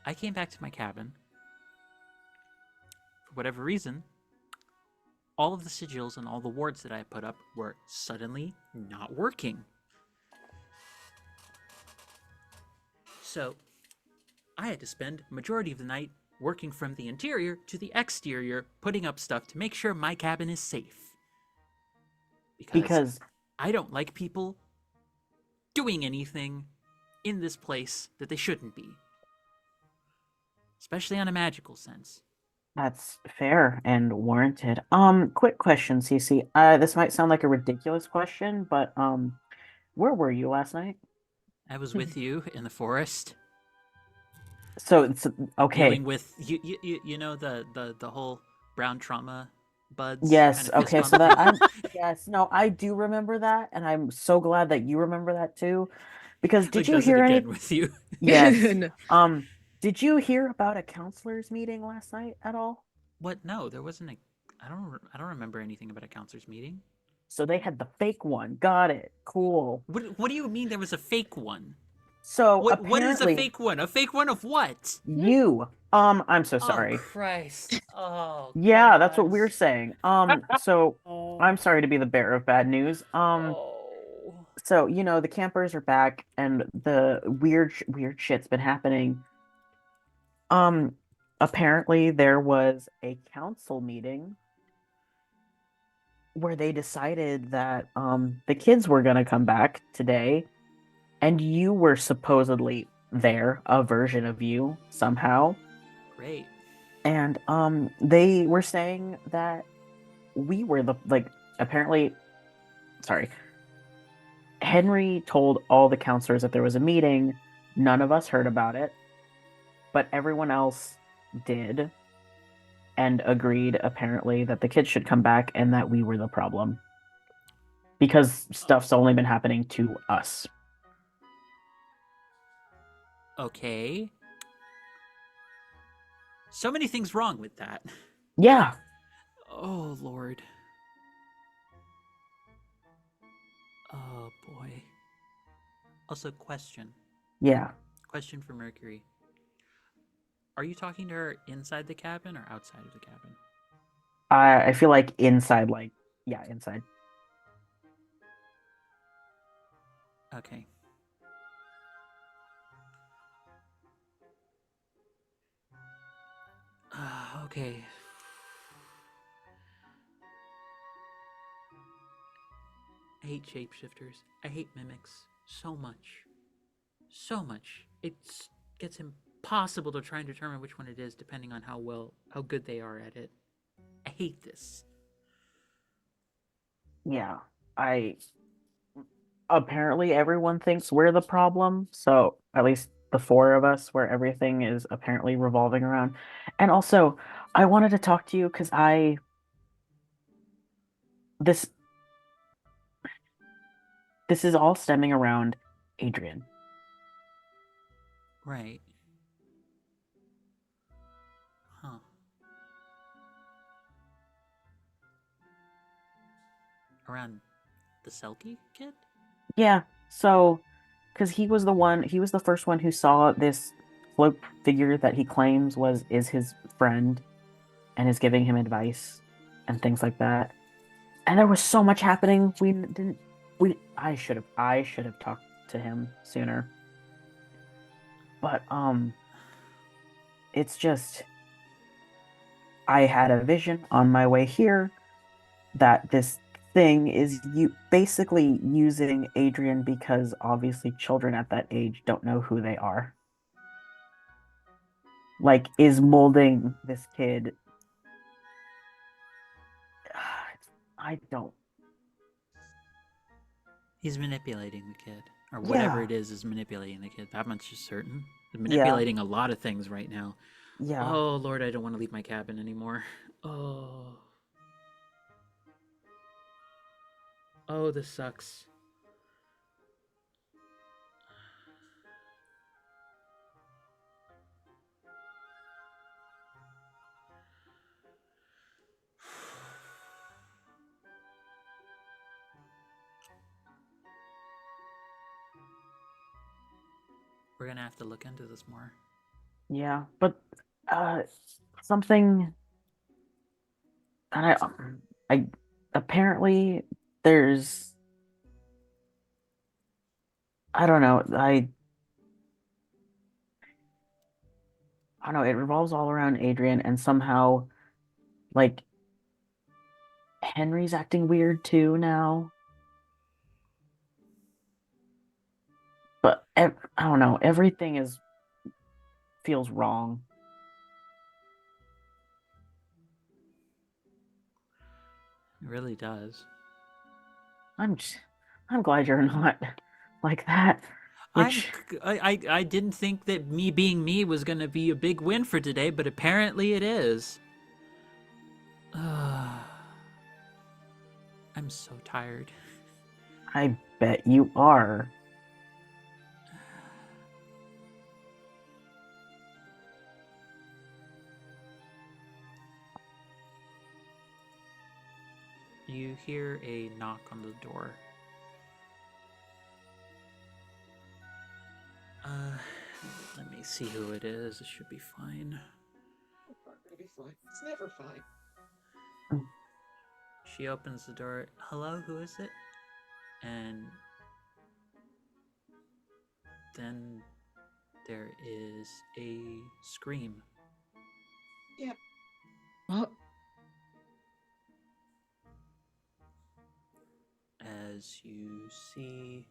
I came back to my cabin. For whatever reason, all of the sigils and all the wards that I put up were suddenly not working. So, I had to spend majority of the night working from the interior to the exterior, putting up stuff to make sure my cabin is safe. Because I don't like people doing anything in this place that they shouldn't be. Especially on a magical sense. That's fair and warranted. Quick question, Cece. This might sound like a ridiculous question, but where were you last night? I was with you in the forest. So it's okay. Dealing with you know the whole brown trauma buds. Yes. Kind of Okay. So that yes. No, I do remember that, and I'm so glad that you remember that too. Because did you hear any? With you? Yes. Did you hear about a counselors meeting last night at all? What? No, there wasn't a. I don't remember anything about a counselors meeting. So they had the fake one. Got it. Cool. What do you mean there was a fake one? So What is a apparently fake one? A fake one of what? you I'm so Oh sorry. Christ. Oh Yeah, that's what God. we're saying. So Oh. I'm sorry to be the bearer of bad news. Oh. So the campers are back and the weird shit's been happening. Um, Apparently there was a council meeting where they decided that the kids were gonna come back today, and you were supposedly there, a version of you somehow. Great. And they were saying that we were the apparently sorry. Henry told all the counselors that there was a meeting. None of us heard about it, but everyone else did and agreed apparently that the kids should come back and that we were the problem because stuff's only been happening to us. Okay. So many things wrong with that. Yeah. Oh Lord. Oh boy. Also, question. Yeah. Question for Mercury. Are you talking to her inside the cabin or outside of the cabin? I feel like inside, inside. Okay. Okay. I hate shapeshifters. I hate mimics so much. So much. It gets impossible to try and determine which one it is depending on how good they are at it. I hate this. Yeah. I Apparently everyone thinks we're the problem, so at least the four of us where everything is apparently revolving around. And also, I wanted to talk to you because this this is all stemming around Adrian. Right. Huh. Around the Selkie kid? Yeah, so because he was the first one who saw this cloaked figure that he claims is his friend and is giving him advice and things like that. And there was so much happening. I should have talked to him sooner. But it's just I had a vision on my way here that this thing is you basically using Adrian because obviously children at that age don't know who they are. Like is molding this kid. I don't. He's manipulating the kid. Or whatever Yeah. it is manipulating the kid. That much is certain. He's Yeah. manipulating a lot of things right now. Yeah. Oh Lord, I don't want to leave my cabin anymore. Oh. Oh, this sucks. We're gonna have to look into this more. Yeah. But uh something and I apparently there's I don't know. I don't know. It revolves all around Adrian, and somehow, like, Henry's acting weird too now. But I don't know. Everything is feels wrong. It really does. I'm glad you're not like that. Which I didn't think that me being me was gonna be a big win for today, but apparently it is. I'm so tired. I bet you are. You hear a knock on the door. Let me see who it is. It should be fine. It'll be fine. It's never fine. She opens the door. Hello, who is it? And then there is a scream. Oh, As you see,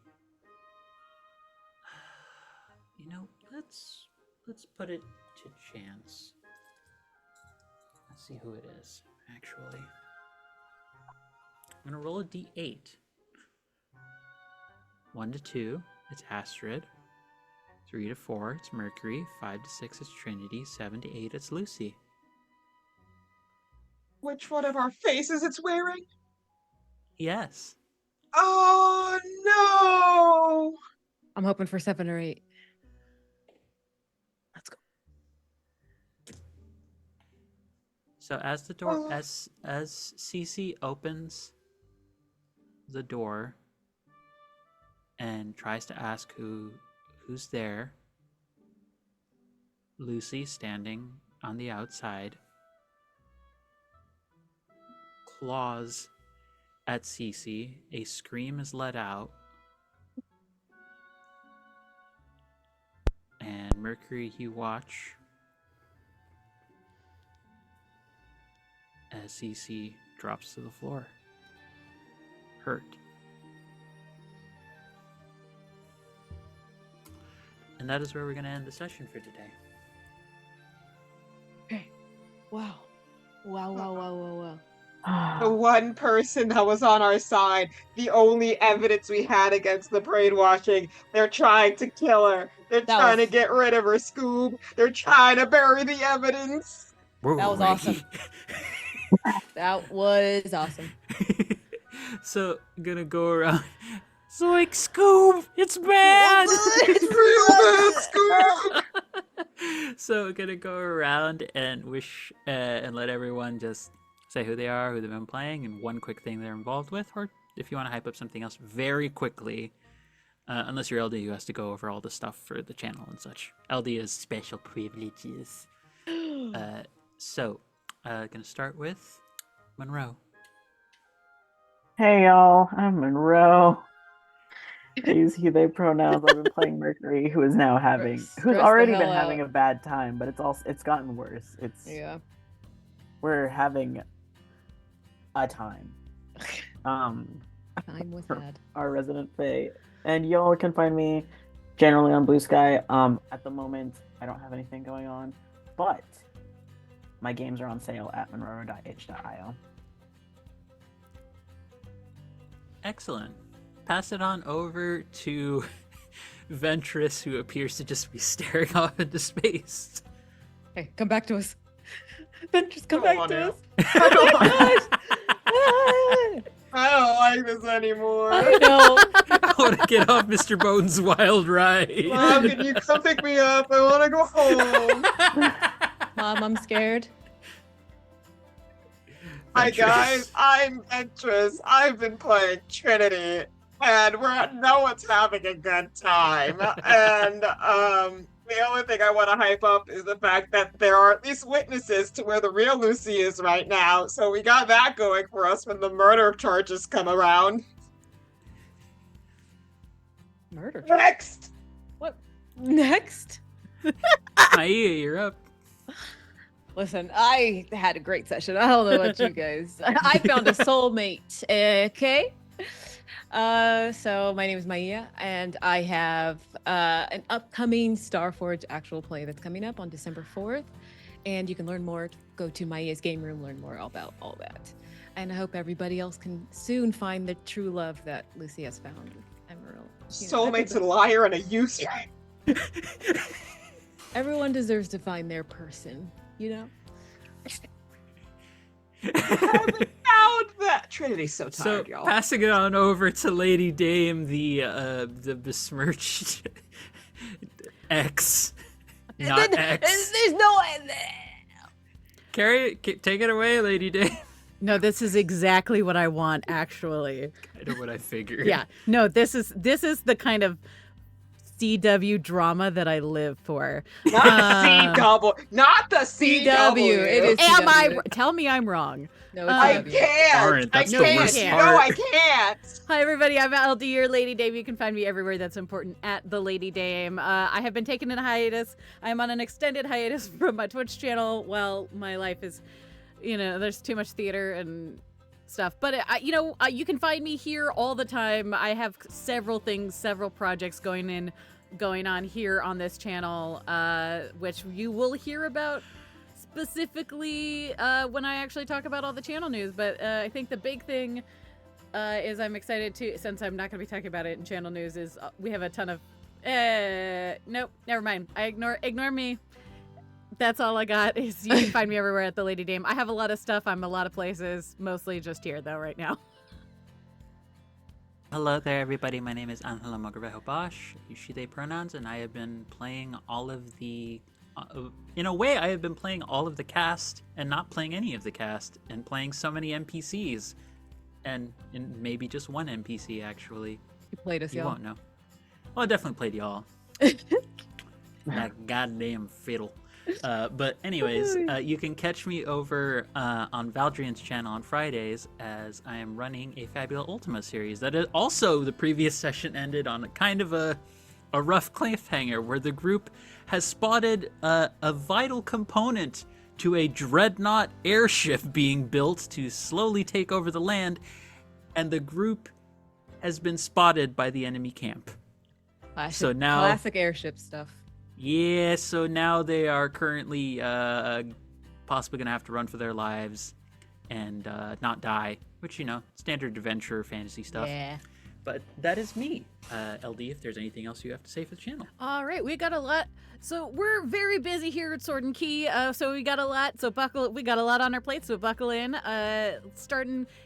let's put it to chance. Let's see who it is, actually. I'm gonna roll a d8. 1 to 2, it's Astrid. 3 to 4, it's Mercury. 5 to 6, it's Trinity. 7 to 8, it's Lucy. Which one of our faces it's wearing? Yes. Oh no! I'm hoping for 7 or 8. Let's go. So as the door, as Cece opens the door and tries to ask who's there, Lucy, standing on the outside, claws at Cece. A scream is let out, and Mercury, you watch as Cece drops to the floor, hurt. And that is where we're going to end the session for today. Okay. Wow. Wow. The one person that was on our side, the only evidence we had against the brainwashing, they're trying to kill her. They're trying to get rid of her, Scoob. They're trying to bury the evidence. That was awesome. That was awesome. So, gonna go around. Zoink, Scoob! It's bad! It's real bad, Scoob! So, gonna go around and wish and let everyone just say who they are, who they've been playing, and one quick thing they're involved with, or if you want to hype up something else very quickly, unless you're LD who has to go over all the stuff for the channel and such. LD is special privileges. So, gonna start with Monroe. Hey y'all, I'm Monroe. I use he, they pronouns. I've been playing Mercury, who's already been having a bad time, but it's gotten worse. We're having a time. Time with Dad. Our resident fae. And y'all can find me generally on BlueSky. At the moment, I don't have anything going on, but my games are on sale at monroe.itch.io. Excellent. Pass it on over to Ventris, who appears to just be staring off into space. Hey, come back to us. Ventris, come back to us. I don't like this anymore. I know. I want to get off Mr. Bones' wild ride. Mom, can you come pick me up? I want to go home. Mom, I'm scared. Hi guys, I'm Ventris. I've been playing Trinity, and no one's having a good time. And the only thing I want to hype up is the fact that there are at least witnesses to where the real Lucy is right now. So we got that going for us when the murder charges come around. Murder? Next! What? Next? Maia, you're up. Listen, I had a great session. I don't know about you guys. I found a soulmate. Okay. So my name is Maia, and I have an upcoming Starforge actual play that's coming up on December 4th. And you can learn more. Go to Maia's game room, learn more about all that. And I hope everybody else can soon find the true love that Lucy has found with Emerald. Soulmate's a liar and a user. Everyone deserves to find their person, you know? I found that. Trinity's so tired, So, y'all. passing it on over to Lady Dame, the besmirched X. Not X. There's no... Take it away, Lady Dame. No, this is exactly what I want, actually. I know what I figured. Yeah. No, this is the kind of CW drama that I live for. Not the CW. Not the CW. It is Am I? CW. Tell me I'm wrong. No, it's I CW. can't. Aren't. That's the can't. worst You part. know I can't. Hi everybody, I'm LD, your Lady Dame. You can find me everywhere that's important at the Lady Dame. I have been taking a hiatus. I'm on an extended hiatus from my Twitch channel. Well, my life is, there's too much theater and stuff. But you can find me here all the time. I have several projects going on here on this channel, which you will hear about specifically when I actually talk about all the channel news. But I think the big thing is I'm excited to, since I'm not going to be talking about it in channel news, is we have a ton of nope, never mind. I ignore me. That's all I got. Is you can find me everywhere at the Lady Dame. I have a lot of stuff. I'm a lot of places, mostly just here though right now. Hello there, everybody. My name is Angela Mogrovejo Bosch, use she, they pronouns, and I have been playing all of the. In a way, I have been playing all of the cast and not playing any of the cast, and playing so many NPCs, and maybe just one NPC actually. You played us, You y'all. won't know. Well, I definitely played y'all. That goddamn fiddle. But anyways, you can catch me over on Valdrian's channel on Fridays as I am running a Fabula Ultima series. That is also, the previous session ended on a kind of a rough cliffhanger where the group has spotted a vital component to a dreadnought airship being built to slowly take over the land, and the group has been spotted by the enemy camp. Classic airship stuff. Yeah, so now they are currently possibly going to have to run for their lives and not die, which, standard adventure fantasy stuff. Yeah. But that is me. LD, if there's anything else you have to say for the channel. All right, we got a lot. So we're very busy here at Sword and Key. So we got a lot. So we got a lot on our plate. So buckle in.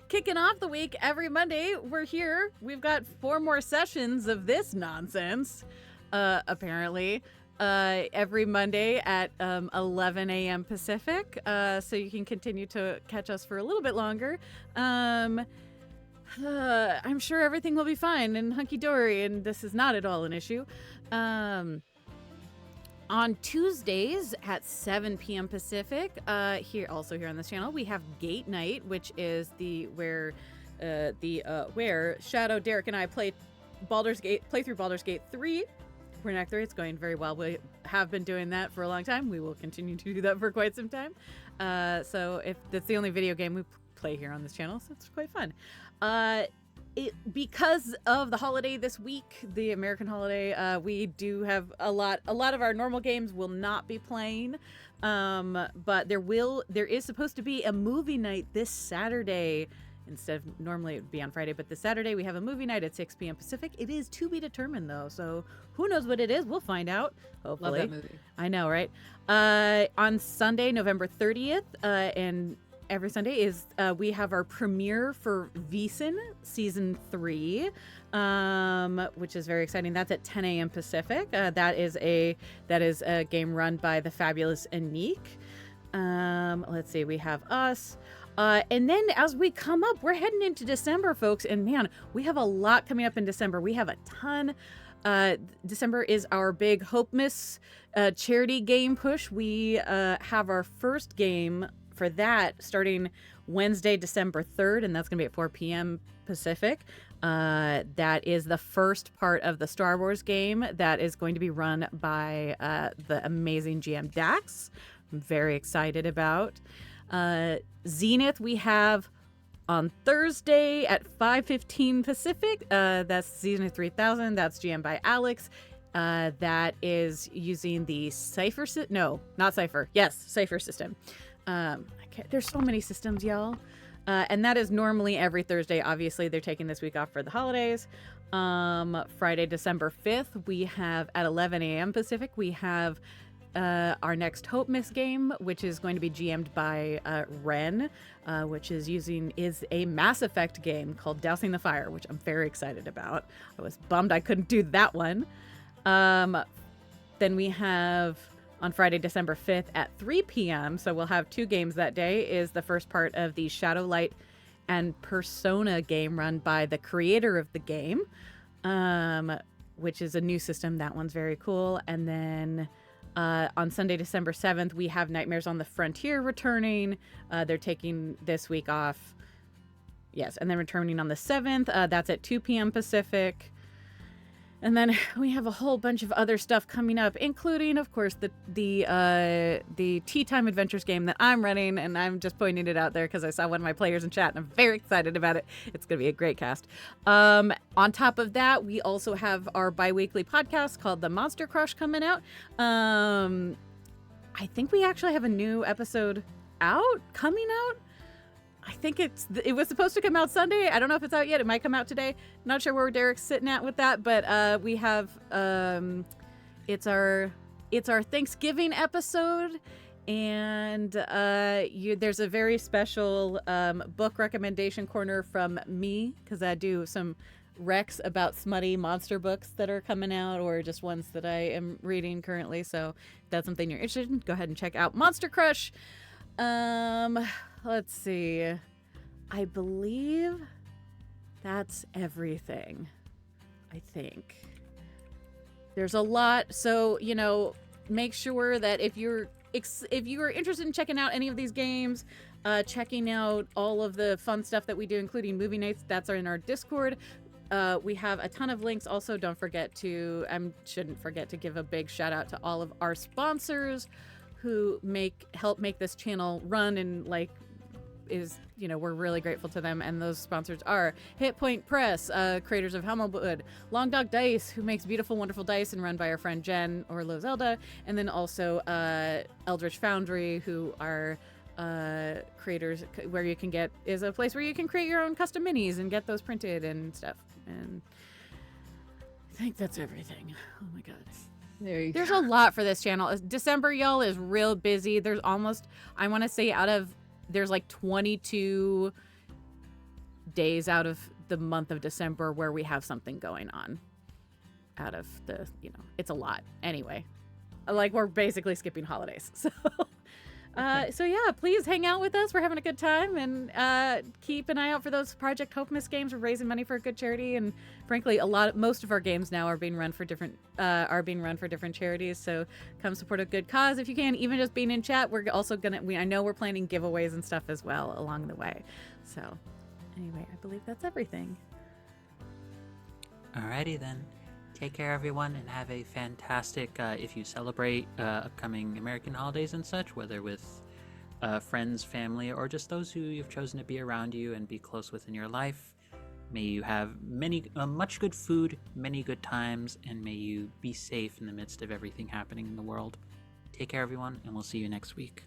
Kicking off the week every Monday. We're here. We've got 4 more sessions of this nonsense. Apparently, every Monday at 11 a.m. Pacific. So you can continue to catch us for a little bit longer. I'm sure everything will be fine and hunky-dory, and this is not at all an issue. On Tuesdays at 7 p.m. Pacific, here on this channel, we have Gate Night, which is where Shadow, Derek, and I play through Baldur's Gate 3. We're in Act 3. It's going very well. We have been doing that for a long time. We will continue to do that for quite some time. So if that's the only video game we play here on this channel, so it's quite fun. Because of the holiday this week, the American holiday, we do have a lot of our normal games will not be playing, but there is supposed to be a movie night this Saturday. Instead of normally it would be on Friday, but this Saturday we have a movie night at 6 p.m. Pacific. It is to be determined though, so who knows what it is? We'll find out. Hopefully. Love that movie. I know, right? On Sunday, November 30th, and every Sunday we have our premiere for Vison Season 3, which is very exciting. That's at 10 a.m. Pacific. That is a game run by the fabulous Anique. Let's see, we have us. And then as we come up, we're heading into December, folks. And man, we have a lot coming up in December. We have a ton. December is our big Hope Miss charity game push. We have our first game for that starting Wednesday, December 3rd, and that's going to be at 4 p.m. Pacific. That is the first part of the Star Wars game that is going to be run by the amazing GM Dax. I'm very excited about. Zenith we have on Thursday at 5:15 Pacific. That's Zenith 3000. That's GM by Alex. That is using the Cypher Cypher system. There's so many systems, y'all. And that is normally every Thursday. Obviously, they're taking this week off for the holidays. Friday, December 5th, we have at 11 a.m. Pacific, we have our next Hope Miss game, which is going to be GM'd by Ren, which is a Mass Effect game called Dousing the Fire, which I'm very excited about. I was bummed I couldn't do that one. Then we have on Friday, December 5th at 3 p.m. So we'll have 2 games that day. Is the first part of the Shadowlight and Persona game run by the creator of the game. which is a new system. That one's very cool. And then on Sunday, December 7th, we have Nightmares on the Frontier returning. They're taking this week off. Yes, and then returning on the 7th. That's at 2 p.m. Pacific. And then we have a whole bunch of other stuff coming up, including, of course, the Tea Time Adventures game that I'm running, and I'm just pointing it out there because I saw one of my players in chat, and I'm very excited about it. It's going to be a great cast. On top of that, we also have our bi-weekly podcast called The Monster Crush coming out. I think we actually have a new episode coming out. I think it was supposed to come out Sunday. I don't know if it's out yet. It might come out today. Not sure where Derek's sitting at with that, but we have it's our Thanksgiving episode, and there's a very special book recommendation corner from me because I do some recs about smutty monster books that are coming out or just ones that I am reading currently. So if that's something you're interested in, go ahead and check out Monster Crush. Let's see. I believe that's everything. I think. There's a lot. So, make sure that if you're interested in checking out any of these games, checking out all of the fun stuff that we do, including movie nights, that's in our Discord. We have a ton of links. Also, shouldn't forget to give a big shout out to all of our sponsors who help make this channel run and we're really grateful to them. And those sponsors are Hit Point Press, creators of Hammelwood, Long Dog Dice, who makes beautiful, wonderful dice and run by our friend Jen or Lo Zelda, and then also Eldritch Foundry, who are creators where you can is a place where you can create your own custom minis and get those printed and stuff. And I think that's everything. Oh my god. There's a lot for this channel. December, y'all, is real busy. There's I want to say there's like 22 days out of the month of December where we have something going on. Out of it's a lot. Anyway, we're basically skipping holidays. So yeah, please hang out with us. We're having a good time, and keep an eye out for those Project Hopemas games. We're raising money for a good charity, and frankly, most of our games now are being run for different charities. So come support a good cause if you can. Even just being in chat, we're also I know we're planning giveaways and stuff as well along the way. So anyway, I believe that's everything. Alrighty then. Take care, everyone, and have a fantastic, if you celebrate upcoming American holidays and such, whether with friends, family, or just those who you've chosen to be around you and be close with in your life. May you have much good food, many good times, and may you be safe in the midst of everything happening in the world. Take care, everyone, and we'll see you next week.